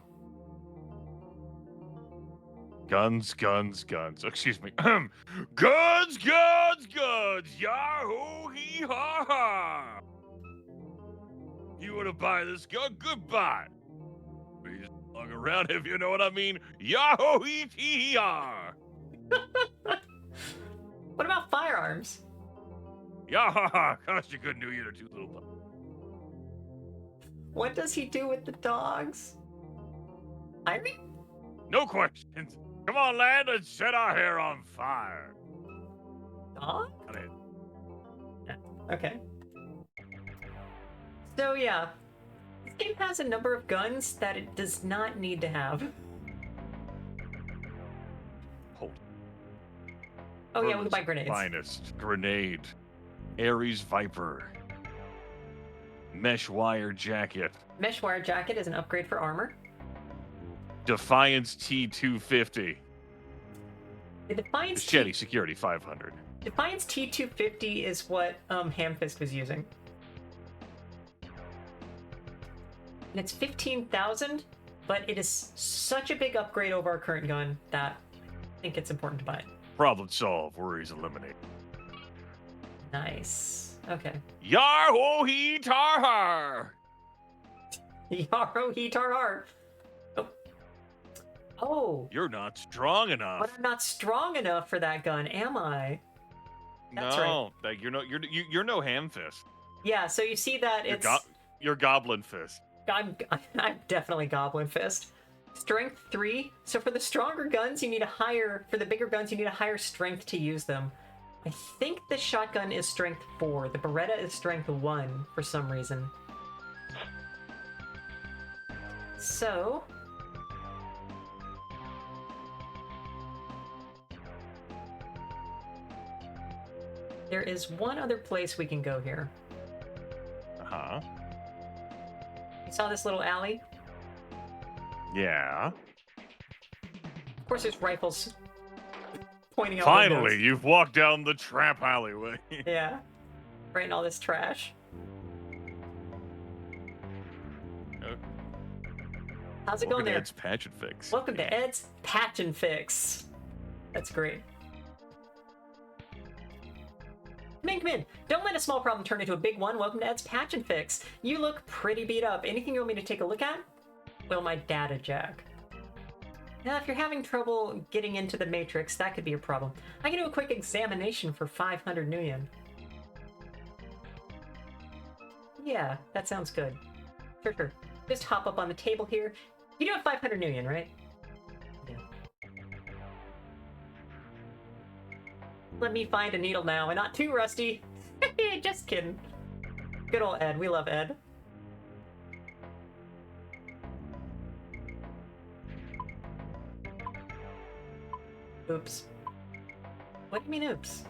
Guns, guns, guns. Excuse me. Guns, guns, guns. Yahoo, hee ha ha. You want to buy this gun? Goodbye. Please hung around if you know what I mean. Yahoo, hee ha. What about firearms? Yeah, ha ha. Cost you good New Year, 2 little bucks. What does he do with the dogs? Irene? No questions. Come on, lad. Let's set our hair on fire. Dog? Got it. Yeah. Okay. So yeah, this game has a number of guns that it does not need to have. Hold. Oh yeah, we can buy grenades. Finest grenade. Ares Viper. Mesh wire jacket. Mesh wire jacket is an upgrade for armor. Defiance T250. The Defiance Machete security 500. Defiance T250 is what Hamfist was using. And it's 15,000, but it is such a big upgrade over our current gun that I think it's important to buy it. Problem solved. Worries eliminated. Nice. Okay. Yarho he tar. Yarrow he tar har. Oh. You're not strong enough. But I'm not strong enough for that gun, am I? That's no, right. You're no ham fist. Yeah, so you see that you're goblin fist. I'm definitely goblin fist. Strength 3. So for the stronger guns, you need a higher. For the bigger guns, you need a higher strength to use them. I think the shotgun is strength 4. The Beretta is strength 1 for some reason. So. There is one other place we can go here. Uh-huh. You saw this little alley? Yeah. Of course, there's rifles pointing out Finally, windows. you've walked down the trap alleyway. Yeah. Right in all this trash. How's it going there? Ed's Patch and Fix. Welcome to Ed's Patch and Fix. That's great. Come in. Don't let a small problem turn into a big one. Welcome to Ed's Patch and Fix. You look pretty beat up. Anything you want me to take a look at? Well, my data jack. Now, if you're having trouble getting into the Matrix, that could be a problem. I can do a quick examination for 500 new yen. Yeah, that sounds good. Sure. Just hop up on the table here. You do have 500 new yen, right? Yeah. Let me find a needle now, and not too rusty. Just kidding. Good old Ed. We love Ed. Oops. What do you mean, oops?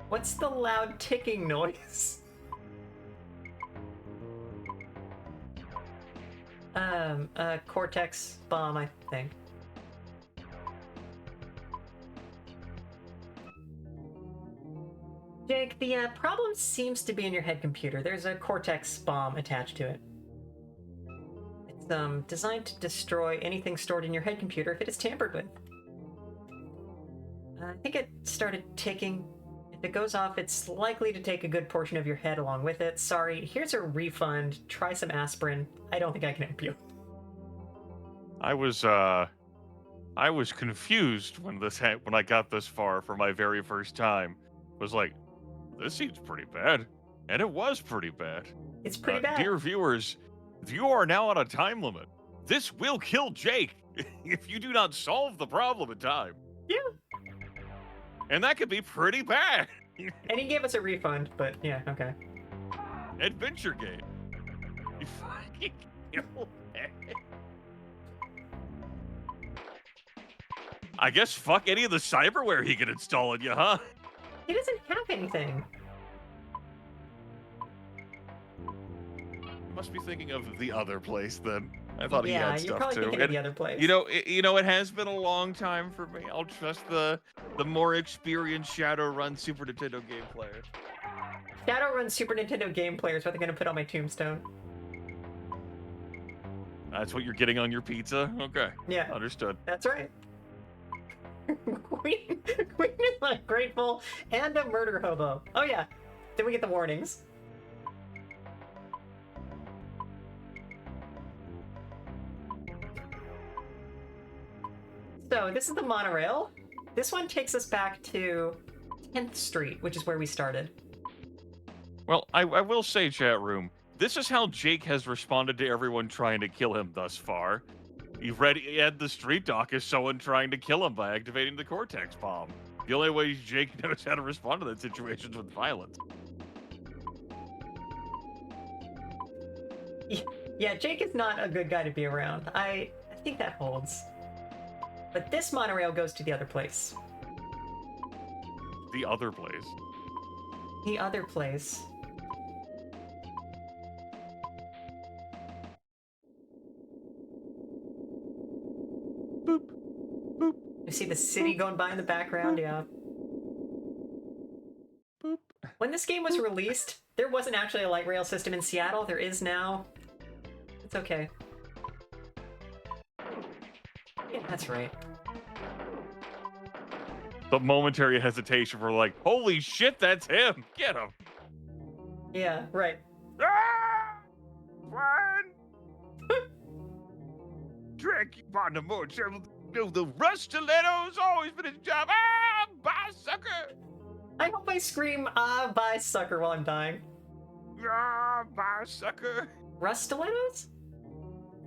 What's the loud ticking noise? A Cortex bomb, I think. Jake, the problem seems to be in your head computer. There's a Cortex bomb attached to it. It's designed to destroy anything stored in your head computer if it is tampered with. I think it started ticking. If it goes off, it's likely to take a good portion of your head along with it. Sorry, here's a refund. Try some aspirin. I don't think I can help you. I was confused when I got this far for my very first time. Was like, this seems pretty bad, and it was pretty bad. It's pretty bad. Dear viewers, you are now on a time limit. This will kill Jake if you do not solve the problem in time. Yeah. And that could be pretty bad. And he gave us a refund, but yeah, okay. Adventure game. You fucking killed it. I guess fuck any of the cyberware he can install on you, huh? He doesn't have anything. You must be thinking of the other place then. I thought he had stuff too. Yeah, you're probably thinking of the other place. You know, it has been a long time for me. I'll trust the more experienced Shadowrun Super Nintendo game player. Shadowrun Super Nintendo game player is what they're gonna put on my tombstone. That's what you're getting on your pizza? Okay. Yeah. Understood. That's right. Queen is ungrateful and a murder hobo. Oh yeah. Did we get the warnings? So this is the monorail. This one takes us back to 10th Street, which is where we started. Well, I will say, chat room, this is how Jake has responded to everyone trying to kill him thus far. He had the street dock as someone trying to kill him by activating the Cortex bomb. The only way Jake knows how to respond to that situation is with violence. Yeah, Jake is not a good guy to be around. I think that holds. But this monorail goes to the other place. The other place? The other place. You see the city going by in the background, yeah. Boop. When this game was released, there wasn't actually a light rail system in Seattle. There is now. It's okay. Yeah, that's right. The momentary hesitation for like, holy shit, that's him. Get him. Yeah, right. Ah! Run! Drag you on the more trouble. The Rustiletto's always been his job. Ah, bye, sucker. I hope I scream, ah, bye, sucker, while I'm dying. Ah, bye, sucker. Rustilettos?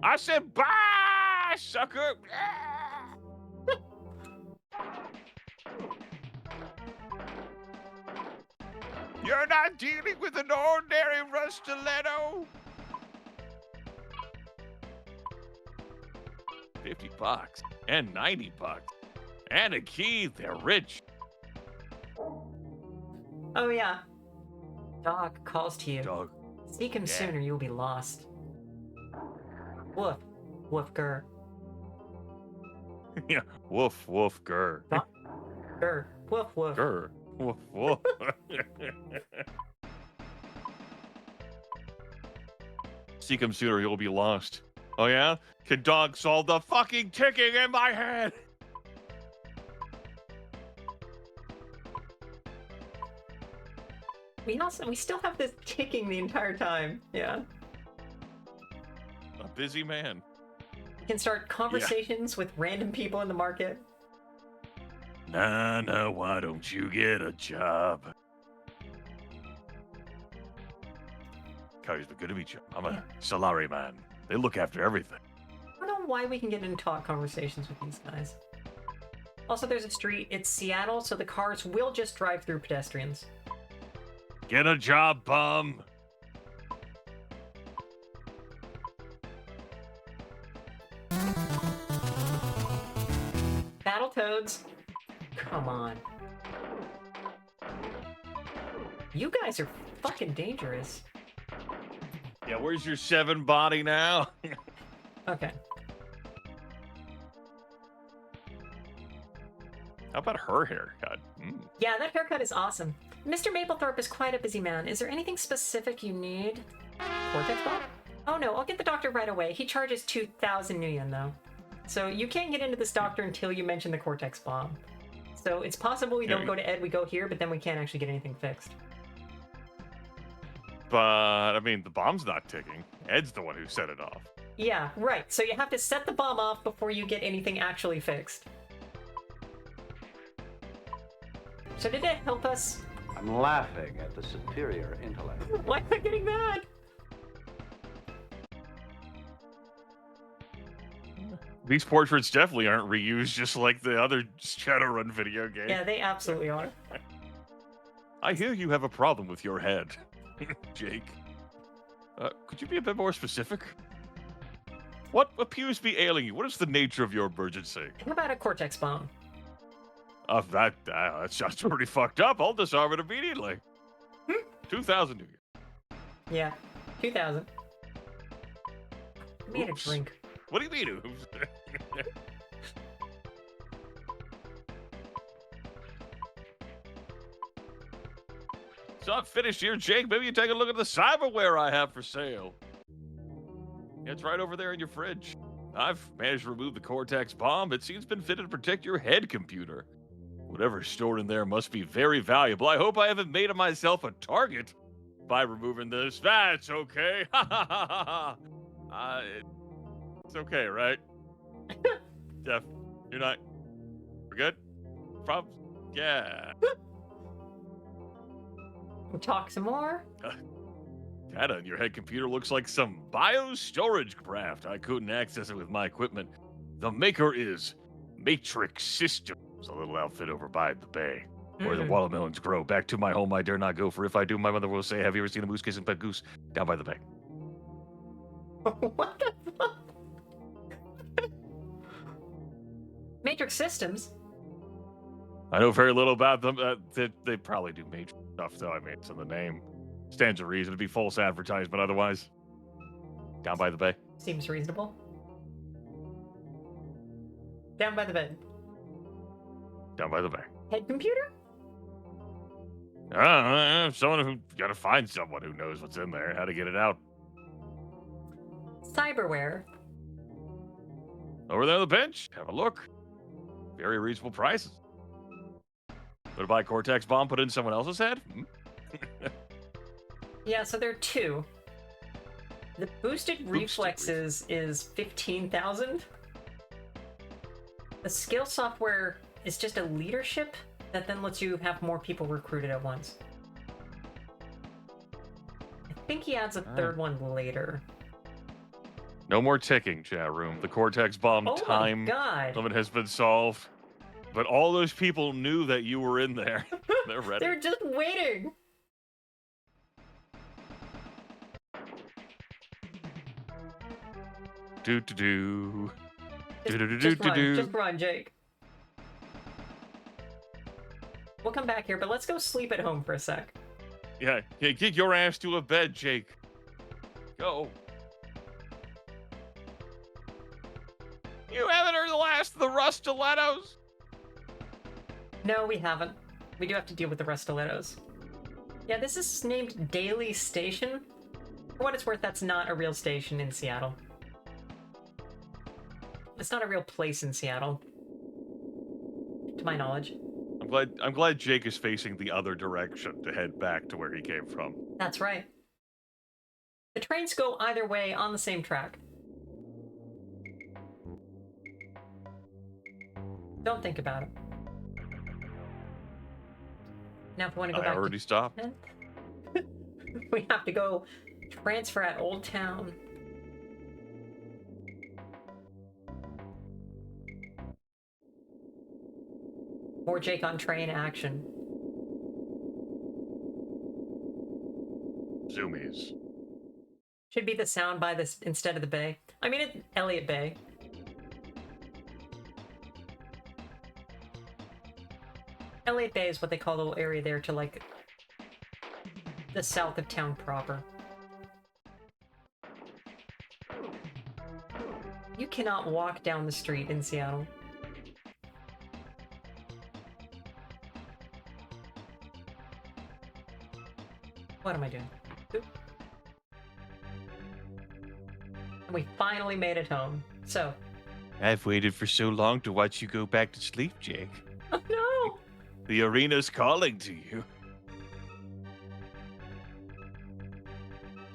I said, bye, sucker. Ah! You're not dealing with an ordinary Rustiletto. $50 and $90 and a key. They're rich. Oh, yeah. Dog calls to you. Dog. Seek him Yeah. sooner, you'll be lost. Woof. Woof, grr. Yeah. Woof, woof, grr. Grr. Woof, woof. Grr. Woof, woof. Seek him sooner, you'll be lost. Oh, yeah? Can dog solve the fucking ticking in my head? We still have this ticking the entire time. Yeah. A busy man. You can start conversations with random people in the market. Nah, why don't you get a job? Carrie's been good to meet you. I'm a salary man. They look after everything. I don't know why we can get into talk conversations with these guys. Also, there's a street. It's Seattle, so the cars will just drive through pedestrians. Get a job, bum. Battletoads. Come on. You guys are fucking dangerous. Yeah, where's your 7 body now? Okay. How about her haircut? Mm. Yeah, that haircut is awesome. Mr. Maplethorpe is quite a busy man. Is there anything specific you need? Cortex bomb? Oh no, I'll get the doctor right away. He charges 2,000 nuyen though. So you can't get into this doctor until you mention the Cortex bomb. So it's possible we don't go to Ed, we go here, but then we can't actually get anything fixed. But, I mean, the bomb's not ticking. Ed's the one who set it off. Yeah, right. So you have to set the bomb off before you get anything actually fixed. So did it help us? I'm laughing at the superior intellect. Why am I getting mad? These portraits definitely aren't reused, just like the other Shadowrun video game. Yeah, they absolutely are. I hear you have a problem with your head, Jake. Could you be a bit more specific? What appears to be ailing you? What is the nature of your emergency? How about a Cortex bomb? That sounds pretty fucked up. I'll disarm it immediately. 2,000 new. Yeah, 2,000. Made a Oops. drink. What do you mean, oops? So I'm finished here, Jake. Maybe you take a look at the cyberware I have for sale. Yeah, it's right over there in your fridge. I've managed to remove the Cortex bomb. It seems been fitted to protect your head computer. Whatever's stored in there must be very valuable. I hope I haven't made myself a target by removing this. That's okay. It's okay, right? Jeff, you're not... We're good? Problems? Yeah. We'll talk some more. Data in your head computer looks like some bio-storage craft. I couldn't access it with my equipment. The maker is Matrix Systems, a little outfit over by the bay, where the watermelons grow. Back to my home I dare not go, for if I do, my mother will say, have you ever seen a moose kissing pet goose down by the bay? What the fuck? Matrix Systems? I know very little about them. They probably do Matrix stuff, though. I mean, it's in the name. Stands to reason. It'd be false advertisement otherwise. Down by the bay. Seems reasonable. Down by the bed. Down by the bay. Head computer? Someone who gotta find someone who knows what's in there, how to get it out. Cyberware. Over there on the bench, have a look. Very reasonable prices. Would I buy a Cortex bomb, put it in someone else's head? Yeah, so there are two. The boosted reflexes is 15,000. The skill software is just a leadership that then lets you have more people recruited at once. I think he adds a third one later. No more ticking, chat room. The Cortex bomb time limit has been solved. But all those people knew that you were in there. They're ready. They're just waiting. Do-do-do. Just run, Jake. We'll come back here, but let's go sleep at home for a sec. Yeah, get your ass to a bed, Jake. Go. You haven't heard the last of the Rustilettos? No, we haven't. We do have to deal with the Rustilettos. Yeah, this is named Daily Station. For what it's worth, that's not a real station in Seattle. It's not a real place in Seattle, to my knowledge. I'm glad Jake is facing the other direction to head back to where he came from. That's right. The trains go either way on the same track. Don't think about it. Now if we want to go back I already stopped. We have to go transfer at Old Town. More Jake on train action. Zoomies. Should be the sound by this instead of the bay. I mean, it's Elliott Bay. Elliott Bay is what they call the little area there to, like, the south of town proper. You cannot walk down the street in Seattle. What am I doing? Oop. And we finally made it home. So. I've waited for so long to watch you go back to sleep, Jake. Oh no! The arena's calling to you.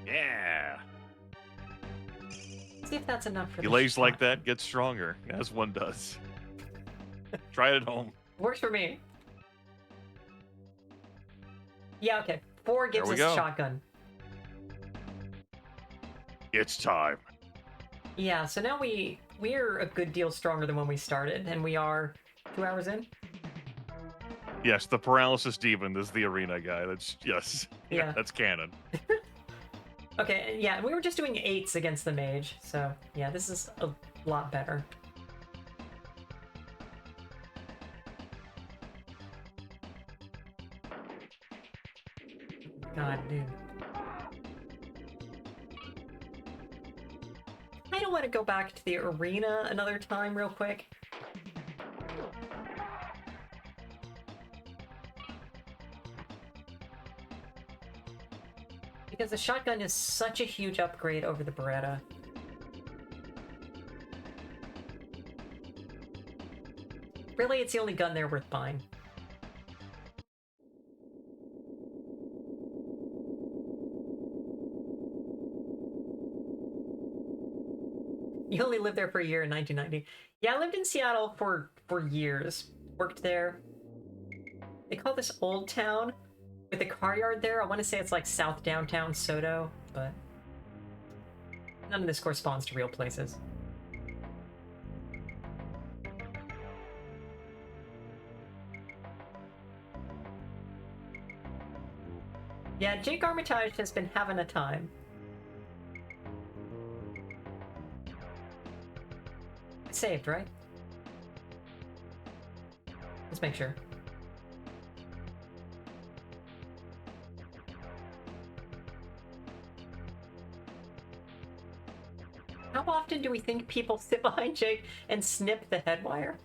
Yeah. See if that's enough for Delays like that get stronger, as one does. Try it at home. Works for me. Yeah, okay. 4 gives us shotgun. It's time. Yeah, so now we're a good deal stronger than when we started, and we are 2 hours in. Yes, the paralysis demon is the arena guy. Yeah. That's canon. Okay, yeah, we were just doing 8s against the mage, so yeah, this is a lot better. God, dude. I don't want to go back to the arena another time real quick. Because the shotgun is such a huge upgrade over the Beretta. Really, it's the only gun there worth buying. You only lived there for a year in 1990. Yeah, I lived in Seattle for years. Worked there. They call this Old Town. With the car yard there, I want to say it's like South Downtown Soto, but none of this corresponds to real places. Yeah, Jake Armitage has been having a time. Saved, right? Let's make sure. How often do we think people sit behind Jake and snip the head wire?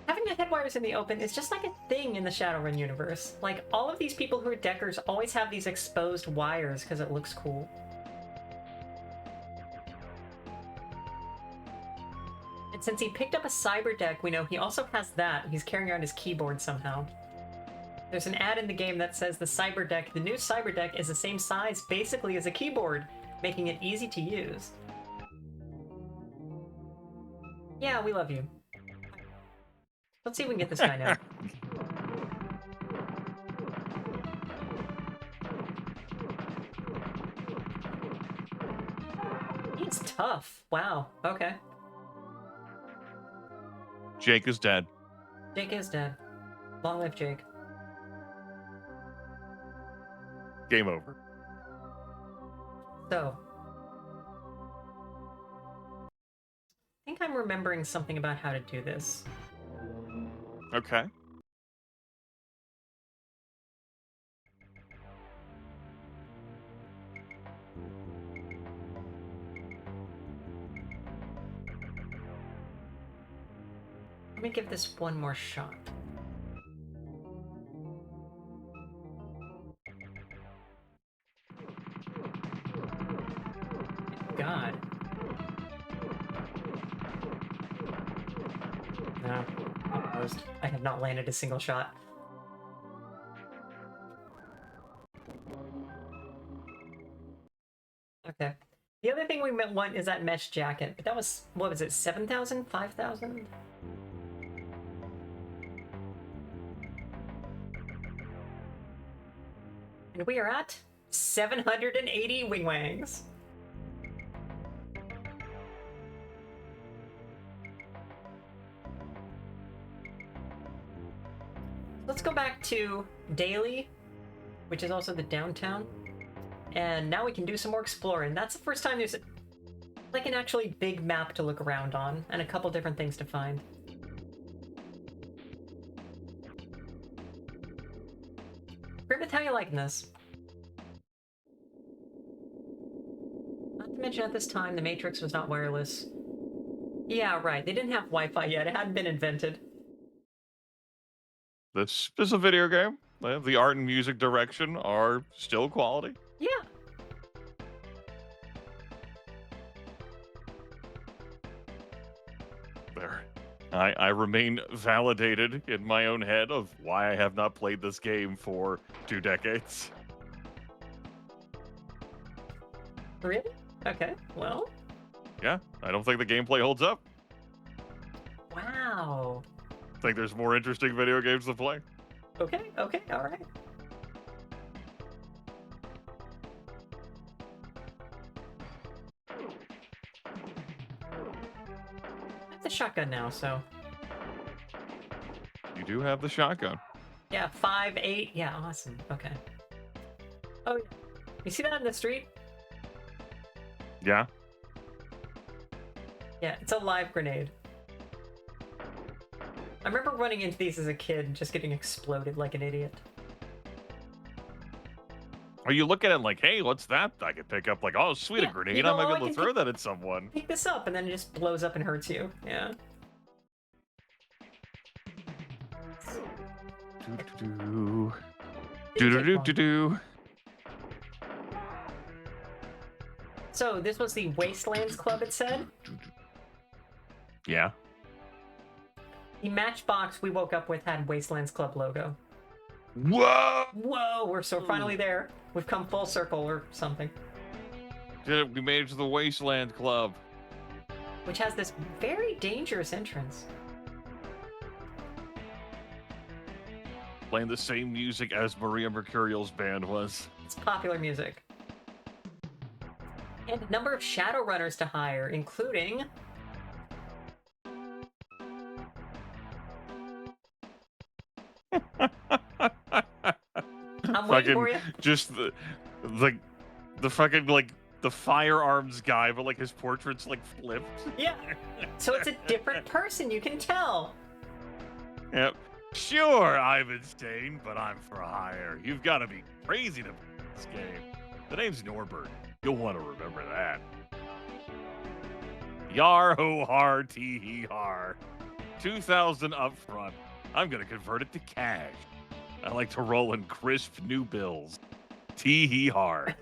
Having the headwires in the open is just like a thing in the Shadowrun universe. Like, all of these people who are deckers always have these exposed wires because it looks cool. And since he picked up a cyber deck, we know he also has that. He's carrying around his keyboard somehow. There's an ad in the game that says the cyber deck, the new cyber deck, is the same size basically as a keyboard, making it easy to use. Yeah, we love you. Let's see if we can get this guy now. He's tough. Wow. Okay. Jake is dead. Jake is dead. Long live Jake. Game over. So, I think I'm remembering something about how to do this. Okay. Let me give this one more shot. God. No. Almost. I have not landed a single shot. Okay. The other thing we want is that mesh jacket, but that was, what was it, 7,000? 5,000? And we are at 780 wing wangs. Let's go back to Daily, which is also the downtown. And now we can do some more exploring. That's the first time there's like an actually big map to look around on, and a couple different things to find. Grimmeth, how you liking this? Not to mention at this time, the Matrix was not wireless. Yeah, right, they didn't have Wi-Fi yet. It hadn't been invented. This is a video game. The art and music direction are still quality. Yeah. There. I remain validated in my own head of why I have not played this game for 2 decades. Really? Okay, well. Yeah, I don't think the gameplay holds up. Wow. I think there's more interesting video games to play. Okay, alright. I have the shotgun now, so. You do have the shotgun. Yeah, 5, 8. Yeah, awesome. Okay. Oh, yeah. You see that in the street? Yeah. Yeah, it's a live grenade. I remember running into these as a kid and just getting exploded like an idiot. Are you looking at it like, hey, what's that? I could pick up like, oh, sweet, Yeah, a grenade. you go, I might "Oh, be I able to can throw that at someone. Pick this up, and then it just blows up and hurts you. Yeah. Do do do do do. So, this was the Wastelands Club, it said? Yeah. The matchbox we woke up with had Wastelands Club logo. Whoa! Whoa, we're so finally there. We've come full circle or something. We made it to the Wasteland Club. Which has this very dangerous entrance. Playing the same music as Maria Mercurial's band was. It's popular music. And a number of Shadowrunners to hire, including... I'm waiting for you. Just the fucking like the firearms guy, but like his portrait's like flipped. Yeah. So it's a different person, you can tell. Yep. Sure, I'm insane, but I'm for hire. You've got to be crazy to play this game. The name's Norbert. You'll want to remember that. Yar ho har tee hee har. $2,000 up front. I'm gonna convert it to cash. I like to roll in crisp new bills. Tee-hee-har.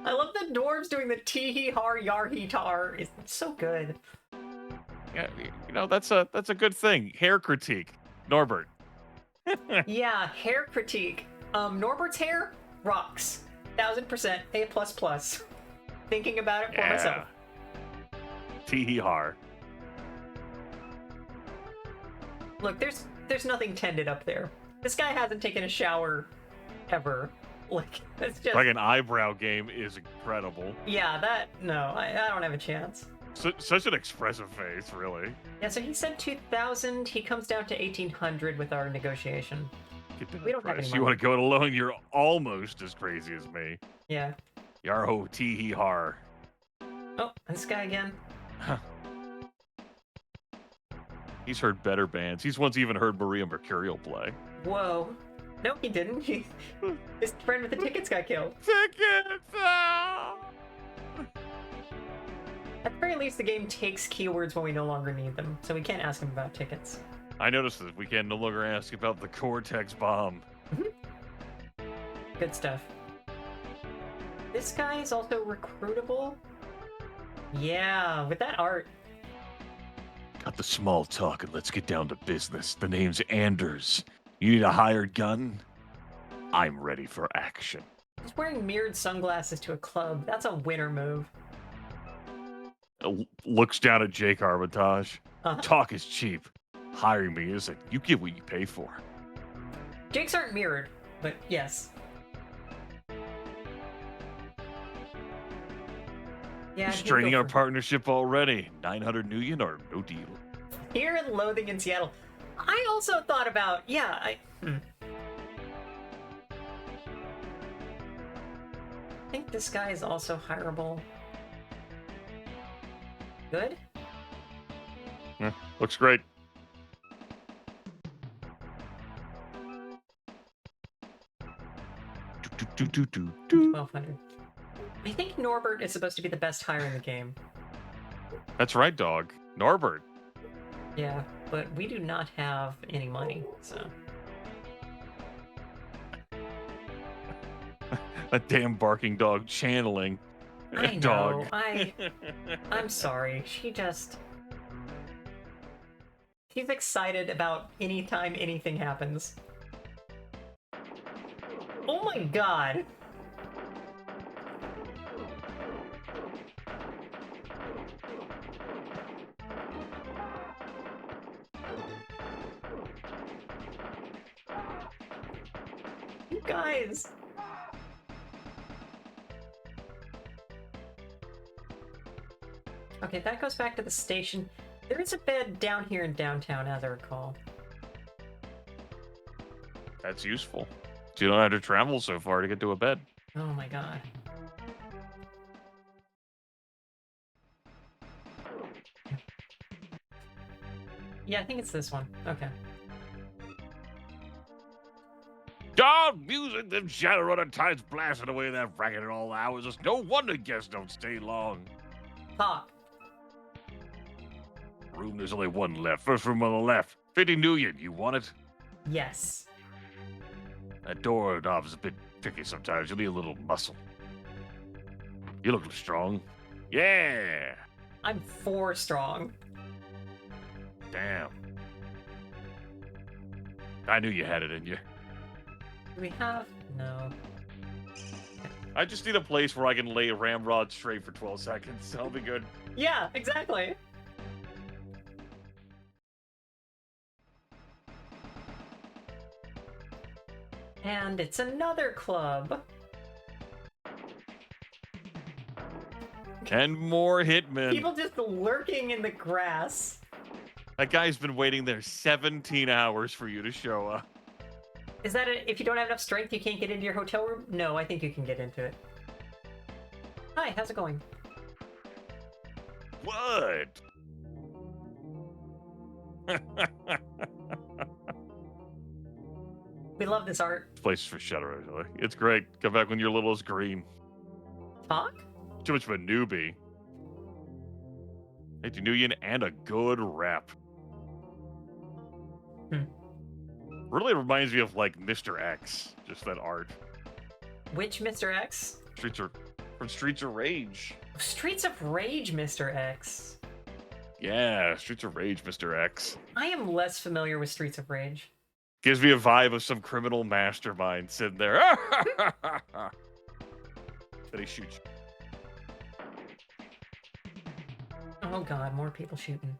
I love the dwarves doing the tee-hee-har, yar-hee-tar. It's so good. Yeah, you know, that's a good thing. Hair critique. Norbert. Yeah, hair critique. Norbert's hair rocks. 1000% A++. Thinking about it for myself. Tee-hee-har. Look, there's nothing tended up there. This guy hasn't taken a shower ever. Like, it's just Like an eyebrow game is incredible. yeah. I don't have a chance. Such an expressive face, really. Yeah, so he said 2,000. He comes down to 1,800 with our negotiation. We don't have any You money. want to go it alone? You're almost as crazy as me. Yeah. Yarho tee-hee-har. Oh, this guy again. He's heard better bands. He's once even heard Maria Mercurial play. Whoa. No, he didn't. His friend with the tickets got killed. Tickets! At the very least, the game takes keywords when we no longer need them, so we can't ask him about tickets. I noticed that we can no longer ask about the Cortex bomb. Good stuff. This guy is also recruitable. Yeah, with that art. Got the small talk and let's get down to business. The name's Anders. You need a hired gun? I'm ready for action. He's wearing mirrored sunglasses to a club. That's a winner move. Looks down at Jake Armitage. Uh-huh. Talk is cheap. Hiring me isn't. You get what you pay for. Jakes aren't mirrored, but yes. Yeah, Straining our partnership already. 900 million or no deal. Here in Loathing in Seattle. I also thought about, I think this guy is also hireable. Good? Yeah, looks great. Do. 1,200. I think Norbert is supposed to be the best hire in the game. That's right, dog. Norbert. Yeah, but we do not have any money, so. That damn barking dog channeling. I know. Dog. I'm sorry. She's excited about anytime anything happens. Oh my god. You guys. Okay, that goes back to the station. There is a bed down here in downtown, as I recall. That's useful. So you don't have to travel so far to get to a bed. Oh my god. Yeah, I think it's this one. Okay. Dog music, them Shadowrun tides blasting away that racket at all hours. It's no wonder guests don't stay long. Talk. Room, there's only one left. First room on the left. 50 million. You want it? Yes. That door knob's a bit tricky sometimes. You'll need a little muscle. You look strong. Yeah. I'm 4 strong. Damn. I knew you had it in you. Do we have? No. I just need a place where I can lay a ramrod straight for 12 seconds. I'll be good. Yeah, exactly. And it's another club. 10 more hitmen. People just lurking in the grass. That guy's been waiting there 17 hours for you to show up. Is that if you don't have enough strength, you can't get into your hotel room? No, I think you can get into it. Hi, how's it going? What? We love this art. This place is for Shadowrun, really. It's great. Come back when you're little as green. Talk? Too much of a newbie. 80 million and a good rep. Really reminds me of like Mr. X, just that art. Which Mr. X? From Streets of Rage. Streets of Rage, Mr. X. Yeah, Streets of Rage, Mr. X. I am less familiar with Streets of Rage. Gives me a vibe of some criminal mastermind sitting there. Then he shoots. Oh god, more people shooting.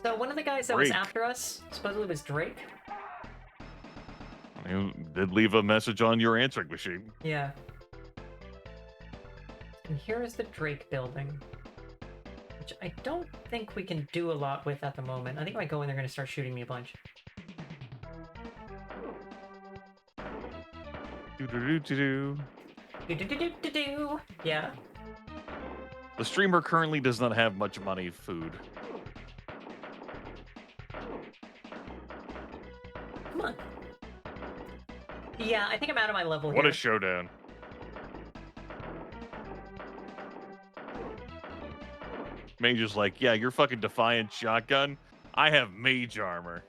So one of the guys that was after us supposedly was Drake. He did leave a message on your answering machine. Yeah. And here is the Drake building, which I don't think we can do a lot with at the moment. I think if I go in, they're going to start shooting me a bunch. Do-do-do-do-do. Do-do-do-do-do-do. Yeah. The streamer currently does not have much money food. Come on. Yeah, I think I'm out of my level What here. a showdown. Mage is like, yeah, you're fucking Defiant shotgun. I have mage armor.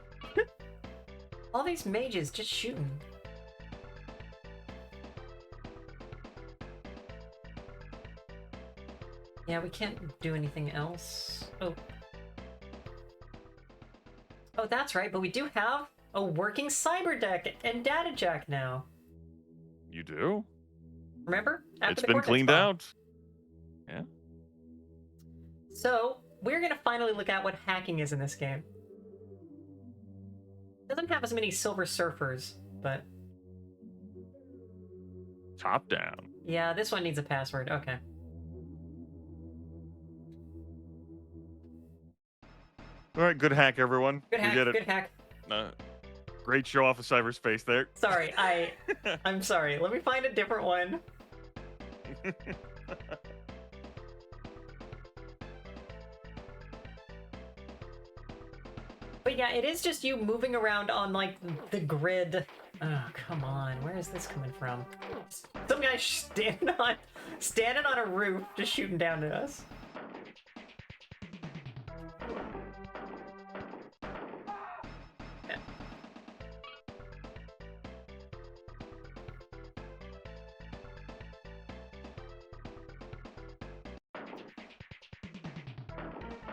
All these mages just shooting. Yeah, we can't do anything else. Oh. Oh, that's right, but we do have a working cyber deck and data jack now. You do? Remember? After It's the been Cortex cleaned bomb. out. Yeah. So, we're gonna finally look at what hacking is in this game. Doesn't have as many silver surfers, but... Top down. Yeah, this one needs a password. Okay. All right, good hack, everyone. Good hack, We did it. good hack. Great show off of cyberspace there. Sorry, I'm sorry. Let me find a different one. But yeah, it is just you moving around on, like, the grid. Oh, come on. Where is this coming from? Some guy standing on a roof, just shooting down at us. Yeah.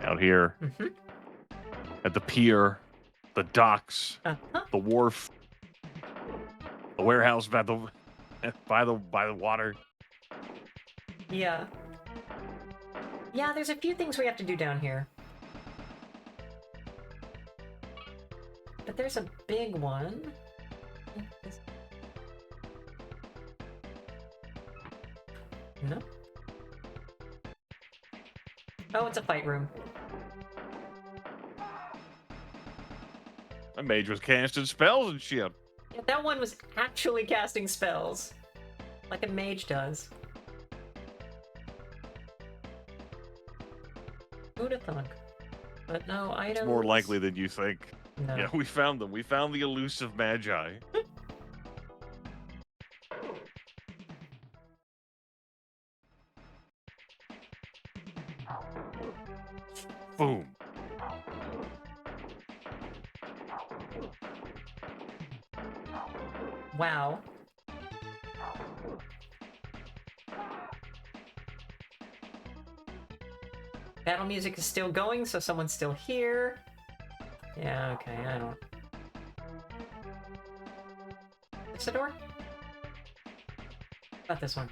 Out here Mm-hmm. at the pier, the docks, Uh-huh. the wharf, the warehouse by the water. Yeah. Yeah, there's a few things we have to do down here. But there's a big one. No? Oh, it's a fight room. The mage was casting spells and shit. Yeah, that one was actually casting spells. Like a mage does. Who'd have thunk? But no items. It's more likely than you think. No. Yeah, we found them. We found the elusive magi. Boom. Wow. Battle music is still going, so someone's still here. Yeah, okay, I don't... Is the door? Not this one.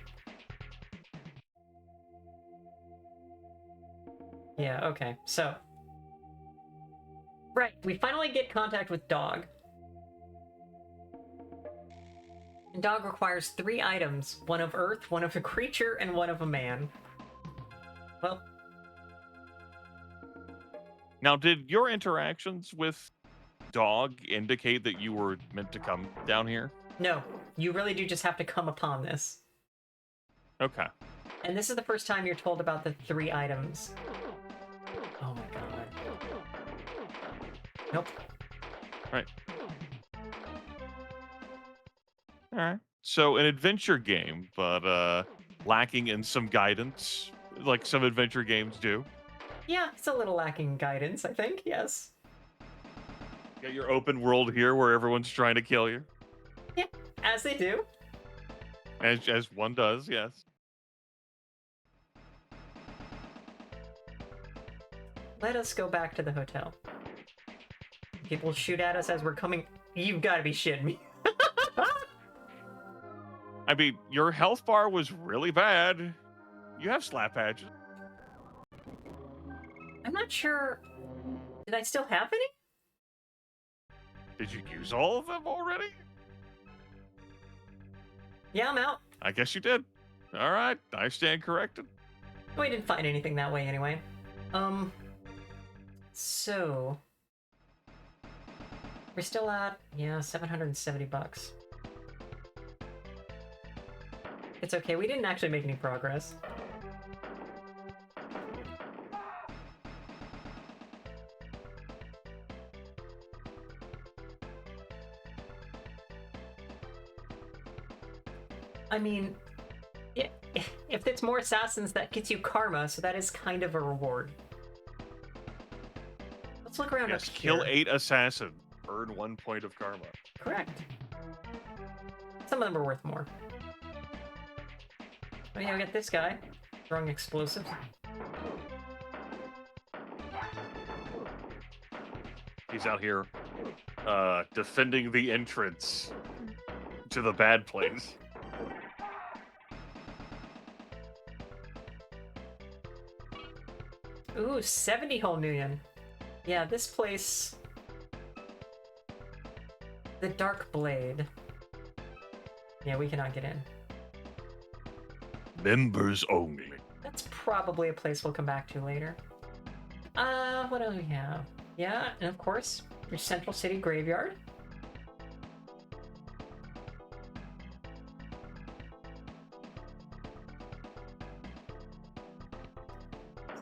Yeah, okay, so... Right, we finally get contact with Dog. And Dog requires 3 items. One of Earth, one of a creature, and one of a man. Well... Now, did your interactions with Dog indicate that you were meant to come down here? No, you really do just have to come upon this. Okay. And this is the first time you're told about the 3 items. Oh my god. Nope. Right. Alright. So, an adventure game, but, lacking in some guidance, like some adventure games do. Yeah, it's a little lacking guidance, I think, yes. You got your open world here where everyone's trying to kill you. Yeah, as they do. As one does, yes. Let us go back to the hotel. People shoot at us as we're coming. You've got to be shitting me. I mean, your health bar was really bad. You have slap patches. I'm not sure. Did I still have any? Did you use all of them already? Yeah, I'm out. I guess you did. All right, I stand corrected. We didn't find anything that way anyway. So we're still at, yeah, $770. It's okay, we didn't actually make any progress. I mean, if it's more assassins, that gets you karma, so that is kind of a reward. Let's look around up here. Kill 8 assassins, earn 1 point of karma. Correct. Some of them are worth more. Oh yeah, we got this guy throwing explosives. He's out here defending the entrance to the bad place. Ooh, 70 whole million. Yeah, this place... The Dark Blade. Yeah, we cannot get in. Members only. That's probably a place we'll come back to later. What do we have? Yeah, and of course, your Central City Graveyard.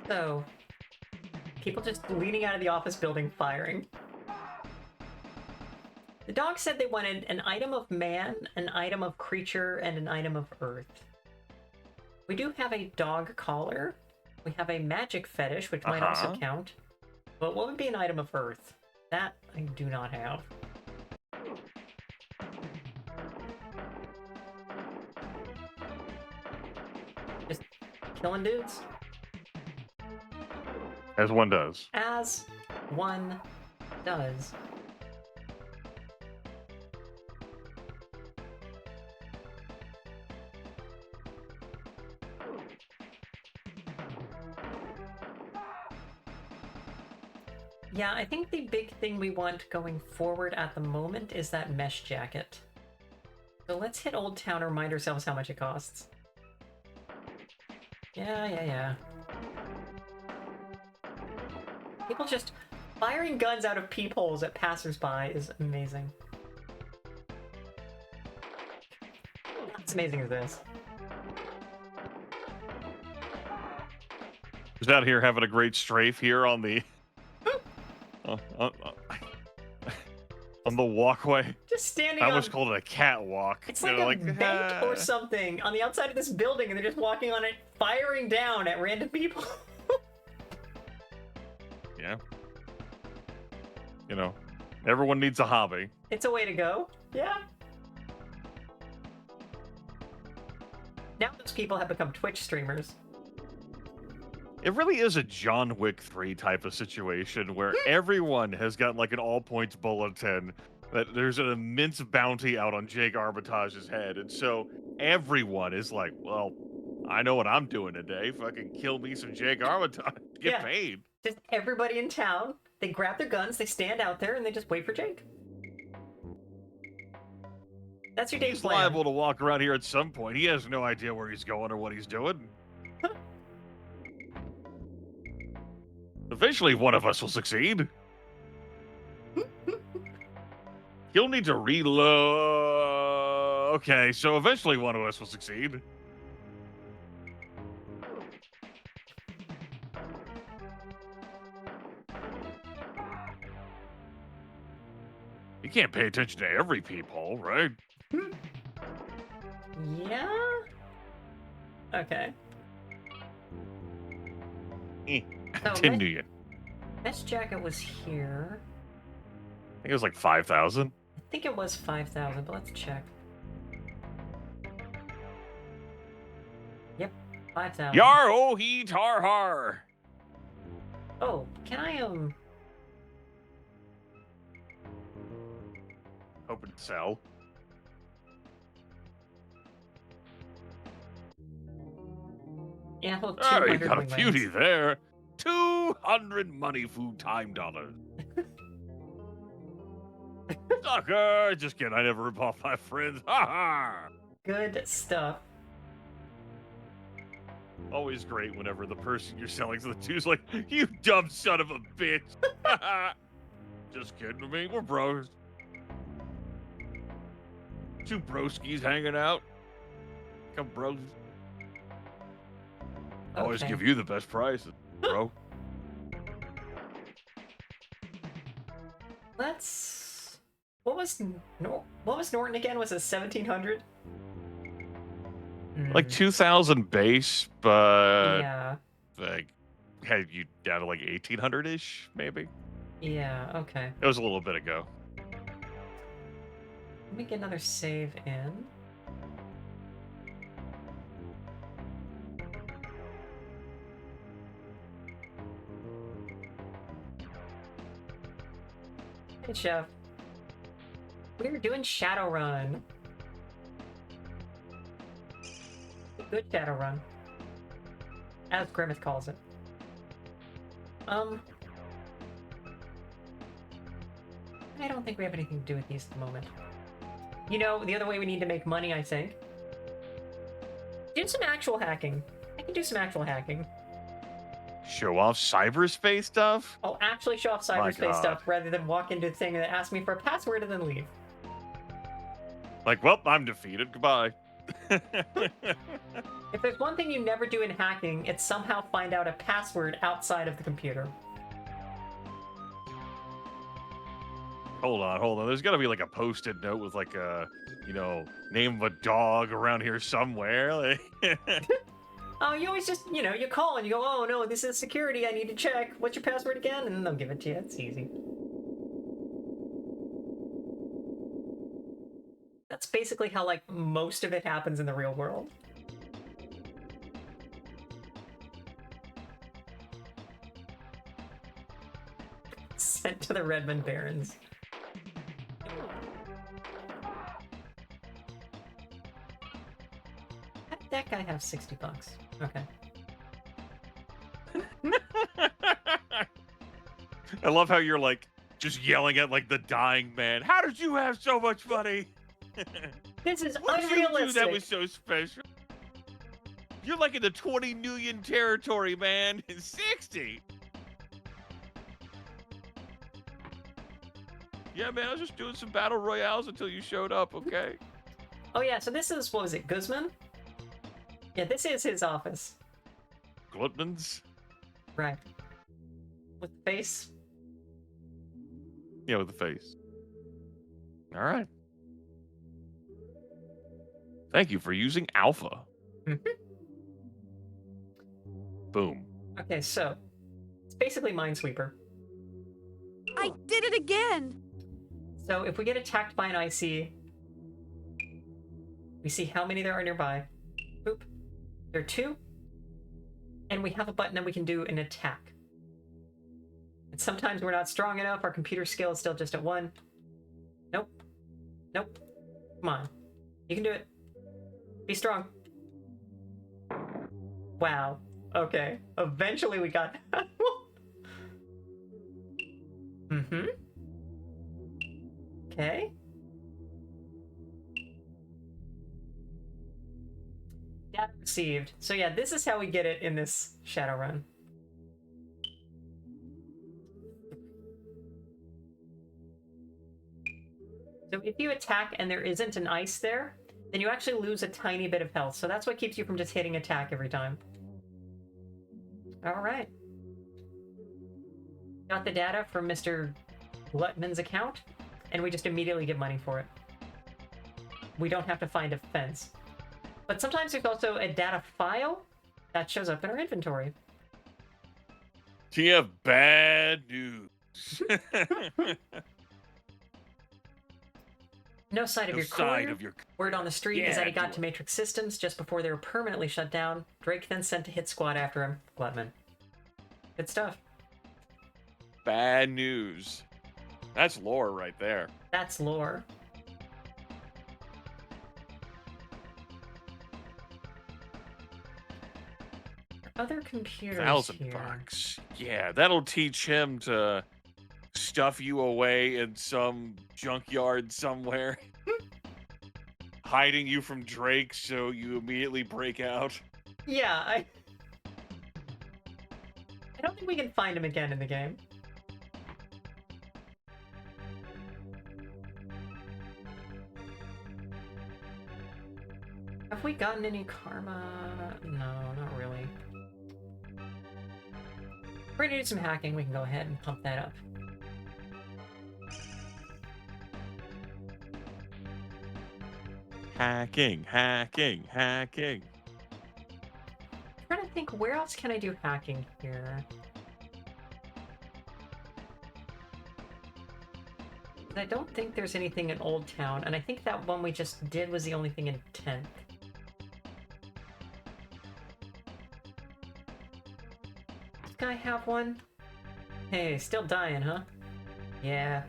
So, people just leaning out of the office building firing. The dog said they wanted an item of man, an item of creature, and an item of earth. We do have a dog collar. We have a magic fetish, which might also count. But what would be an item of earth? That I do not have. Just killing dudes. As one does. As one does. Yeah, I think the big thing we want going forward at the moment is that mesh jacket. So let's hit Old Town and remind ourselves how much it costs. Yeah. People just firing guns out of peepholes at passersby is amazing. What's amazing is this? He's out here having a great strafe here on the... on the walkway. Just standing I on... almost called it a catwalk. It's like a bank or something on the outside of this building, and they're just walking on it, firing down at random people. Yeah. You know, everyone needs a hobby. It's a way to go. Yeah. Now those people have become Twitch streamers. It really is a John Wick 3 type of situation where everyone has got like an all-points bulletin that there's an immense bounty out on Jake Armitage's head. And so everyone is like, well, I know what I'm doing today. Fucking kill me some Jake Armitage. Get paid. Just everybody in town, they grab their guns, they stand out there, and they just wait for Jake. That's your day plan. He's liable to walk around here at some point. He has no idea where he's going or what he's doing. Eventually, one of us will succeed. He'll need to reload. Okay, so eventually one of us will succeed. You can't pay attention to every peephole, right? Yeah? Okay. So 10 million. Mesh jacket was here. I think it was like 5,000. I think it was 5,000, but let's check. Yep, 5,000. Yar oh he tar har. Oh, can I Hoping to sell. Yeah, hold Oh, you 200 got a wing beauty lanes. there. 200 money food time dollars. Sucker! Just kidding, I never rip off my friends. Ha ha! Good stuff. Always great whenever the person you're selling to the is like, you dumb son of a bitch. Just kidding, I mean, we're bros. Two broskies hanging out. Come bros. Always Okay. give you the best prices, bro. Let's. What was Norton again? Was it 1,700? Like 2,000 base, but Yeah. like had you down to like 1,800-ish, maybe. Yeah. Okay. It was a little bit ago. Let me get another save in. Hey, Chef. We're doing Shadowrun. Good Shadowrun. As Grimace calls it. I don't think we have anything to do with these at the moment. You know, the other way we need to make money, I think. Do some actual hacking. I can do some actual hacking. Show off cyberspace stuff? I'll actually show off My cyberspace God. stuff rather than walk into the thing and ask me for a password and then leave. Like, well, I'm defeated. Goodbye. If there's one thing you never do in hacking, it's somehow find out a password outside of the computer. Hold on. There's got to be like a post-it note with like a, name of a dog around here somewhere. Oh, you always just, you call and you go, oh no, this is security, I need to check. What's your password again? And then they'll give it to you. It's easy. That's basically how, like, most of it happens in the real world. Sent to the Redmond Barons. How did that guy have $60? Okay. I love how you're like just yelling at like the dying man. How did you have so much money? This is What did you do unrealistic. that was so special? You're like in the 20 million territory, man. 60. Yeah, man, I was just doing some battle royales until you showed up, okay? Oh yeah, so this is, what was it, Guzman? Yeah, this is his office. Glutmans? Right. With the face. Yeah, with the face. All right. Thank you for using Alpha. Boom. Okay, so it's basically Minesweeper. I did it again! So if we get attacked by an IC, we see how many there are nearby. Boop. There are 2. And we have a button that we can do an attack. And sometimes we're not strong enough, our computer skill is still just at 1. Nope. Nope. Come on. You can do it. Be strong. Wow. Okay. Eventually we got that. Mm-hmm. Okay. Data received. So yeah, this is how we get it in this Shadowrun. So if you attack and there isn't an ice there, then you actually lose a tiny bit of health. So that's what keeps you from just hitting attack every time. Alright. Got the data from Mr. Glutman's account, and we just immediately give money for it. We don't have to find a fence. But sometimes there's also a data file that shows up in our inventory. Do you have bad news? No sight of No your side courier. of your... Word on the street is that he Yeah, got do to it. Matrix Systems just before they were permanently shut down. Drake then sent a hit squad after him. Gluttman. Good stuff. Bad news. That's lore right there. That's lore. Other computers here. $1,000. Yeah, that'll teach him to stuff you away in some junkyard somewhere. Hiding you from Drake so you immediately break out. Yeah, I don't think we can find him again in the game. Have we gotten any karma? No, not really. If we're gonna do some hacking, we can go ahead and pump that up. Hacking, hacking, hacking. I'm trying to think, where else can I do hacking here? I don't think there's anything in Old Town, and I think that one we just did was the only thing in 10th. Does this guy have one? Hey, still dying, huh? Yeah.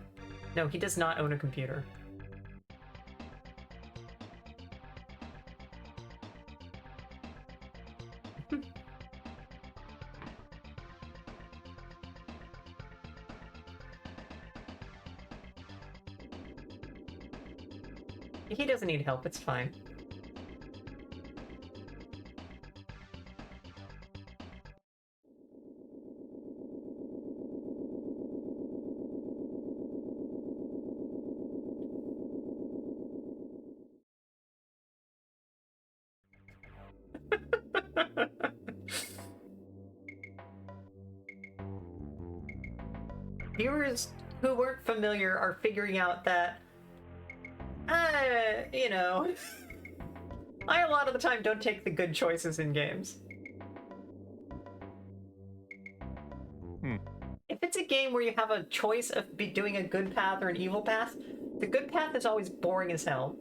No, he does not own a computer. He doesn't need help, it's fine. Viewers who weren't familiar are figuring out that you know, I a lot of the time don't take the good choices in games. If it's a game where you have a choice of doing a good path or an evil path, the good path is always boring as hell.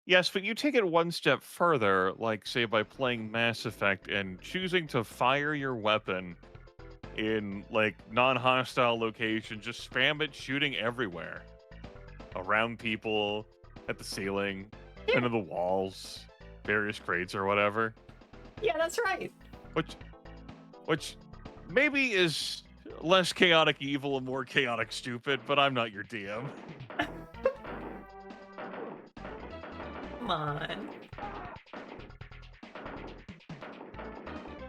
Yes, but you take it one step further, like, say, by playing Mass Effect and choosing to fire your weapon in, like, non-hostile location, just spam it shooting everywhere. Around people, at the ceiling, into the walls, various crates or whatever. Yeah, that's right. Which maybe is less chaotic evil and more chaotic stupid, but I'm not your DM. Come on.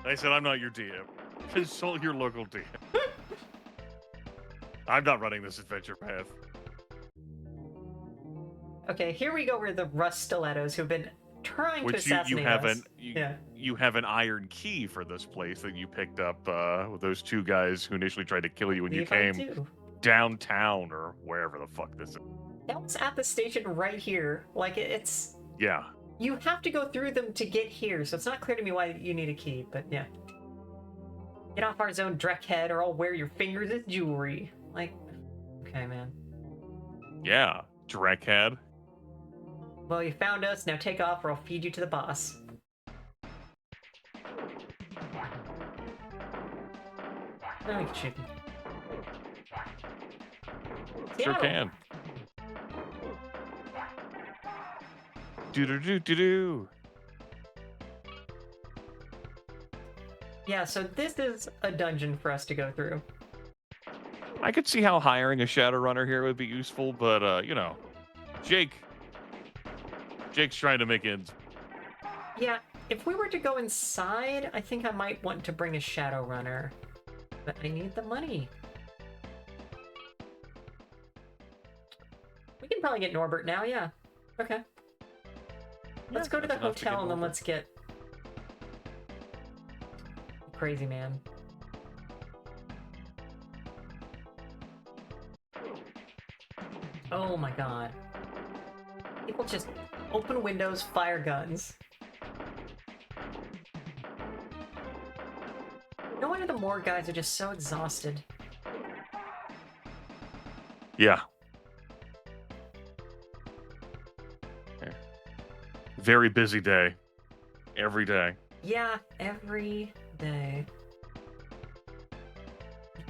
I said I'm not your DM. Consult your local DM. I'm not running this adventure path. Okay, here we go with the Rust Stilettos who've been trying to assassinate us. You have an iron key for this place that you picked up with those two guys who initially tried to kill you when you came downtown or wherever the fuck this is. That was at the station right here. Like, it's... Yeah. You have to go through them to get here, so it's not clear to me why you need a key, but yeah. Get off our zone, Dreckhead, or I'll wear your fingers as jewelry. Like, okay, man. Yeah, Dreckhead. Well, you found us, now take off or I'll feed you to the boss. Oh, you can shoot him. Sure can. Do-do-do-do-do. Yeah, so this is a dungeon for us to go through. I could see how hiring a Shadowrunner here would be useful, but, you know, Jake's trying to make ends. Yeah, if we were to go inside, I think I might want to bring a Shadowrunner. But I need the money. We can probably get Norbert now, yeah. Okay. Let's go to the hotel and then let's get... Crazy man. Oh my god. People just open windows, fire guns. No wonder the morgue guys are just so exhausted. Yeah. Very busy day. Every day. Yeah, every day.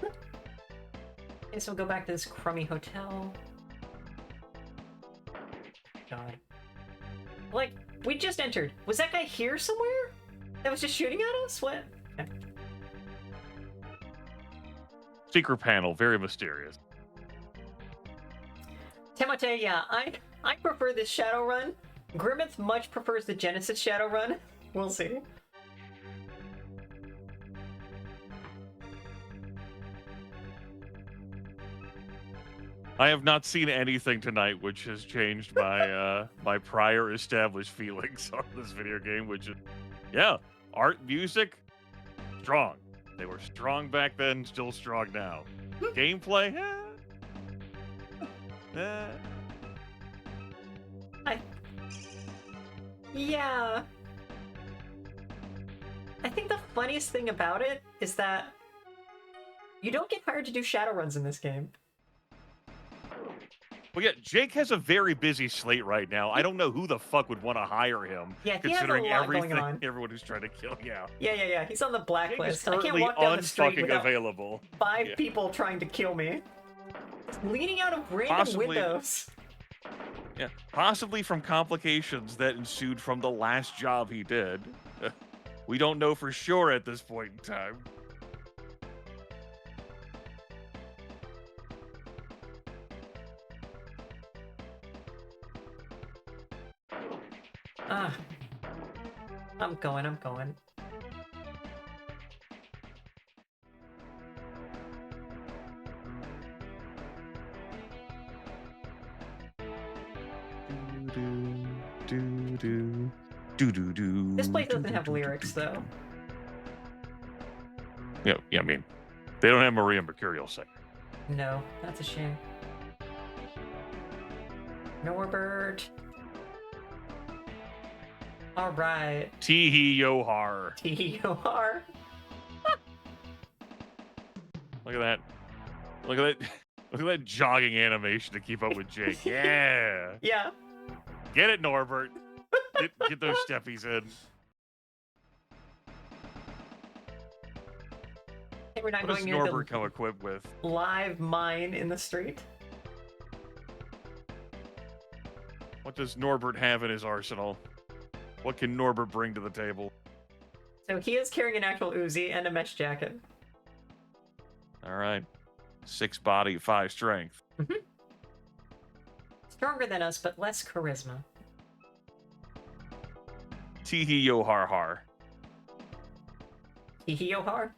Okay, so we'll go back to this crummy hotel. God. Like, we just entered. Was that guy here somewhere? That was just shooting at us? What? Okay. Secret panel, very mysterious. Timote, yeah, I prefer this Shadowrun. Grimmeth much prefers the Genesis Shadowrun. We'll see. I have not seen anything tonight which has changed my my prior established feelings on this video game, which is, yeah, art, music, strong. They were strong back then, still strong now. Gameplay, Yeah. I think the funniest thing about it is that you don't get hired to do Shadowruns in this game. Well, yeah, Jake has a very busy slate right now. I don't know who the fuck would want to hire him, Yeah, he has a considering lot going everything, on. everyone who's trying to kill. Yeah, Yeah. He's on the Jake is blacklist. I can't currently walk down the street unfucking without available. 5 Yeah. people trying to kill me. Leaning out of random Possibly- windows. Yeah, possibly from complications that ensued from the last job he did. We don't know for sure at this point in time. Ah. I'm going. This place doesn't have lyrics, though. Yeah, I mean, they don't have Maria Mercurial sing. No, that's a shame. Norbert. All right. Tee Yohar. T-O-R. Look at that. Look at that. Look at that jogging animation to keep up with Jake. Yeah. Yeah. Get it, Norbert. Get those steppies in. Hey, we're not What going does near Norbert the come equipped with? live mine in the street. What does Norbert have in his arsenal? What can Norbert bring to the table? So he is carrying an actual Uzi and a mesh jacket. All right. 6 body, 5 strength. Stronger than us, but less charisma. Tee Yohar har. Hee-hee-oh-har?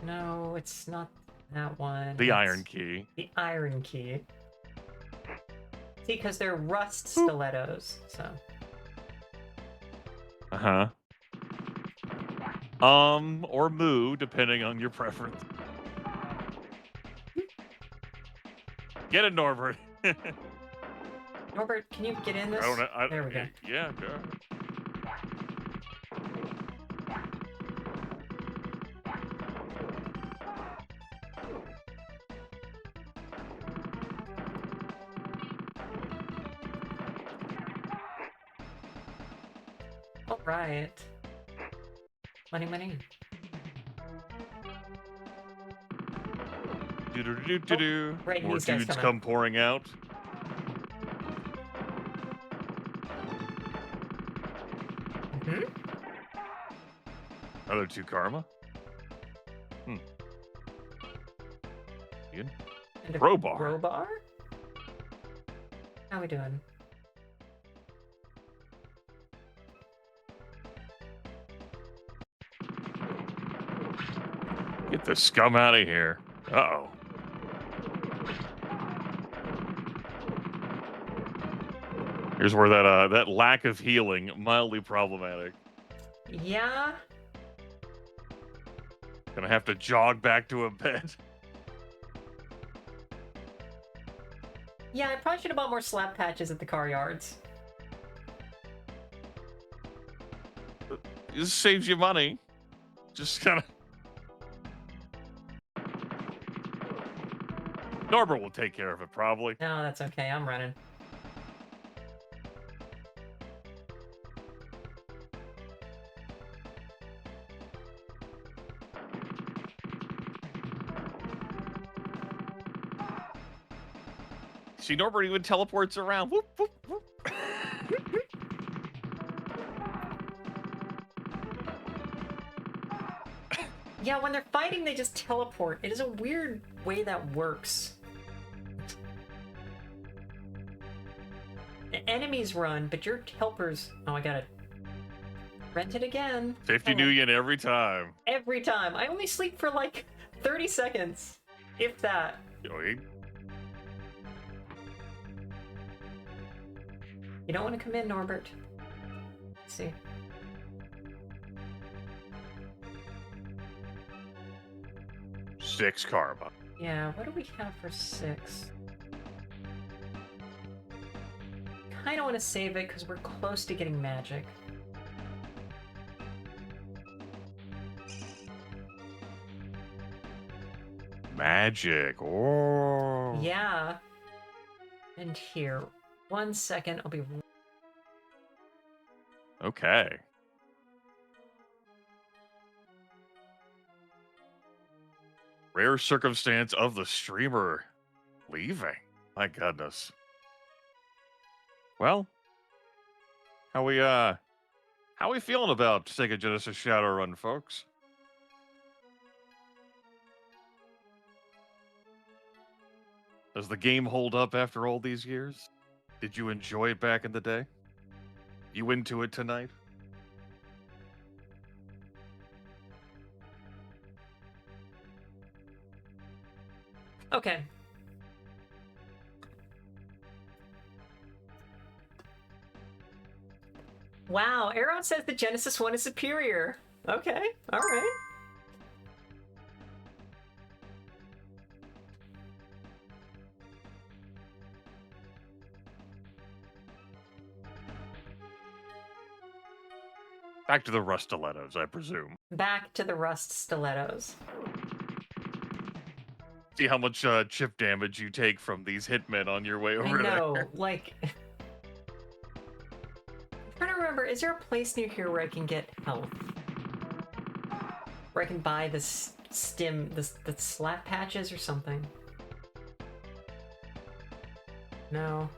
No, it's not that one. The It's Iron Key. The Iron Key. See, because they're rust stilettos, so. Uh-huh. Or moo, depending on your preference. Get it, Norbert. Norbert, can you get in this? There we go. Yeah, go. All right. Money. Do-do-do-do-do. right, More these guys dudes come come pouring out. Hmm? Other 2 karma. Good. And a Crowbar. Crowbar? How we doing? Get the scum out of here. Uh-oh. Here's where that lack of healing, mildly problematic. Yeah? Gonna have to jog back to a bed. Yeah, I probably should have bought more slap patches at the car yards. This saves you money. Just kind of... Norbert will take care of it, probably. No, that's okay. I'm running. See, Norbert even teleports around. Whoop, whoop, whoop. Yeah, when they're fighting, they just teleport. It is a weird way that works. The enemies run, but your helpers... Oh, I gotta rent it again. 50 new yen every time. Every time. I only sleep for like 30 seconds. If that. Yoink. You don't want to come in, Norbert. Let's see. Six karma. Yeah, what do we have for 6? Kinda want to save it because we're close to getting magic. Magic. Oh. Yeah. And here. 1 second, I'll be... Okay. Rare circumstance of the streamer leaving. My goodness. Well, how we feeling about Sega Genesis Shadowrun, folks? Does the game hold up after all these years? Did you enjoy it back in the day? You into it tonight? Okay. Wow, Aaron says the Genesis one is superior. Okay, alright. Back to the Rust Stilettos, I presume. Back to the Rust Stilettos. See how much chip damage you take from these hitmen on your way over I know, there. like... I'm trying to remember, is there a place near here where I can get health? Where I can buy this the slap patches or something? No.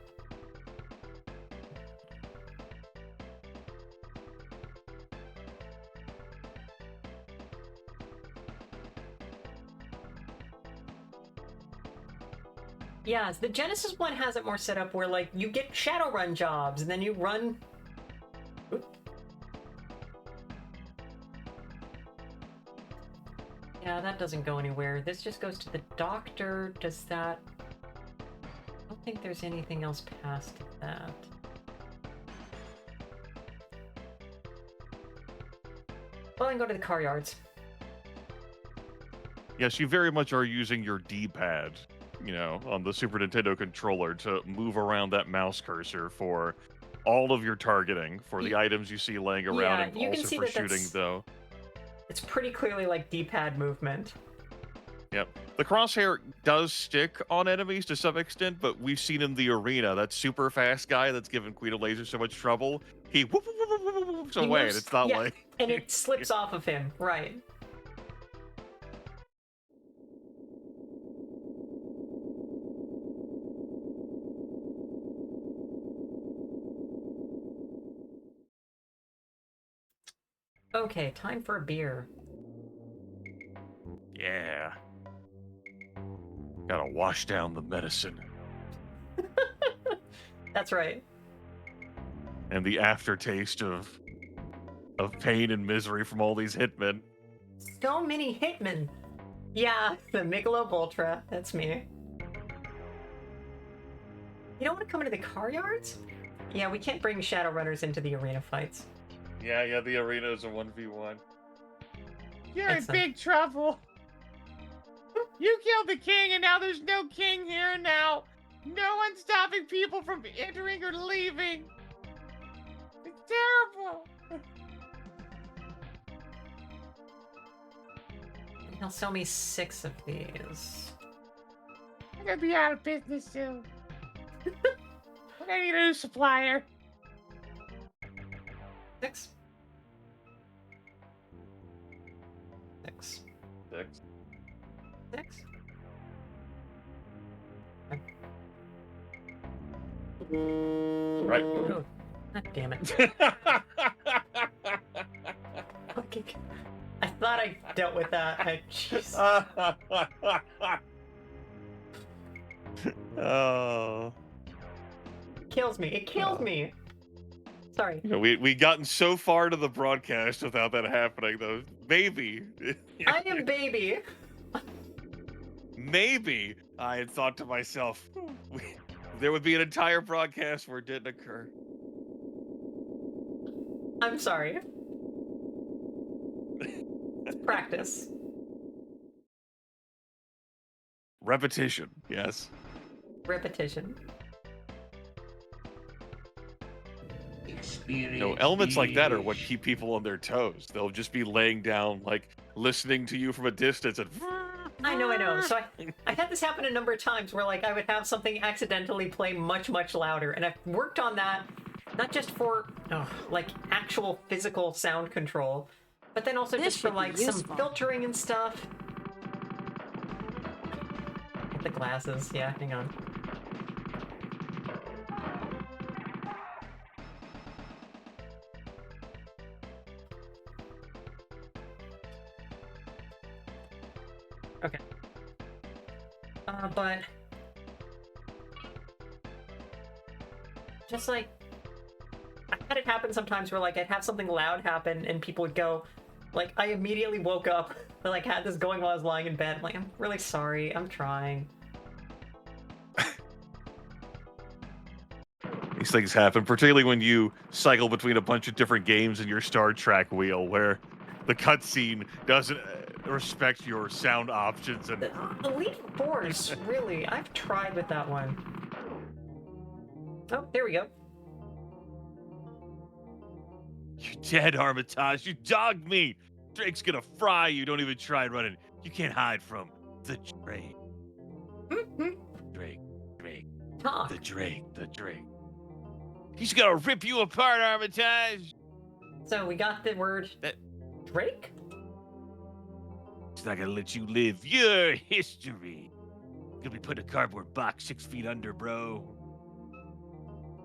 Yeah, the Genesis one has it more set up where, like, you get Shadowrun jobs, and then you run... Oop. Yeah, that doesn't go anywhere. This just goes to the doctor. Does that... I don't think there's anything else past that. Well, I can go to the car yards. Yes, you very much are using your D-pad, you know, on the Super Nintendo controller to move around that mouse cursor for all of your targeting, for the items you see laying around, Yeah, and you can also see for that shooting, that's- though. It's pretty clearly like D-pad movement. Yep. The crosshair does stick on enemies to some extent, but we've seen in the arena, that super fast guy that's given Queen of Laser so much trouble, he whoop, whoop, whoop, whoop, whoop, whoops He away, moves- and it's not yeah, like... and it slips off of him, right. Okay, time for a beer. Yeah. Gotta wash down the medicine. That's right. And the aftertaste of pain and misery from all these hitmen. So many hitmen. Yeah, the Michelob Ultra. That's me. You don't want to come into the car yards? Yeah, we can't bring Shadowrunners into the arena fights. Yeah, the arena is a 1v1. You're in big trouble. You killed the king, and now there's no king here now. No one's stopping people from entering or leaving. It's terrible. He'll sell me 6 of these. I'm gonna be out of business soon. We're gonna need a new supplier. 6. 6. 6. 6. Right. Oh, God damn it. Okay. I thought I dealt with that. Jeez. Oh. Kills me. It kills me. Sorry. You know, we gotten so far to the broadcast without that happening, though. Maybe. I am baby. Maybe I had thought to myself, there would be an entire broadcast where it didn't occur. I'm sorry. It's practice. Repetition, yes. Repetition. Experience. No, elements like that are what Beach. keep people on their toes. They'll just be laying down, like, listening to you from a distance and... I know. So I've had this happen a number of times where, like, I would have something accidentally play much, much louder. And I've worked on that, not just for, like, actual physical sound control, but then also This just for, should be like, some useful. filtering and stuff. Get the glasses. Yeah, hang on. Okay. But just like I had it happen sometimes where like I'd have something loud happen and people would go, like I immediately woke up and like had this going while I was lying in bed. I'm like, I'm really sorry, I'm trying. These things happen, particularly when you cycle between a bunch of different games in your Star Trek wheel, where the cutscene doesn't respect your sound options. And Elite Force, really, I've tried with that one. Oh, there we go. You're dead, Armitage. You dogged me. Drake's gonna fry you. Don't even try running. You can't hide from the Drake. Drake. Talk. The Drake. He's gonna rip you apart, Armitage. So we got the word Drake? He's not gonna let you live your history. Gonna be put in a cardboard box 6 feet under, bro.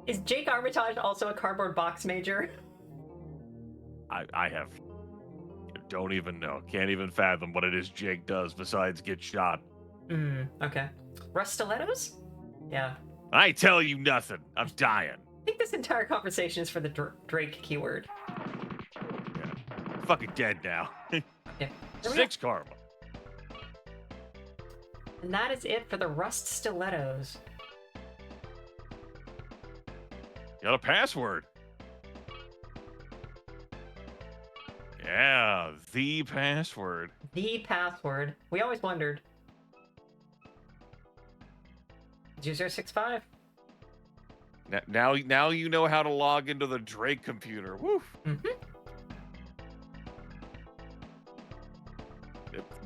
Is Jake Armitage also a cardboard box major? I have. Don't even know. Can't even fathom what it is Jake does besides get shot. Okay. Rust stilettos? Yeah. I tell you nothing. I'm dying. I think this entire conversation is for the Drake keyword. Yeah. Fucking dead now. Yeah. 6 karma. And that is it for the Rust stilettos. Got a password. Yeah, the password. The password. We always wondered. 2065. Now you know how to log into the Drake computer. Woo.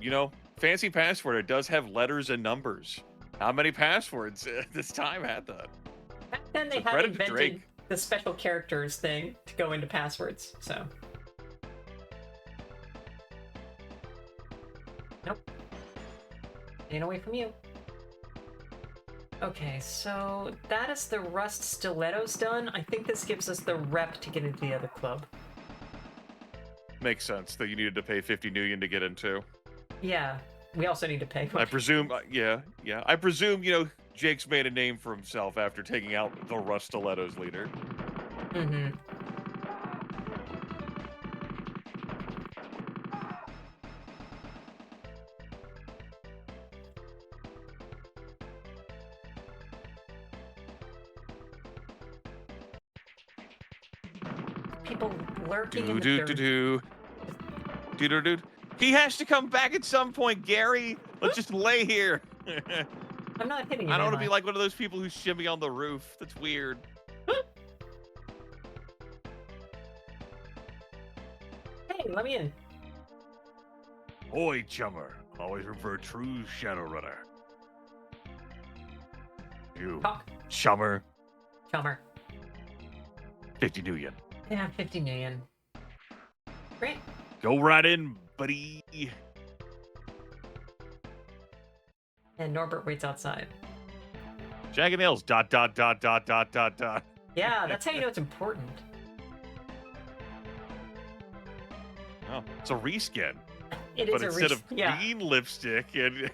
You know, fancy password. It does have letters and numbers. How many passwords this time had that? Back then they So had credit to invented Drake. the special characters thing to go into passwords, so. Nope. Staying away from you. Okay, so that is the Rust stilettos done. I think this gives us the rep to get into the other club. Makes sense that you needed to pay 50 million to get into. Yeah, we also need to pay. I presume, yeah. I presume, you know, Jake's made a name for himself after taking out the Rust Stilettos leader. People lurking in the dirt. Dude. He has to come back at some point, Gary. Let's just lay here. I'm not hitting you. I don't want am to be like one of those people who shimmy on the roof. That's weird. Hey, let me in. Oi, chummer. Always room for a true Shadowrunner. You, Talk, chummer. chummer. 50 million. Yeah, 50 million. Great. Go right in, buddy. And Norbert waits outside. Jagged nails. Dot, dot, dot, dot, dot, dot, dot. Yeah, that's how you know it's important. Oh, it's a reskin. It is But a instead of yeah. green lipstick and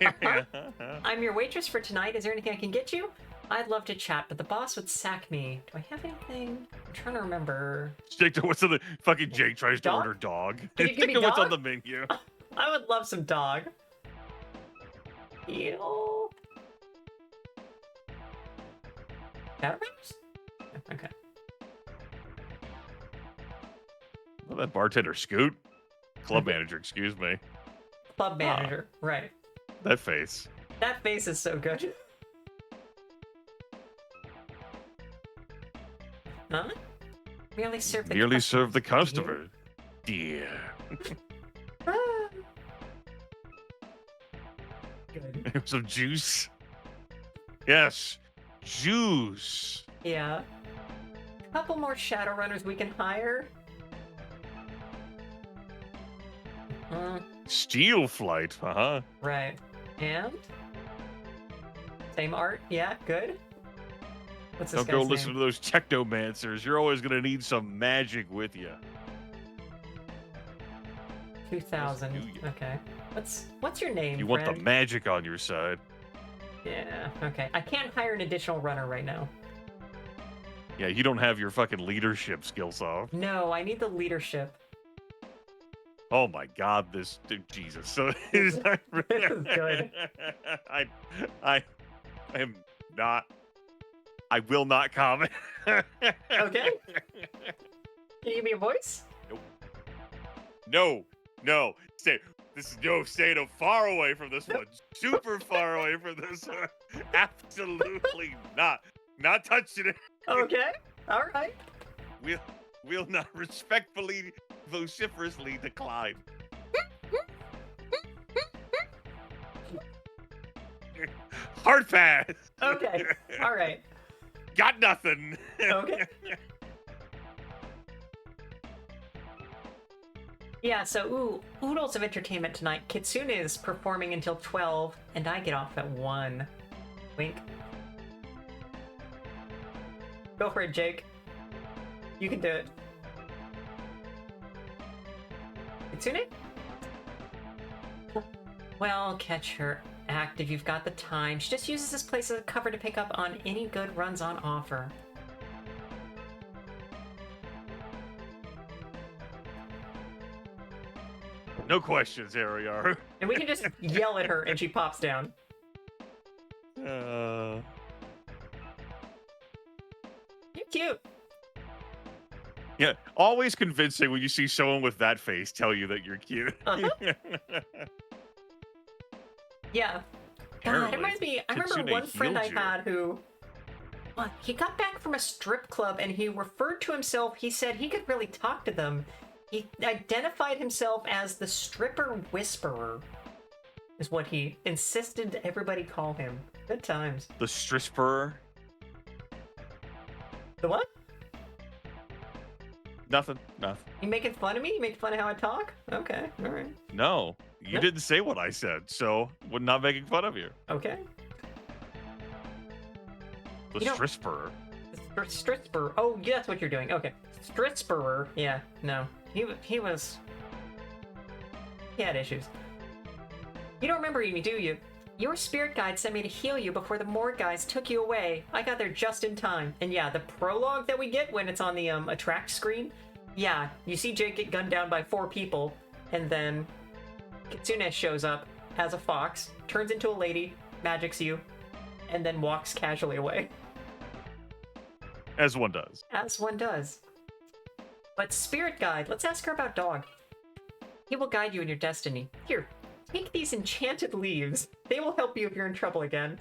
I'm your waitress for tonight. Is there anything I can get you? I'd love to chat, but the boss would sack me. Do I have anything? I'm trying to remember. stick to what's on the fucking Jake tries to Dog? order dog. Can you give Stick me to what's on dog? the menu. I would love some dog. Ew. Shadowruns? Okay. Well, that bartender Scoot. Club manager, excuse me. Club manager, right. That face. That face is so good. Huh? Merely serve the Merely serve the customer. customer. Dear. Ah. Good. Some juice. Yes. Juice. Yeah. A couple more Shadowrunners we can hire. Steel flight. Uh-huh. Right. And? Same art? Yeah, good. What's this Don't go guy's listen name? to those technomancers. You're always going to need some magic with you. 2000. Yes, do ya. Okay. What's your name, You want the Greg? magic on your side. Yeah, okay. I can't hire an additional runner right now. Yeah, you don't have your fucking leadership skills off. No, I need the leadership. Oh my god, this Jesus. So This is good. I am not. I will not comment. Okay. Can you give me a voice? No, no. Stay far away from this one. Super far away from this one. Absolutely not. Not touching it. Okay. All right. We'll not respectfully, vociferously decline. Hard pass. Okay. All right. Got nothing. Okay. Yeah, so, oodles of entertainment tonight. Kitsune is performing until 12, and I get off at 1. Wink. Go for it, Jake. You can do it. Kitsune? Well, catch her act if you've got the time. She just uses this place as a cover to pick up on any good runs on offer. No questions, here we are. And we can just yell at her and she pops down. Uh, You're cute. yeah, always convincing when you see someone with that face tell you that you're cute. Uh-huh. Yeah. God, it Apparently, reminds me, I remember Kitsune one friend I healed you. had who, he got back from a strip club and he referred to himself, he said he could really talk to them. He identified himself as the stripper whisperer, is what he insisted everybody call him. Good times. The Strisper. The what? Nothing. You making fun of me? You making fun of how I talk? Okay, alright. No, you Yeah. didn't say what I said, so we're not making fun of you. Okay. The You know- Strisper. Stritspur. Oh, yeah, that's what you're doing. Okay. Stritspur. Yeah, no. He had issues. You don't remember me, do you? Your spirit guide sent me to heal you before the morgue guys took you away. I got there just in time. And yeah, the prologue that we get when it's on the attract screen, yeah, you see Jake get gunned down by 4 people, and then Kitsune shows up as a fox, turns into a lady, magics you, and then walks casually away. As one does. As one does. But Spirit Guide, let's ask her about Dog. He will guide you in your destiny. Here, take these enchanted leaves. They will help you if you're in trouble again.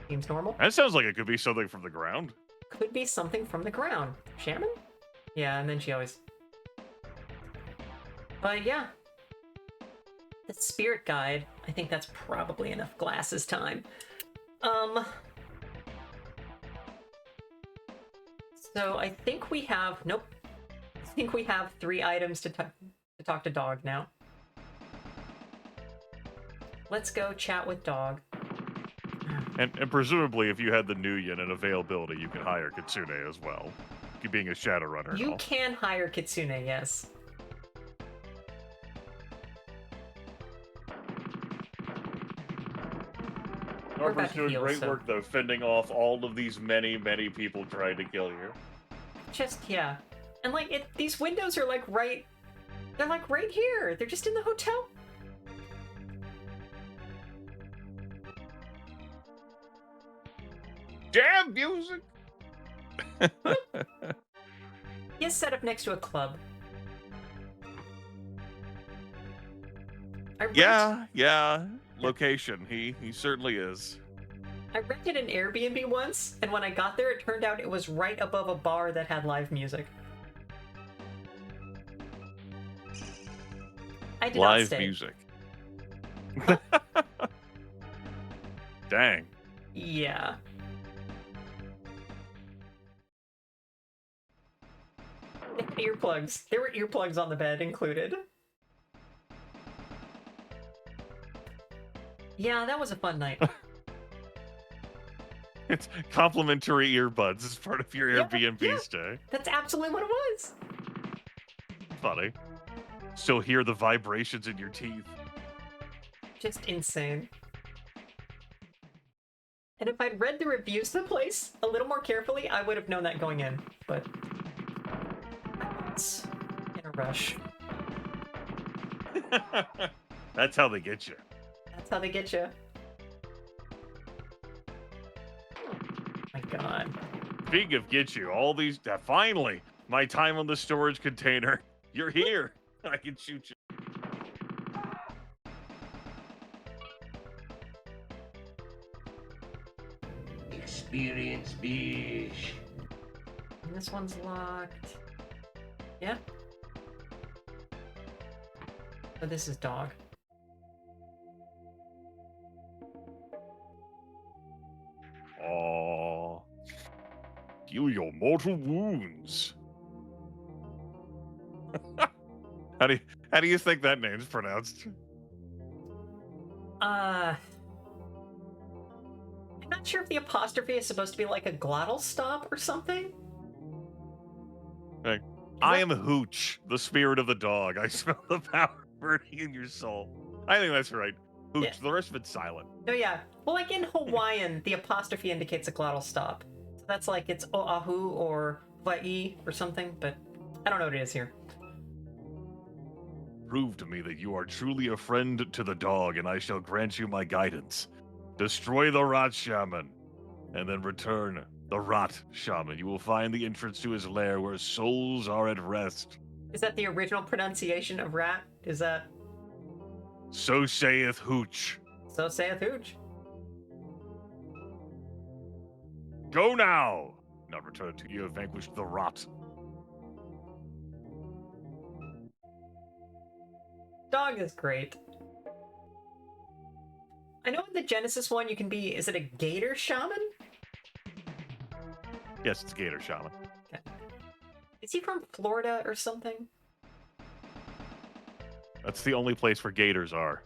Seems normal. That sounds like it could be something from the ground. Could be something from the ground. Shaman? Yeah, and then she always... But yeah. The spirit guide. I think that's probably enough glasses time. So I think we have... Nope. I think we have 3 items to talk to Dog now. Let's go chat with Dog. And presumably, if you had the Nuyen and availability, you could hire Kitsune as well. You being a Shadowrunner and You all. can hire Kitsune, yes. Harper's doing great work, though, fending off all of these many people trying to kill you. Just, yeah. And, like, these windows are, like, right... They're, like, right here. They're just in the hotel. Damn music! He is set up next to a club. Yeah. Location. He certainly is. I rented an Airbnb once, and when I got there, it turned out it was right above a bar that had live music. I did not Live stay. music. Dang. Yeah. They had earplugs. There were earplugs on the bed included. Yeah, that was a fun night. It's complimentary earbuds as part of your Airbnb stay. That's absolutely what it was. Funny. Still hear the vibrations in your teeth. Just insane. And if I'd read the reviews of the place a little more carefully, I would have known that going in, but it's in a rush. That's how they get you. That's how they get you. My God. Speaking of get you, all these... finally, my time on the storage container. You're here. I can shoot you. Experience Bish. And this one's locked. Yeah. But this is Dog. Aww. Heal your mortal wounds. How do you think that name's pronounced? I'm not sure if the apostrophe is supposed to be like a glottal stop or something. Hey, I am Hooch, the spirit of the dog. I smell the power burning in your soul. I think that's right. Hooch. Yeah. The rest of it's silent. Oh yeah. Well, like in Hawaiian, the apostrophe indicates a glottal stop. So that's like it's Oahu or Hawaii or something, but I don't know what it is here. Prove to me that you are truly a friend to the dog, and I shall grant you my guidance. Destroy the Rot Shaman, and then return the Rot Shaman. You will find the entrance to his lair where souls are at rest. Is that the original pronunciation of rat? Is that... So saith Hooch. So saith Hooch. Go now! Not return till you have vanquished the Rot. Dog is great. I know in the Genesis one you can be... Is it a gator shaman? Yes, it's Gator Shaman. Okay. Is he from Florida or something? That's the only place where gators are.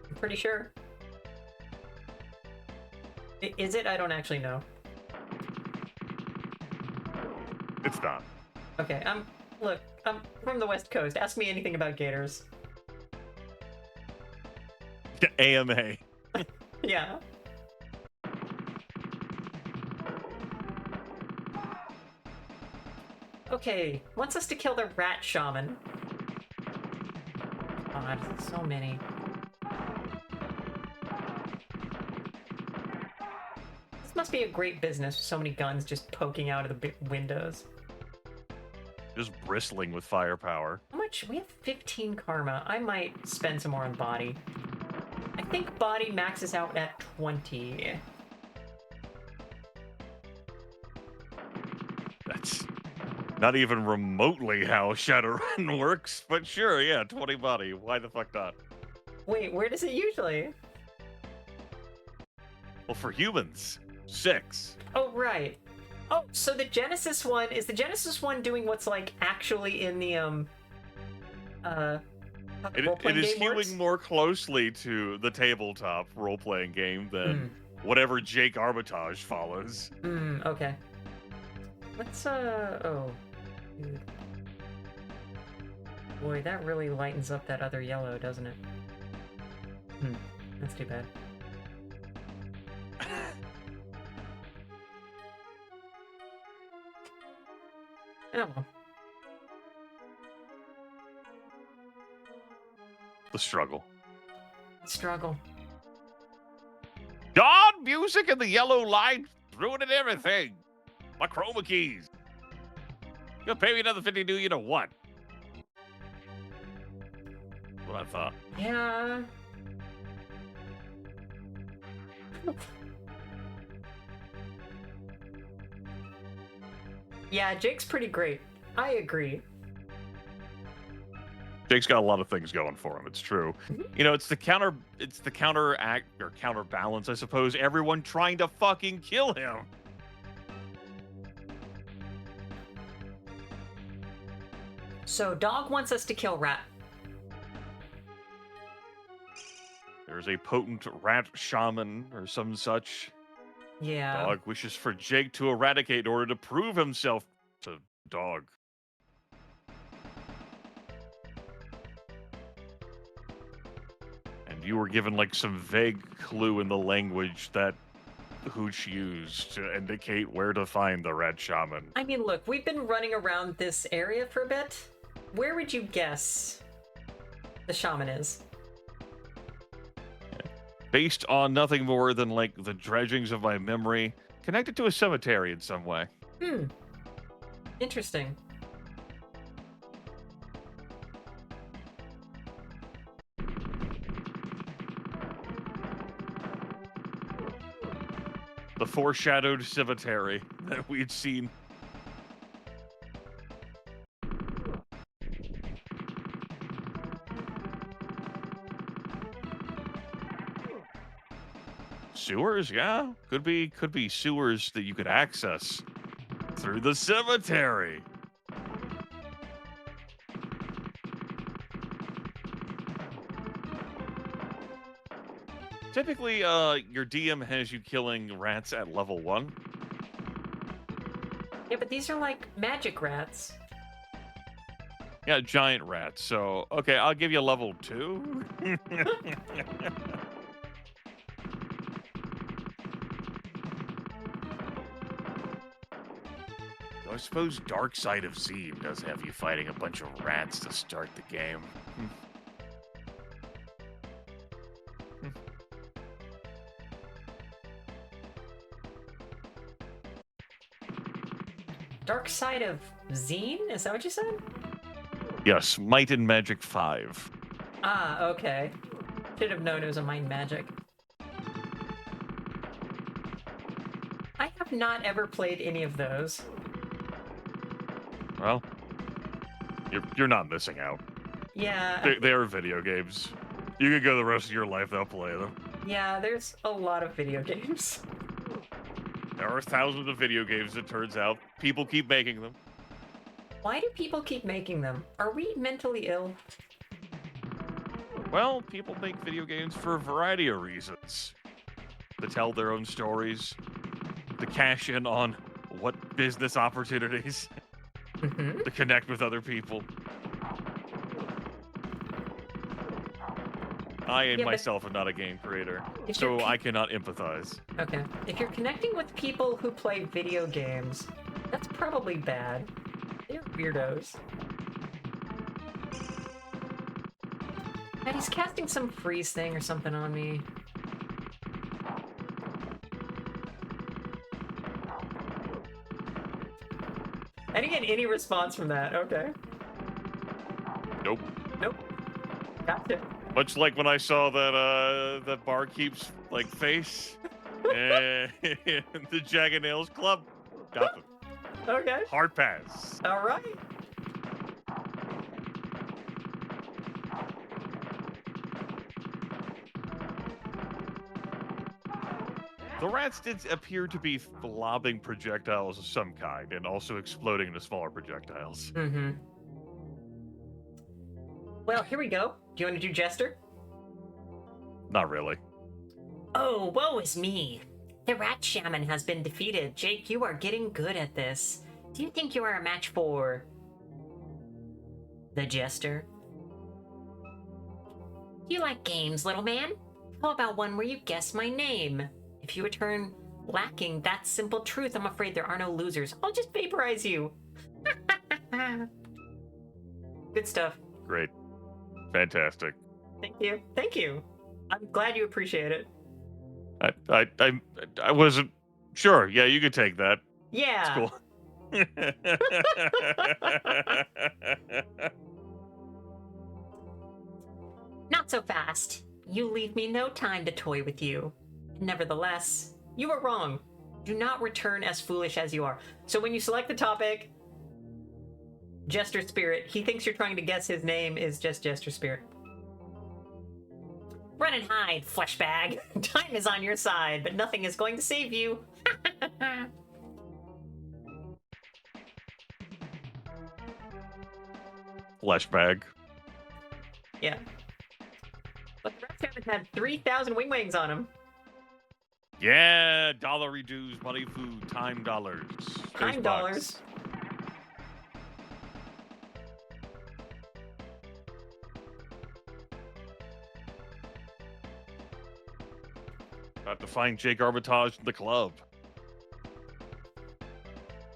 I'm pretty sure. Is it? I don't actually know. It's not. Okay, look, I'm from the West Coast. Ask me anything about gators. AMA. Yeah. Okay, wants us to kill the rat shaman. God, so many. This must be a great business with so many guns just poking out of the big windows. Just bristling with firepower. How much? We have 15 karma. I might spend some more on body. I think body maxes out at 20. Not even remotely how Shadowrun works, but sure, yeah, 20 body. Why the fuck not? Wait, where does it usually? Well, for humans, 6. Oh, right. Oh, so the Genesis one, is the Genesis one doing what's like actually in the It is hewing more closely to the tabletop role-playing game than whatever Jake Armitage follows. Okay. Let's oh. Dude. Boy, that really lightens up that other yellow, doesn't it? That's too bad. Oh well. The struggle. Struggle. God, music and the yellow light ruining everything. My chroma keys. You'll pay me another 50 you know what? What I thought. Yeah. Yeah, Jake's pretty great. I agree. Jake's got a lot of things going for him. It's true. You know, it's the counteract or counterbalance, I suppose. Everyone trying to fucking kill him. So, Dog wants us to kill Rat. There's a potent rat shaman or some such. Yeah. Dog wishes for Jake to eradicate in order to prove himself to Dog. And you were given like some vague clue in the language that Hooch used to indicate where to find the rat shaman. I mean, look, we've been running around this area for a bit. Where would you guess the shaman is? Based on nothing more than like the dredgings of my memory, connected to a cemetery in some way. Interesting. The foreshadowed cemetery that we'd seen. Sewers, yeah. Could be sewers that you could access through the cemetery. Typically, your DM has you killing rats at level 1. Yeah, but these are like magic rats. Yeah, giant rats. So, okay, I'll give you level 2. I suppose Dark Side of Zeem does have you fighting a bunch of rats to start the game. Dark Side of Zine? Is that what you said? Yes, Might and Magic 5. Ah, okay. Should have known it was a mind magic. I have not ever played any of those. Well, you're not missing out. Yeah. They are video games. You could go the rest of your life without playing them. Yeah, there's a lot of video games. There are thousands of video games, it turns out. People keep making them. Why do people keep making them? Are we mentally ill? Well, people make video games for a variety of reasons. To tell their own stories, to cash in on what business opportunities, to connect with other people. I myself am not a game creator, so I cannot empathize. Okay. If you're connecting with people who play video games, that's probably bad. They're weirdos. And he's casting some freeze thing or something on me. I didn't get any response from that. Okay. Nope. Nope. Gotcha. Much like when I saw that Barkeep's like face and the Jagged Nails Club. Nothing. Okay. Hard pass. All right. The rats did appear to be lobbing projectiles of some kind and also exploding into smaller projectiles. Mm-hmm. Well, here we go. Do you want to do Jester? Not really. Oh, woe is me. The rat shaman has been defeated. Jake, you are getting good at this. Do you think you are a match for the Jester? Do you like games, little man? How about one where you guess my name? If you return lacking that simple truth, I'm afraid there are no losers. I'll just vaporize you. Good stuff. Great. Fantastic. Thank you. Thank you. I'm glad you appreciate it. I wasn't sure. Yeah, you could take that. Yeah. It's cool. Not so fast. You leave me no time to toy with you. Nevertheless, you are wrong. Do not return as foolish as you are. So when you select the topic, Jester Spirit, he thinks you're trying to guess his name is just Jester Spirit. Run and hide, flesh bag. Time is on your side, but nothing is going to save you. Flesh bag. Yeah. But the rest haven't had 3,000 wings on him. Yeah, dollar reduce, money food, time dollars. Time dollars. About to find Jake Armitage in the club.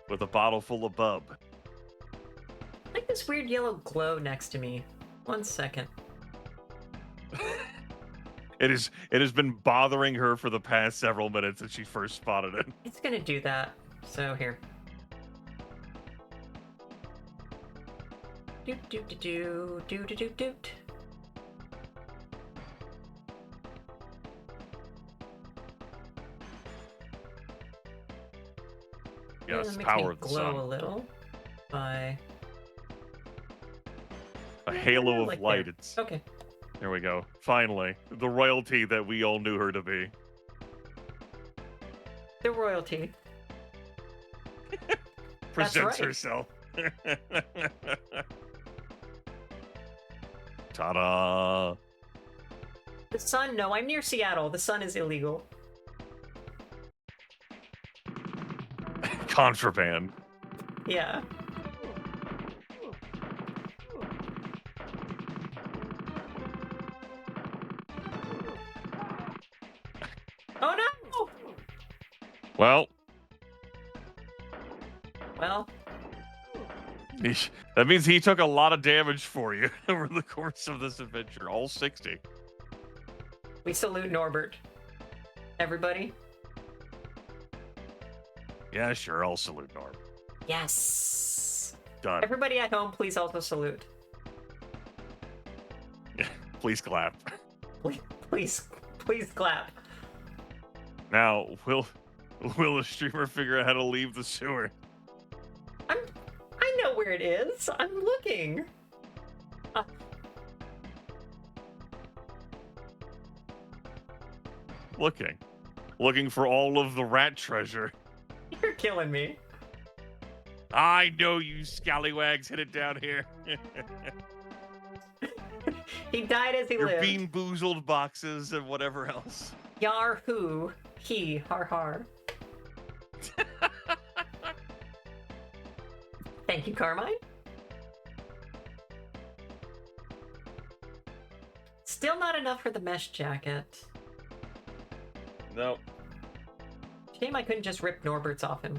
With a bottle full of bub. I like this weird yellow glow next to me. 1 second. It has been bothering her for the past several minutes since she first spotted it. It's gonna do that. So here. Doot doot doot doot doot doot doot doot. Yes, That makes power me of the glow sun. a little by A halo of like light. there. It's Okay. there we go. Finally, the royalty that we all knew her to be. The royalty. Presents right. herself. Ta-da! The sun? No, I'm near Seattle. The sun is illegal. Contraband. Yeah. Oh no! Well, Well, that means he took a lot of damage for you over the course of this adventure. All 60. we salute Norbert. Everybody. Yeah, sure. I'll salute Norm. Yes. Done. Everybody at home, please also salute. Please clap. Please clap. Now, will the streamer figure out how to leave the sewer? I know where it is. I'm looking. Looking for all of the rat treasure. You're killing me. I know you scallywags hid it down here. He died as he Your lived. bean boozled boxes and whatever else. Yar who, he, har har. Thank you, Carmine. Still not enough for the mesh jacket. No. Shame I couldn't just rip Norbert's off him.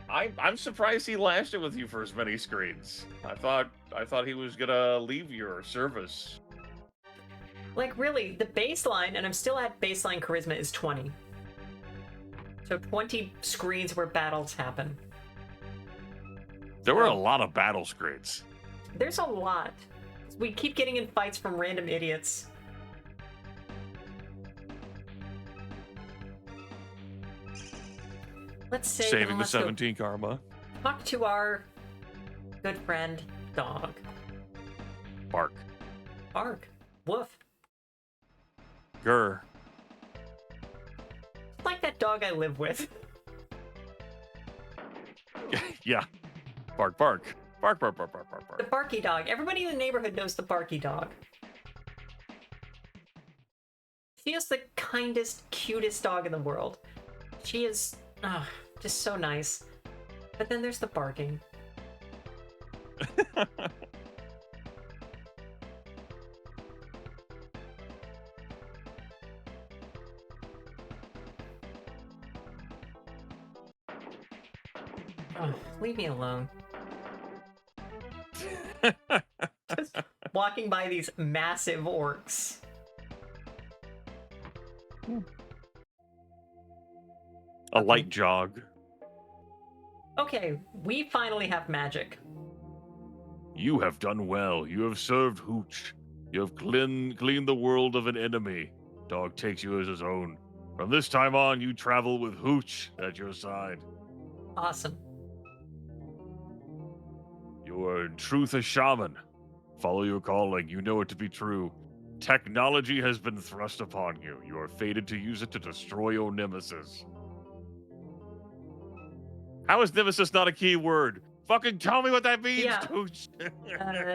I'm surprised he lasted with you for as many screens. I thought he was gonna leave your service. Like, really, the baseline, and I'm still at baseline charisma, is 20. So 20 screens where battles happen. There were a lot of battle screens. There's a lot. We keep getting in fights from random idiots. Let's save Saving and the let's go 17 karma. talk to our good friend, dog. Bark. Bark. Woof. Grr. Like that dog I live with. Yeah. Bark, bark. Bark, bark, bark, bark, bark, The bark. Barky dog. Everybody in the neighborhood knows the Barky dog. She is the kindest, cutest dog in the world. She is just so nice. But then there's the barking. Oh, leave me alone. Just walking by these massive orcs. A light jog. Okay, we finally have magic. You have done well. You have served Hooch. You have cleaned the world of an enemy. Dog takes you as his own. From this time on, you travel with Hooch at your side. Awesome. You are in truth a shaman. Follow your calling. You know it to be true. Technology has been thrust upon you. You are fated to use it to destroy your nemesis. How is nemesis not a key word? Fucking tell me what that means, Yeah. Hooch.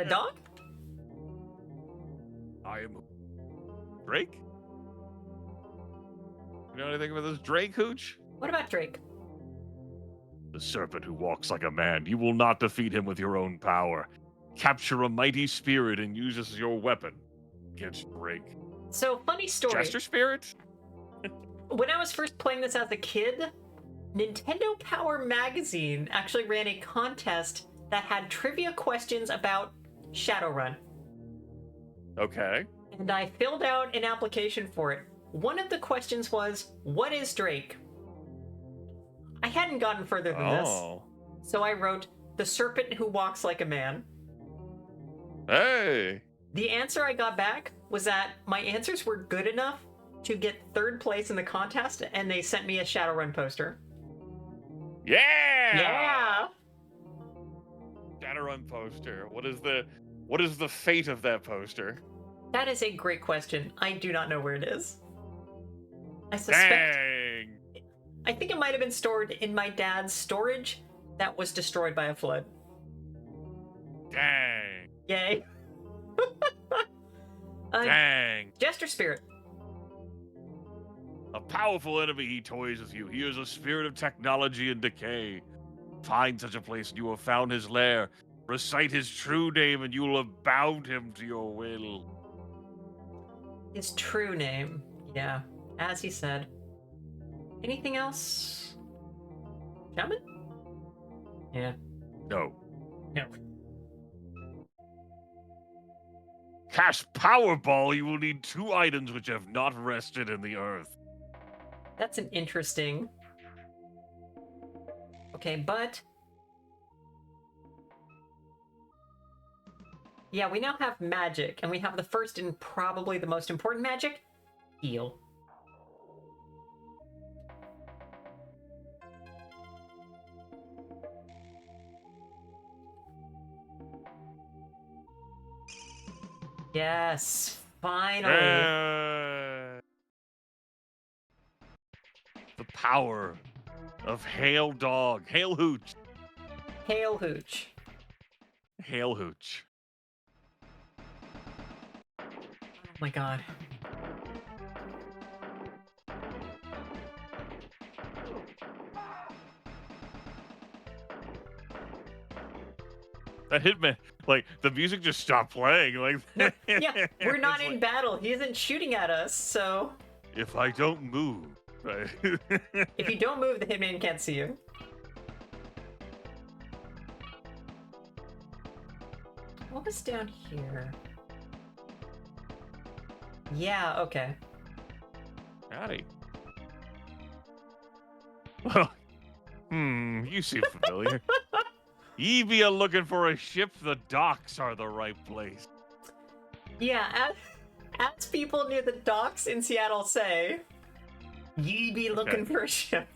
Dog? I am Drake? You know anything about this Drake, Hooch? What about Drake? The serpent who walks like a man. You will not defeat him with your own power. Capture a mighty spirit and use this as your weapon against Drake. So, funny story. Jester spirit? When I was first playing this as a kid, Nintendo Power Magazine actually ran a contest that had trivia questions about Shadowrun. Okay. And I filled out an application for it. One of the questions was, what is Drake? I hadn't gotten further than this. So I wrote, the serpent who walks like a man. Hey! The answer I got back was that my answers were good enough to get third place in the contest, and they sent me a Shadowrun poster. Yeah! Yeah! Shadowrun poster. What is the fate of that poster? That is a great question. I do not know where it is. I suspect... Dang! I think it might have been stored in my dad's storage that was destroyed by a flood. Dang! Yay. Dang! Jester Spirit. A powerful enemy, he toys with you. He is a spirit of technology and decay. Find such a place and you have found his lair. Recite his true name and you will have bound him to your will. His true name. Yeah, as he said. Anything else? Shaman? Yeah. No. No. Cast Powerball, you will need 2 items which have not rested in the earth. That's an interesting... Okay, but... Yeah, we now have magic, and we have the first and probably the most important magic, heal. Yes, finally. The power of Hail Dog. Hail Hooch. Hail Hooch. Hail Hooch. Oh my god. That Hitman, like, the music just stopped playing. Like, Yeah, we're not it's in like, battle. He isn't shooting at us, so... If I don't move, right? If you don't move, the hitman can't see you. What was down here? Yeah, okay. Howdy. You seem familiar. Ye be a looking for a ship, the docks are the right place. Yeah, as people near the docks in Seattle say, ye be looking for a ship.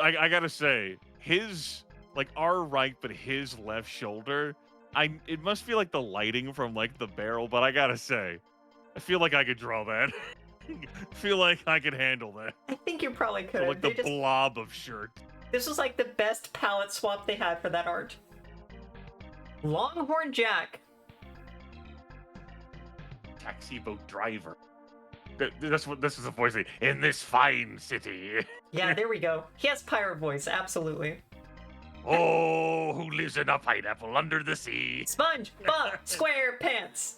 I gotta say, his like our right, but his left shoulder. It must be like the lighting from like the barrel, but I gotta say, I feel like I could draw that. Feel like I could handle that. I think you probably could. So, like the blob of shirt. This was like the best palette swap they had for that art. Longhorn Jack. Taxi boat driver. This is a voice in this fine city. Yeah, there we go. He has pirate voice, absolutely. Oh, who lives in a pineapple under the sea? SpongeBob SquarePants.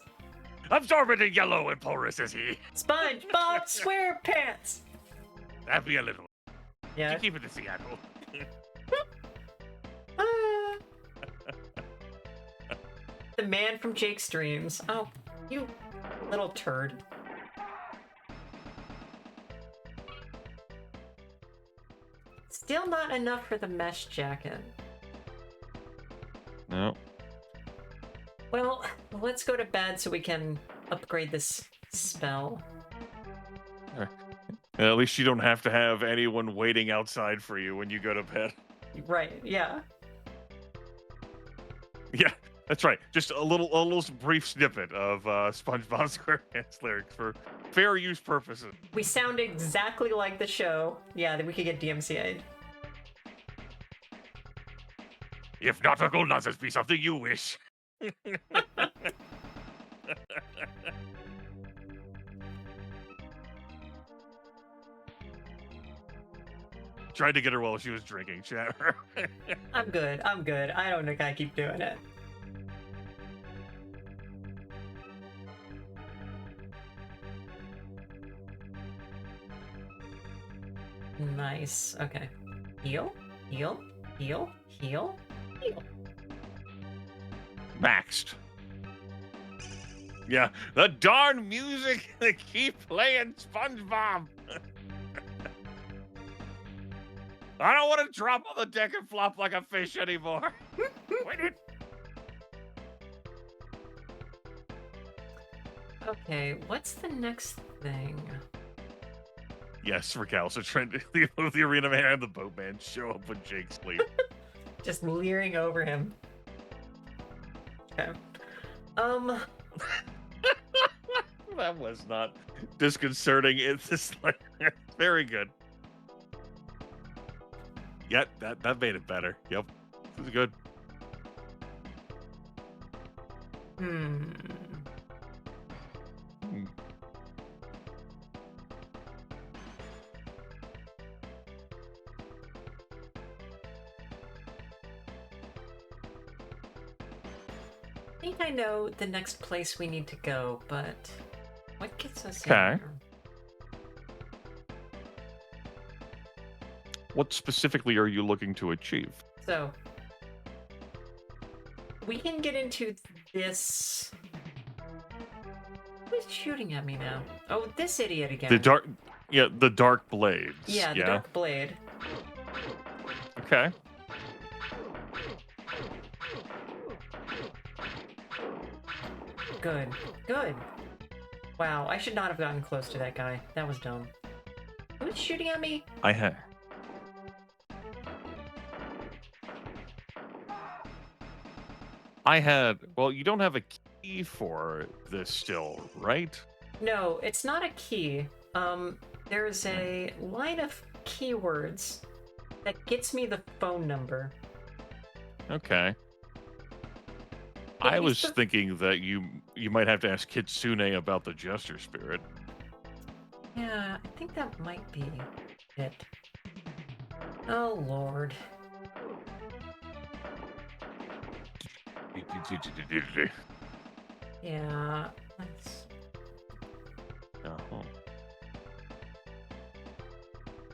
Absorbent and yellow and porous is he. SpongeBob SquarePants. That'd be a little. Yeah. Keep it to Seattle. The man from Jake's Dreams. Oh, you little turd. Still not enough for the mesh jacket. No. Well, let's go to bed so we can upgrade this spell. At least you don't have to have anyone waiting outside for you when you go to bed. Right, yeah. Yeah, that's right. Just a little brief snippet of SpongeBob SquarePants lyrics for fair use purposes. We sound exactly like the show. Yeah, that we could get DMCA'd. If nautical nonsense be something you wish. Tried to get her while she was drinking, Shatter. I'm good. I don't think I keep doing it. Nice. Okay. Heal, heal, heal, heal, heal. Maxed. Yeah, the darn music that keep playing SpongeBob. I don't want to drop on the deck and flop like a fish anymore. Wait it. Okay, what's the next thing? Yes, recalcitrant. The arena man and the boatman show up when Jake's asleep. Just leering over him. Okay. That was not disconcerting. It's just like very good. Yep, that made it better. Yep, this is good. I think I know the next place we need to go, but what gets us in Okay. here? What specifically are you looking to achieve? So, we can get into this. Who's shooting at me now? Oh, this idiot again. The dark blades. Yeah, the dark blade. Okay. Good, good. Wow, I should not have gotten close to that guy. That was dumb. Who's shooting at me? I had. Well, you don't have a key for this still, right? No, it's not a key. There's a line of keywords that gets me the phone number. Okay. I was thinking that you might have to ask Kitsune about the Jester Spirit. Yeah, I think that might be it. Oh, Lord. Yeah, let's...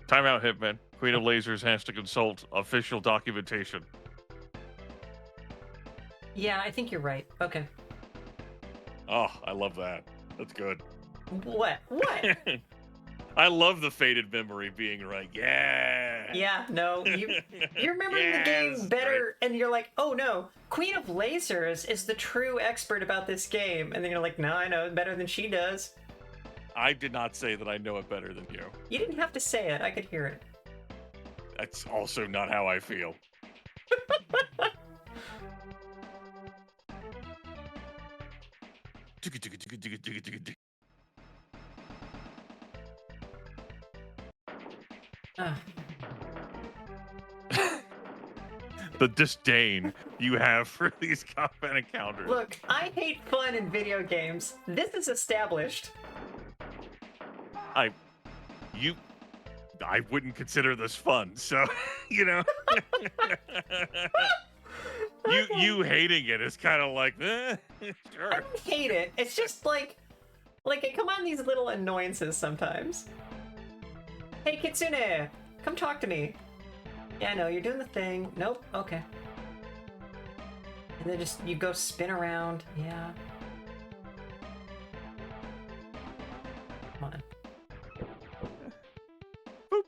Time out, Hitman. Queen of Lasers has to consult official documentation. Yeah, I think you're right. Okay. Oh, I love that. That's good. What? What? I love the faded memory being right. Yeah. Yeah, no, you're remembering the game better, and you're like, oh no, Queen of Lasers is the true expert about this game, and then you're like, no, I know it better than she does. I did not say that I know it better than you. You didn't have to say it, I could hear it. That's also not how I feel. The disdain you have for these combat encounters. Look, I hate fun in video games. This is established. I wouldn't consider this fun, so you know. You hating it is kind of like, sure. I don't hate it. It's just like I come on these little annoyances sometimes. Hey Kitsune, come talk to me. Yeah, I know, you're doing the thing. Nope, okay. And then just, you go spin around. Yeah. Come on. Boop.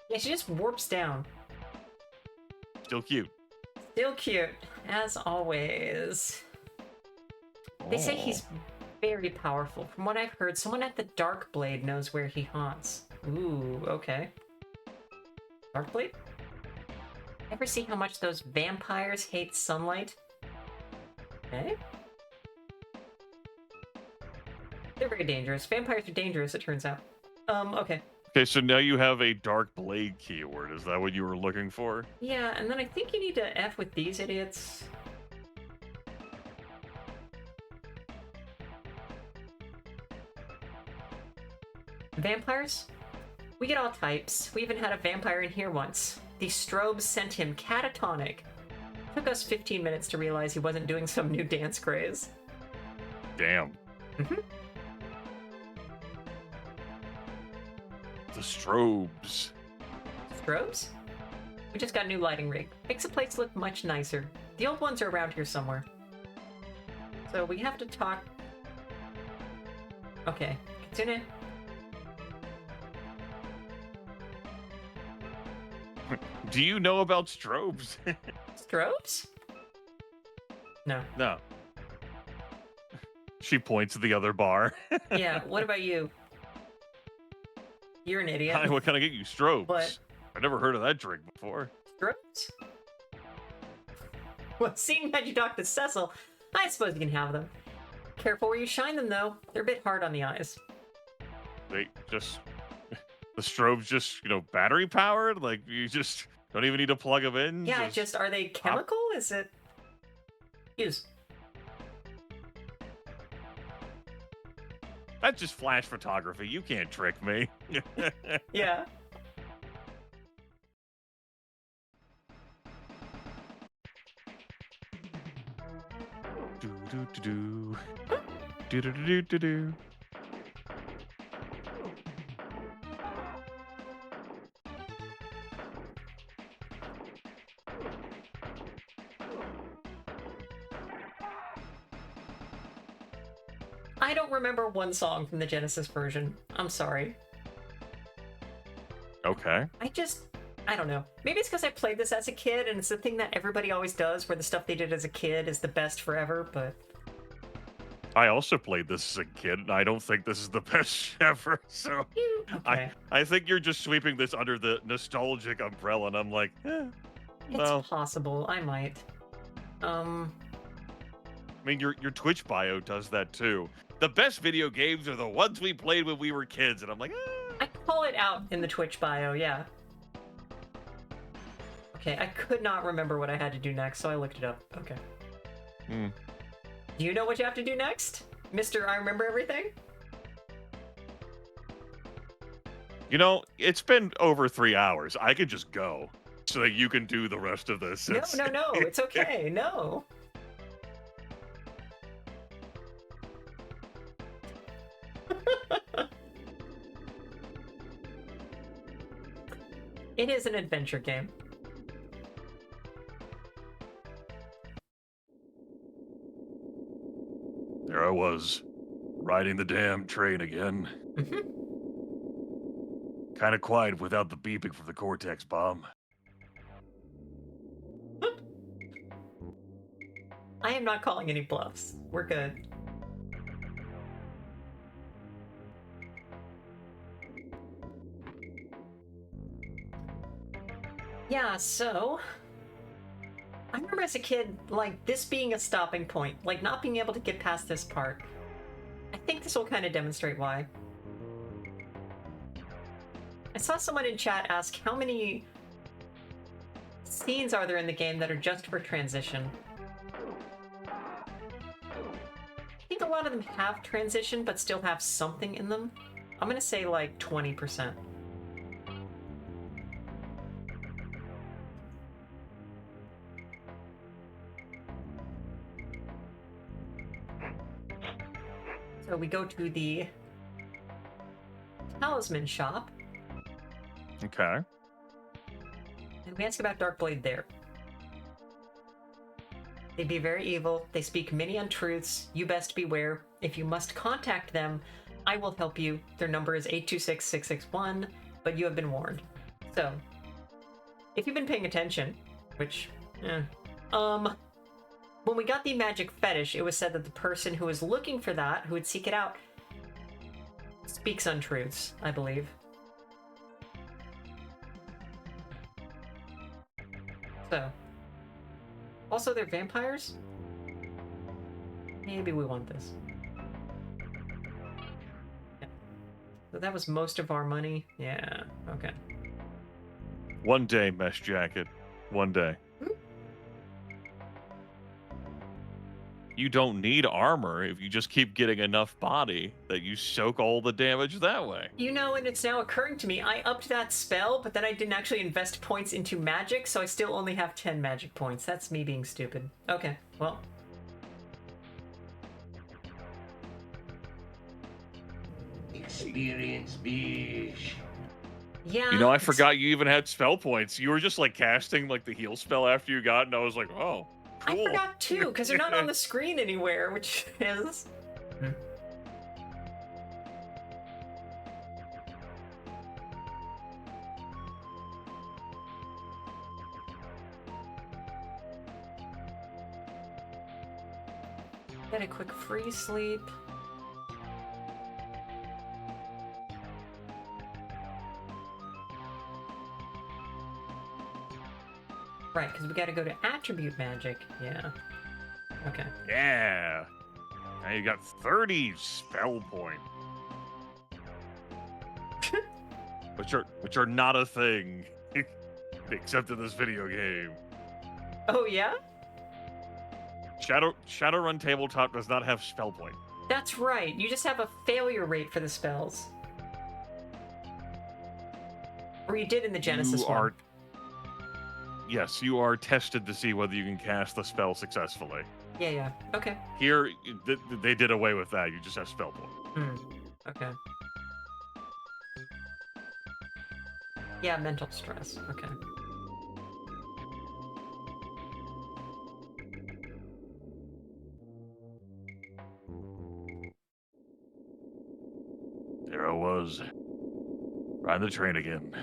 Yeah, she just warps down. Still cute. Still cute, as always. They say he's very powerful. From what I've heard, someone at the Dark Blade knows where he haunts. Ooh, okay. Dark Blade? Ever see how much those vampires hate sunlight? Okay. They're very dangerous. Vampires are dangerous, it turns out. Okay. Okay, so now you have a Dark Blade keyword. Is that what you were looking for? Yeah, and then I think you need to F with these idiots. Vampires? We get all types. We even had a vampire in here once. The strobes sent him catatonic. Took us 15 minutes to realize he wasn't doing some new dance craze. Damn. Mm-hmm. The strobes. Strobes? We just got a new lighting rig. Makes the place look much nicer. The old ones are around here somewhere. So we have to talk... Okay. Kitsune? Do you know about strobes? Strobes? No. No. She points to the other bar. Yeah, what about you? You're an idiot. Hi, what can I get you? Strobes. What? I never heard of that drink before. Strobes? Well, seeing that you talked to Cecil, I suppose you can have them. Careful where you shine them, though. They're a bit hard on the eyes. They just... The strobes just, battery powered? Like, you just don't even need to plug them in? Yeah, are they chemical? Is it... Use. That's just flash photography. You can't trick me. Yeah. Do do do do. Do do do do do. I don't remember one song from the Genesis version. I'm sorry. Okay. I don't know. Maybe it's because I played this as a kid, and it's the thing that everybody always does, where the stuff they did as a kid is the best forever, but... I also played this as a kid, and I don't think this is the best ever, so... Okay. I think you're just sweeping this under the nostalgic umbrella, and I'm like, It's possible. I might. I mean, your Twitch bio does that, too. The best video games are the ones we played when we were kids, and I'm like, I call it out in the Twitch bio, yeah. Okay, I could not remember what I had to do next, so I looked it up. Okay. Do you know what you have to do next? Mr. I remember everything? It's been over 3 hours. I could just go, so that you can do the rest of this. No, it's okay, no. It is an adventure game. There I was, riding the damn train again. Kind of quiet without the beeping from the Cortex bomb. I am not calling any bluffs. We're good. Yeah, so I remember as a kid, like, this being a stopping point, like, not being able to get past this part. I think this will kind of demonstrate why. I saw someone in chat ask how many scenes are there in the game that are just for transition. I think a lot of them have transition, but still have something in them. I'm gonna say, like, 20%. So we go to the talisman shop. Okay. And we ask about Darkblade there. They be very evil. They speak many untruths. You best beware. If you must contact them, I will help you. Their number is 826-661, but you have been warned. So, if you've been paying attention, which, when we got the magic fetish, it was said that the person who was looking for that, who would seek it out, speaks untruths, I believe. So, also they're vampires? Maybe we want this. Yeah. So that was most of our money? Yeah, okay. One day, Mesh Jacket. One day. You don't need armor if you just keep getting enough body that you soak all the damage that way. You know, and it's now occurring to me, I upped that spell, but then I didn't actually invest points into magic, so I still only have 10 magic points. That's me being stupid. Okay, well. Experience bish. Yeah. You know, I forgot you even had spell points. You were just like casting like the heal spell after you got, and I was like, oh, cool. I forgot too, because they're not on the screen anywhere, which is... Get a quick free sleep. Right, because we gotta go to attribute magic. Yeah. Okay. Yeah. Now you got 30 spell point. which are not a thing. Except in this video game. Oh, yeah? Shadowrun Tabletop does not have spell point. That's right. You just have a failure rate for the spells. Or you did in the Genesis one. Yes, you are tested to see whether you can cast the spell successfully. Yeah. Okay. Here, they did away with that. You just have spell point. Okay. Yeah, mental stress. Okay. There I was. Riding the train again.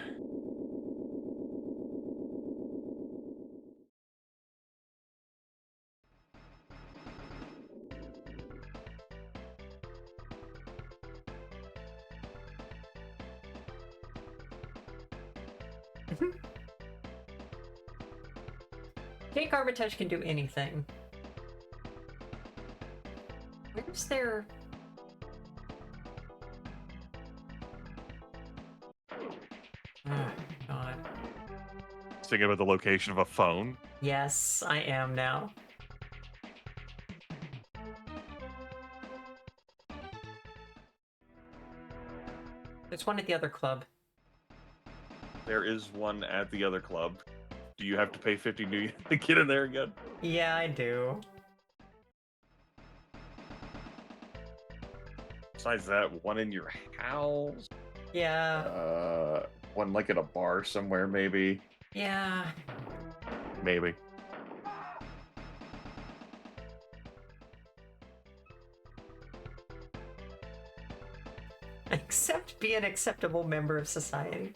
Jake Armitage can do anything. Where's their... Oh, God. Thinking about the location of a phone. Yes, I am now. There's one at the other club. There is one at the other club. Do you have to pay 50 new to get in there again? Yeah, I do. Besides that, one in your house? Yeah. One like at a bar somewhere, maybe? Yeah. Maybe. Accept, be an acceptable member of society.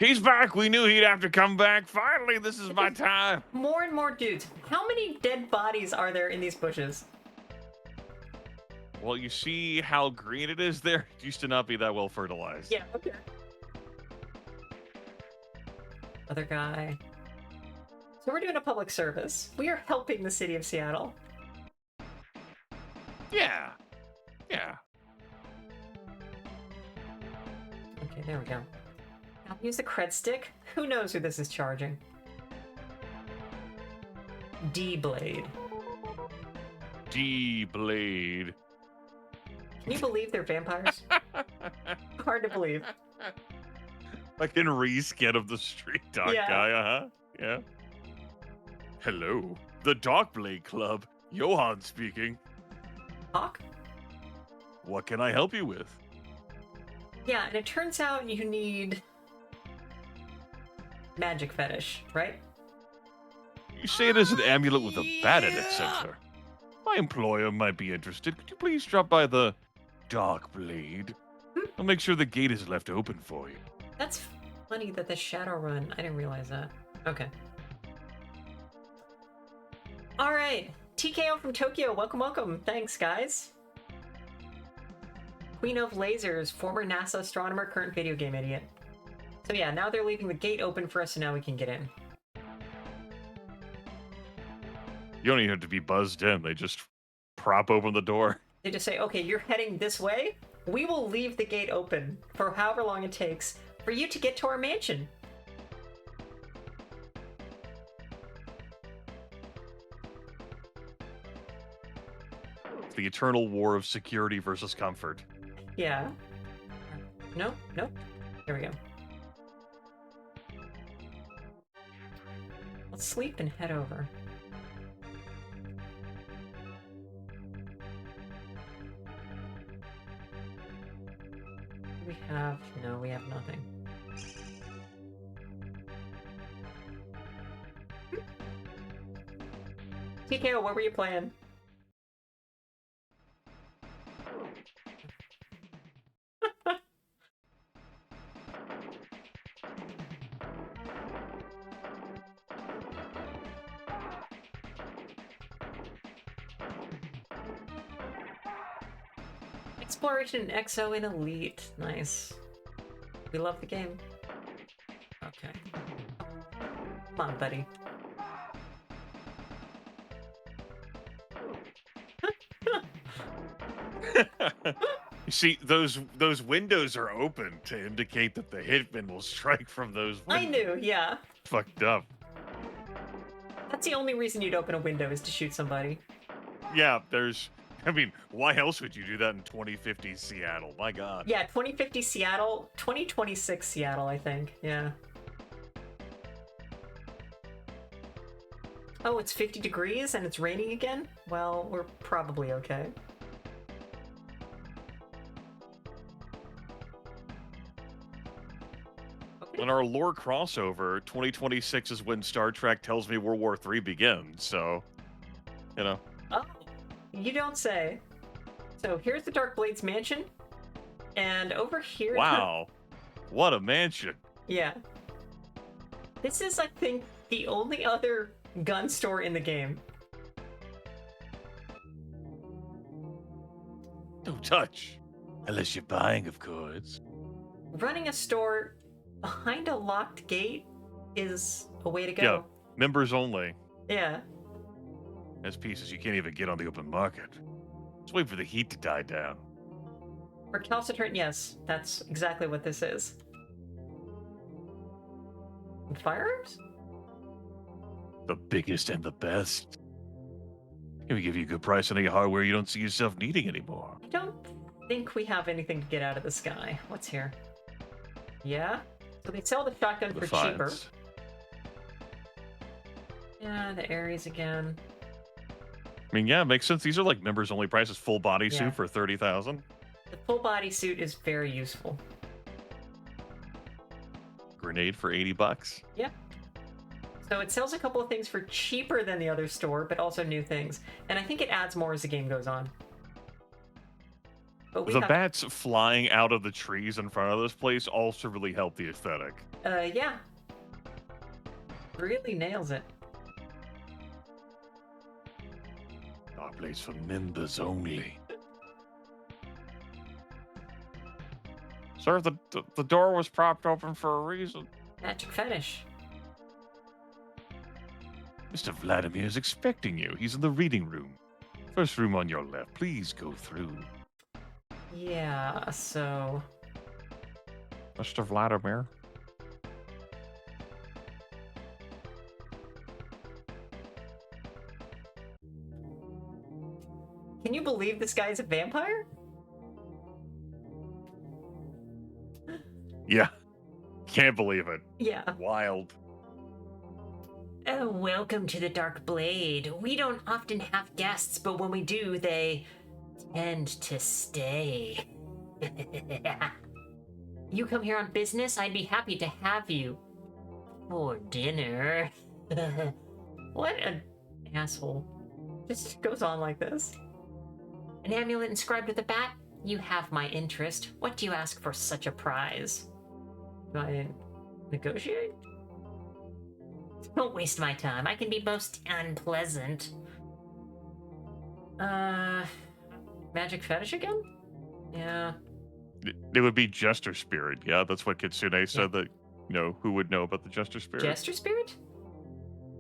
He's back. We knew he'd have to come back. Finally, this is my time. More and more dudes. How many dead bodies are there in these bushes? Well, you see how green it is there? It used to not be that well fertilized. Yeah, okay. Other guy. So we're doing a public service. We are helping the city of Seattle. Yeah. Yeah. Okay, there we go. Now use the cred stick. Who knows who this is charging? D-Blade. D-Blade. Can you believe they're vampires? Hard to believe. Like in reskin of the street dog Yeah. guy, uh-huh. Yeah. Hello. The Darkblade Club. Johan speaking. Hawk? What can I help you with? Yeah, and it turns out you need magic fetish, right? You say it is an amulet with a bat in its center. My employer might be interested. Could you please drop by the Darkblade? I'll make sure the gate is left open for you. That's funny that the Shadowrun. I didn't realize that. Okay. All right, TKO from Tokyo. Welcome, welcome. Thanks, guys. Queen of Lasers, former NASA astronomer, current video game idiot. So yeah, now they're leaving the gate open for us, so now we can get in. You don't even have to be buzzed in. They just prop open the door. They just say, okay, you're heading this way. We will leave the gate open for however long it takes for you to get to our mansion. The eternal war of security versus comfort. Yeah. No, nope. There we go. Let's sleep and head over. We have... No, we have nothing. TKO, what were you playing? Exploration EXO in Elite. Nice. We love the game. Okay. Come on, buddy. You see, those windows are open to indicate that the hitman will strike from those windows. I knew, yeah. Fucked up. That's the only reason you'd open a window is to shoot somebody. Yeah, I mean, why else would you do that in 2050 Seattle? My God. Yeah, 2050 Seattle, 2026 Seattle, I think. Yeah. Oh, it's 50 degrees and it's raining again? Well, we're probably okay. In our lore crossover, 2026 is when Star Trek tells me World War III begins, so, you know. Oh, you don't say. So here's the Darkblade's mansion, and over here... Wow. What a mansion. Yeah. This is, I think, the only other gun store in the game. Don't touch. Unless you're buying, of course. Running a store behind a locked gate is a way to go. Yeah, members only. Yeah. There's pieces you can't even get on the open market. Let's wait for the heat to die down. Recalcitrant, yes. That's exactly what this is. And firearms? The biggest and the best. Can we give you a good price on any hardware you don't see yourself needing anymore? I don't think we have anything to get out of the sky. What's here? Yeah? So they sell the shotgun for cheaper. Yeah, the Ares again. I mean, yeah, it makes sense. These are like members only prices. Full body Yeah. suit for 30,000. The full body suit is very useful. Grenade for 80 bucks. Yeah. So it sells a couple of things for cheaper than the other store, but also new things. And I think it adds more as the game goes on. But we The have, bats flying out of the trees in front of this place also really help the aesthetic. yeah. Really nails it. Our place for members only. Sir, the door was propped open for a reason. Magic fetish. Mr. Vladimir is expecting you. He's in the reading room. First room on your left. Please go through. Yeah, so... Mr. Vladimir? Can you believe this guy's a vampire? Yeah. Can't believe it. Yeah. Wild. Welcome to the Dark Blade. We don't often have guests, but when we do, they tend to stay. You come here on business, I'd be happy to have you. For dinner. What an asshole. Just goes on like this. An amulet inscribed with a bat? You have my interest. What do you ask for such a prize? Do I negotiate? Don't waste my time. I can be most unpleasant. Magic fetish again? Yeah. It would be Jester Spirit. Yeah, that's what Kitsune said that, you know, who would know about the Jester Spirit? Jester spirit?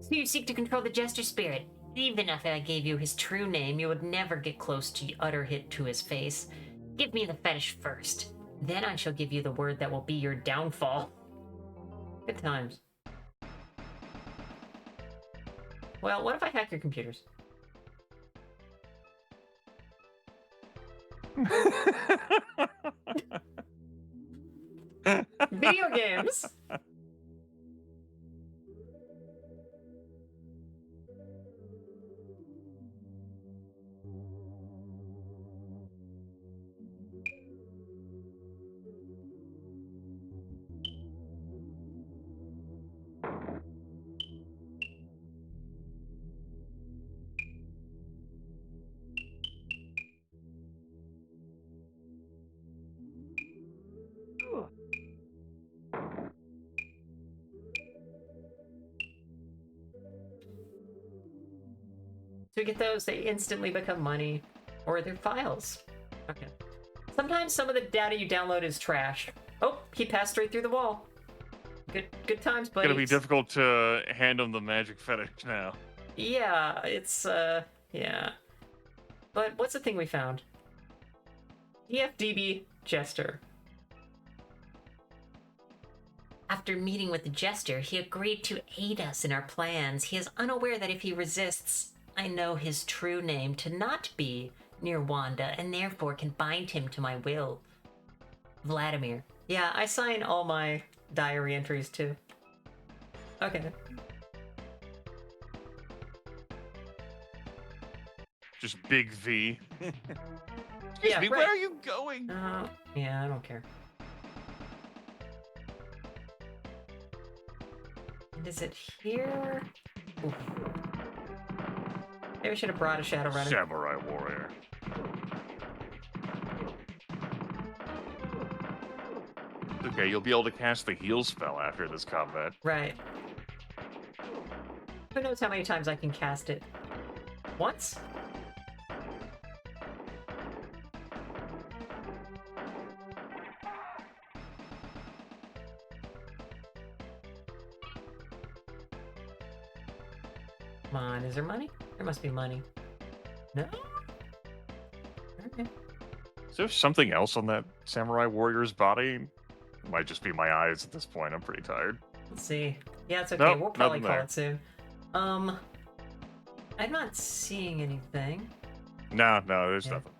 So you seek to control the Jester Spirit. Even if I gave you his true name, you would never get close to utter hit to his face. Give me the fetish first. Then I shall give you the word that will be your downfall. Good times. Well, what if I hack your computers? Video games! To get those, they instantly become money. Or they're files. Okay. Sometimes some of the data you download is trash. Oh, he passed straight through the wall. Good times, buddy. It's gonna be difficult to hand him the magic fetish now. Yeah, it's, yeah. But what's the thing we found? EFDB Jester. After meeting with the Jester, he agreed to aid us in our plans. He is unaware that if he resists, I know his true name to not be near Wanda, and therefore can bind him to my will. Vladimir. Yeah, I sign all my diary entries too. Okay. Just big V. Excuse Yeah, me, right. where are you going? Yeah, I don't care. And is it here? Oof. Maybe I should have brought a Shadowrunner. Samurai warrior. Okay, you'll be able to cast the heal spell after this combat. Right. Who knows how many times I can cast it? Once? Come on, is there money? There must be money. No? Okay. Is there something else on that samurai warrior's body? It might just be my eyes at this point. I'm pretty tired. Let's see. Yeah, it's okay. Nope, We'll probably nothing call there. it soon. I'm not seeing anything. No, there's Yeah. nothing.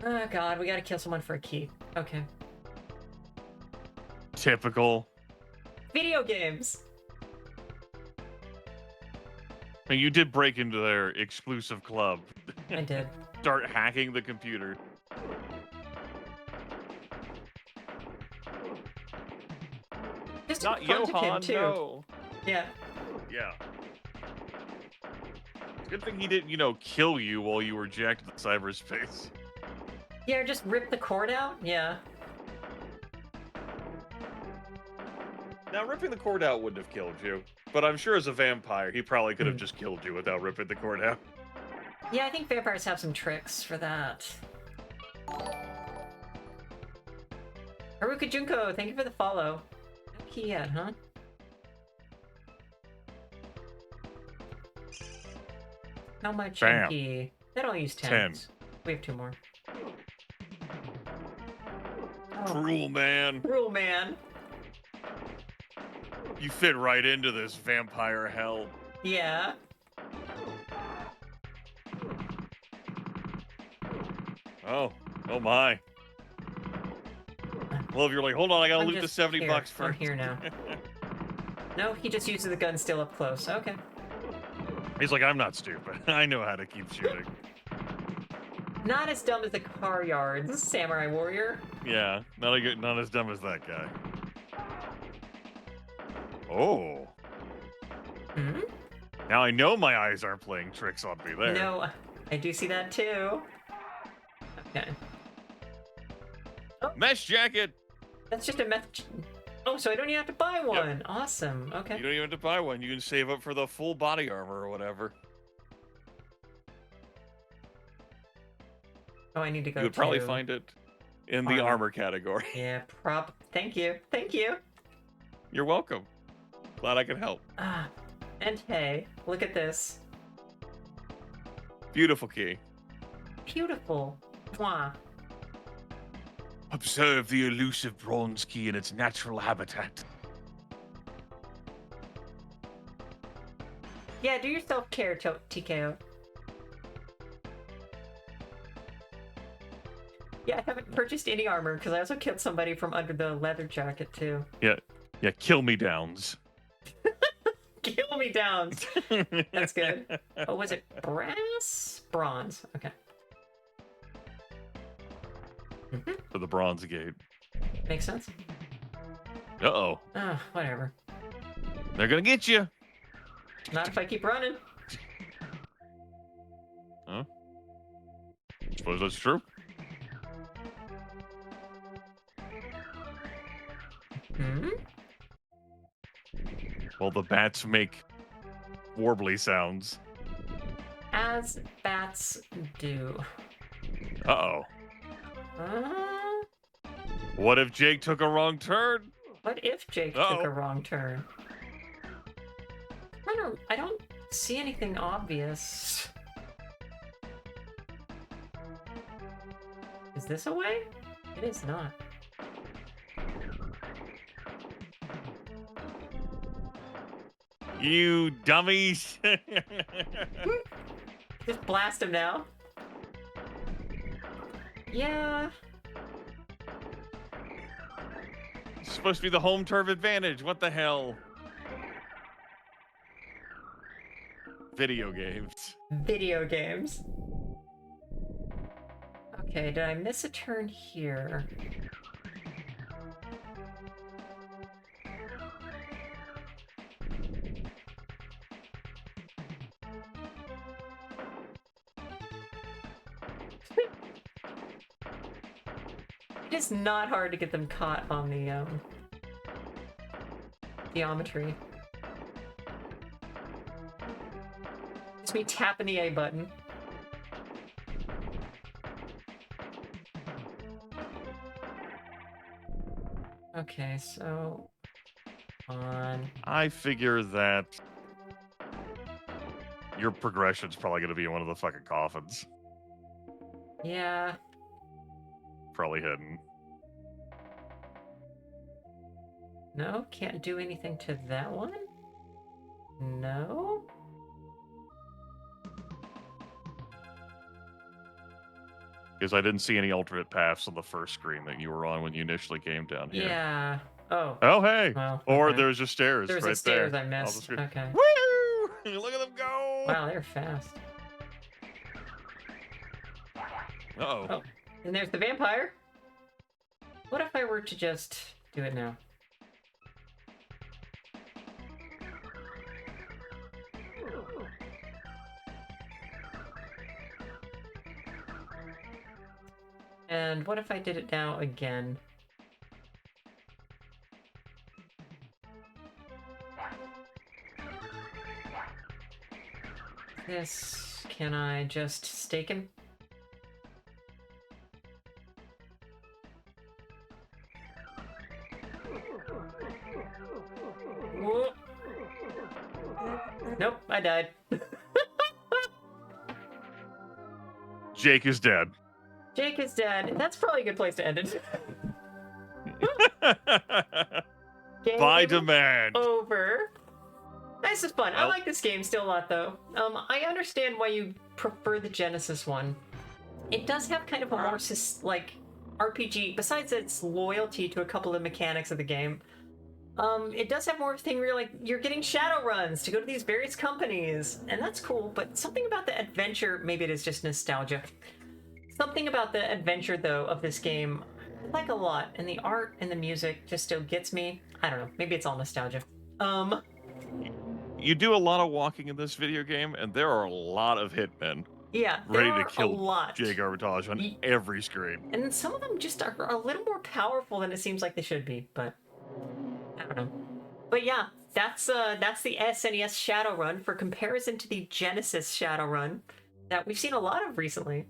Oh god, we gotta kill someone for a key. Okay. Typical. Video games! I mean, you did break into their exclusive club. I did. Start hacking the computer. Just Not in front of him, Johan, too. no. Yeah. Yeah. Good thing he didn't, you know, kill you while you were jacked in cyberspace. Yeah, or just rip the cord out? Yeah. Now, ripping the cord out wouldn't have killed you, but I'm sure as a vampire, he probably could have just killed you without ripping the cord out. Yeah, I think vampires have some tricks for that. Haruka Junko, thank you for the follow. No key yet, huh? How much Bam. MP? That'll use 10. 10. We have 2 more. Cruel man. Cruel man. You fit right into this vampire hell. Yeah. Oh my. Well, if you're like, hold on, I gotta loot the 70 here. bucks first. I'm here now. No, he just uses the gun still up close. Okay. He's like, I'm not stupid. I know how to keep shooting. Not as dumb as the car yards, Samurai Warrior. Yeah, not as dumb as that guy. Oh. Hmm? Now I know my eyes aren't playing tricks on me there. No, I do see that too. Okay. Mesh jacket! That's just a meth. Oh, so I don't even have to buy one. Yep. Awesome. Okay. You don't even have to buy one. You can save up for the full body armor or whatever. Oh, I need to go You would probably find it in the armor category. Yeah, Thank you. Thank you. You're welcome. Glad I could help. Ah, and hey, look at this. Beautiful key. Beautiful. Mwah. Observe the elusive bronze key in its natural habitat. Yeah, do your self-care, TKO. Yeah, I haven't purchased any armor because I also killed somebody from under the leather jacket too. Yeah, kill me downs. Kill me down. That's good. Oh, was it brass? Bronze. Okay. For the bronze gate. Makes sense. Uh-oh. Whatever. They're gonna get you. Not if I keep running. Huh? Suppose that's true. Hmm? Well, the bats make warbly sounds. As bats do. Uh-oh. Uh, What if Jake took a wrong turn? what if Jake took a wrong turn? I don't see anything obvious. Is this a way? It is not. You dummies. Just blast him now. Yeah. It's supposed to be the home turf advantage. What the hell? Video games. Video games. Okay, did I miss a turn here? It's not hard to get them caught on the geometry. It's me tapping the A button. Okay, so on. I figure that your progression's probably going to be in one of the fucking coffins. Yeah. Probably hidden. No, can't do anything to that one? No? Because I didn't see any alternate paths on the first screen that you were on when you initially came down here. Yeah. Oh. Oh, hey. Well, Or okay. there's just stairs There's right a stairs there. I missed. Okay. Woo! Look at them go! Wow, they're fast. Uh-oh. Oh, and there's the vampire. What if I were to just do it now? And what if I did it now again? This, can I just stake him? Whoa. Nope, I died. Jake is dead. Jake is dead. That's probably a good place to end it. By Game demand. over. This is fun. I Well- like this game still a lot, though. I understand why you prefer the Genesis one. It does have kind of a more like RPG. Besides its loyalty to a couple of mechanics of the game, it does have more of a thing where you're like you're getting Shadowruns to go to these various companies, and that's cool. But something about the adventure, maybe it is just nostalgia. Something about the adventure, though, of this game, I like a lot, and the art and the music just still gets me. I don't know. Maybe it's all nostalgia. You do a lot of walking in this video game, and there are a lot of hitmen Yeah, ready there to are kill a lot. Jake Armitage on every screen. And some of them just are a little more powerful than it seems like they should be, but I don't know. But yeah, that's the SNES Shadowrun for comparison to the Genesis Shadowrun that we've seen a lot of recently.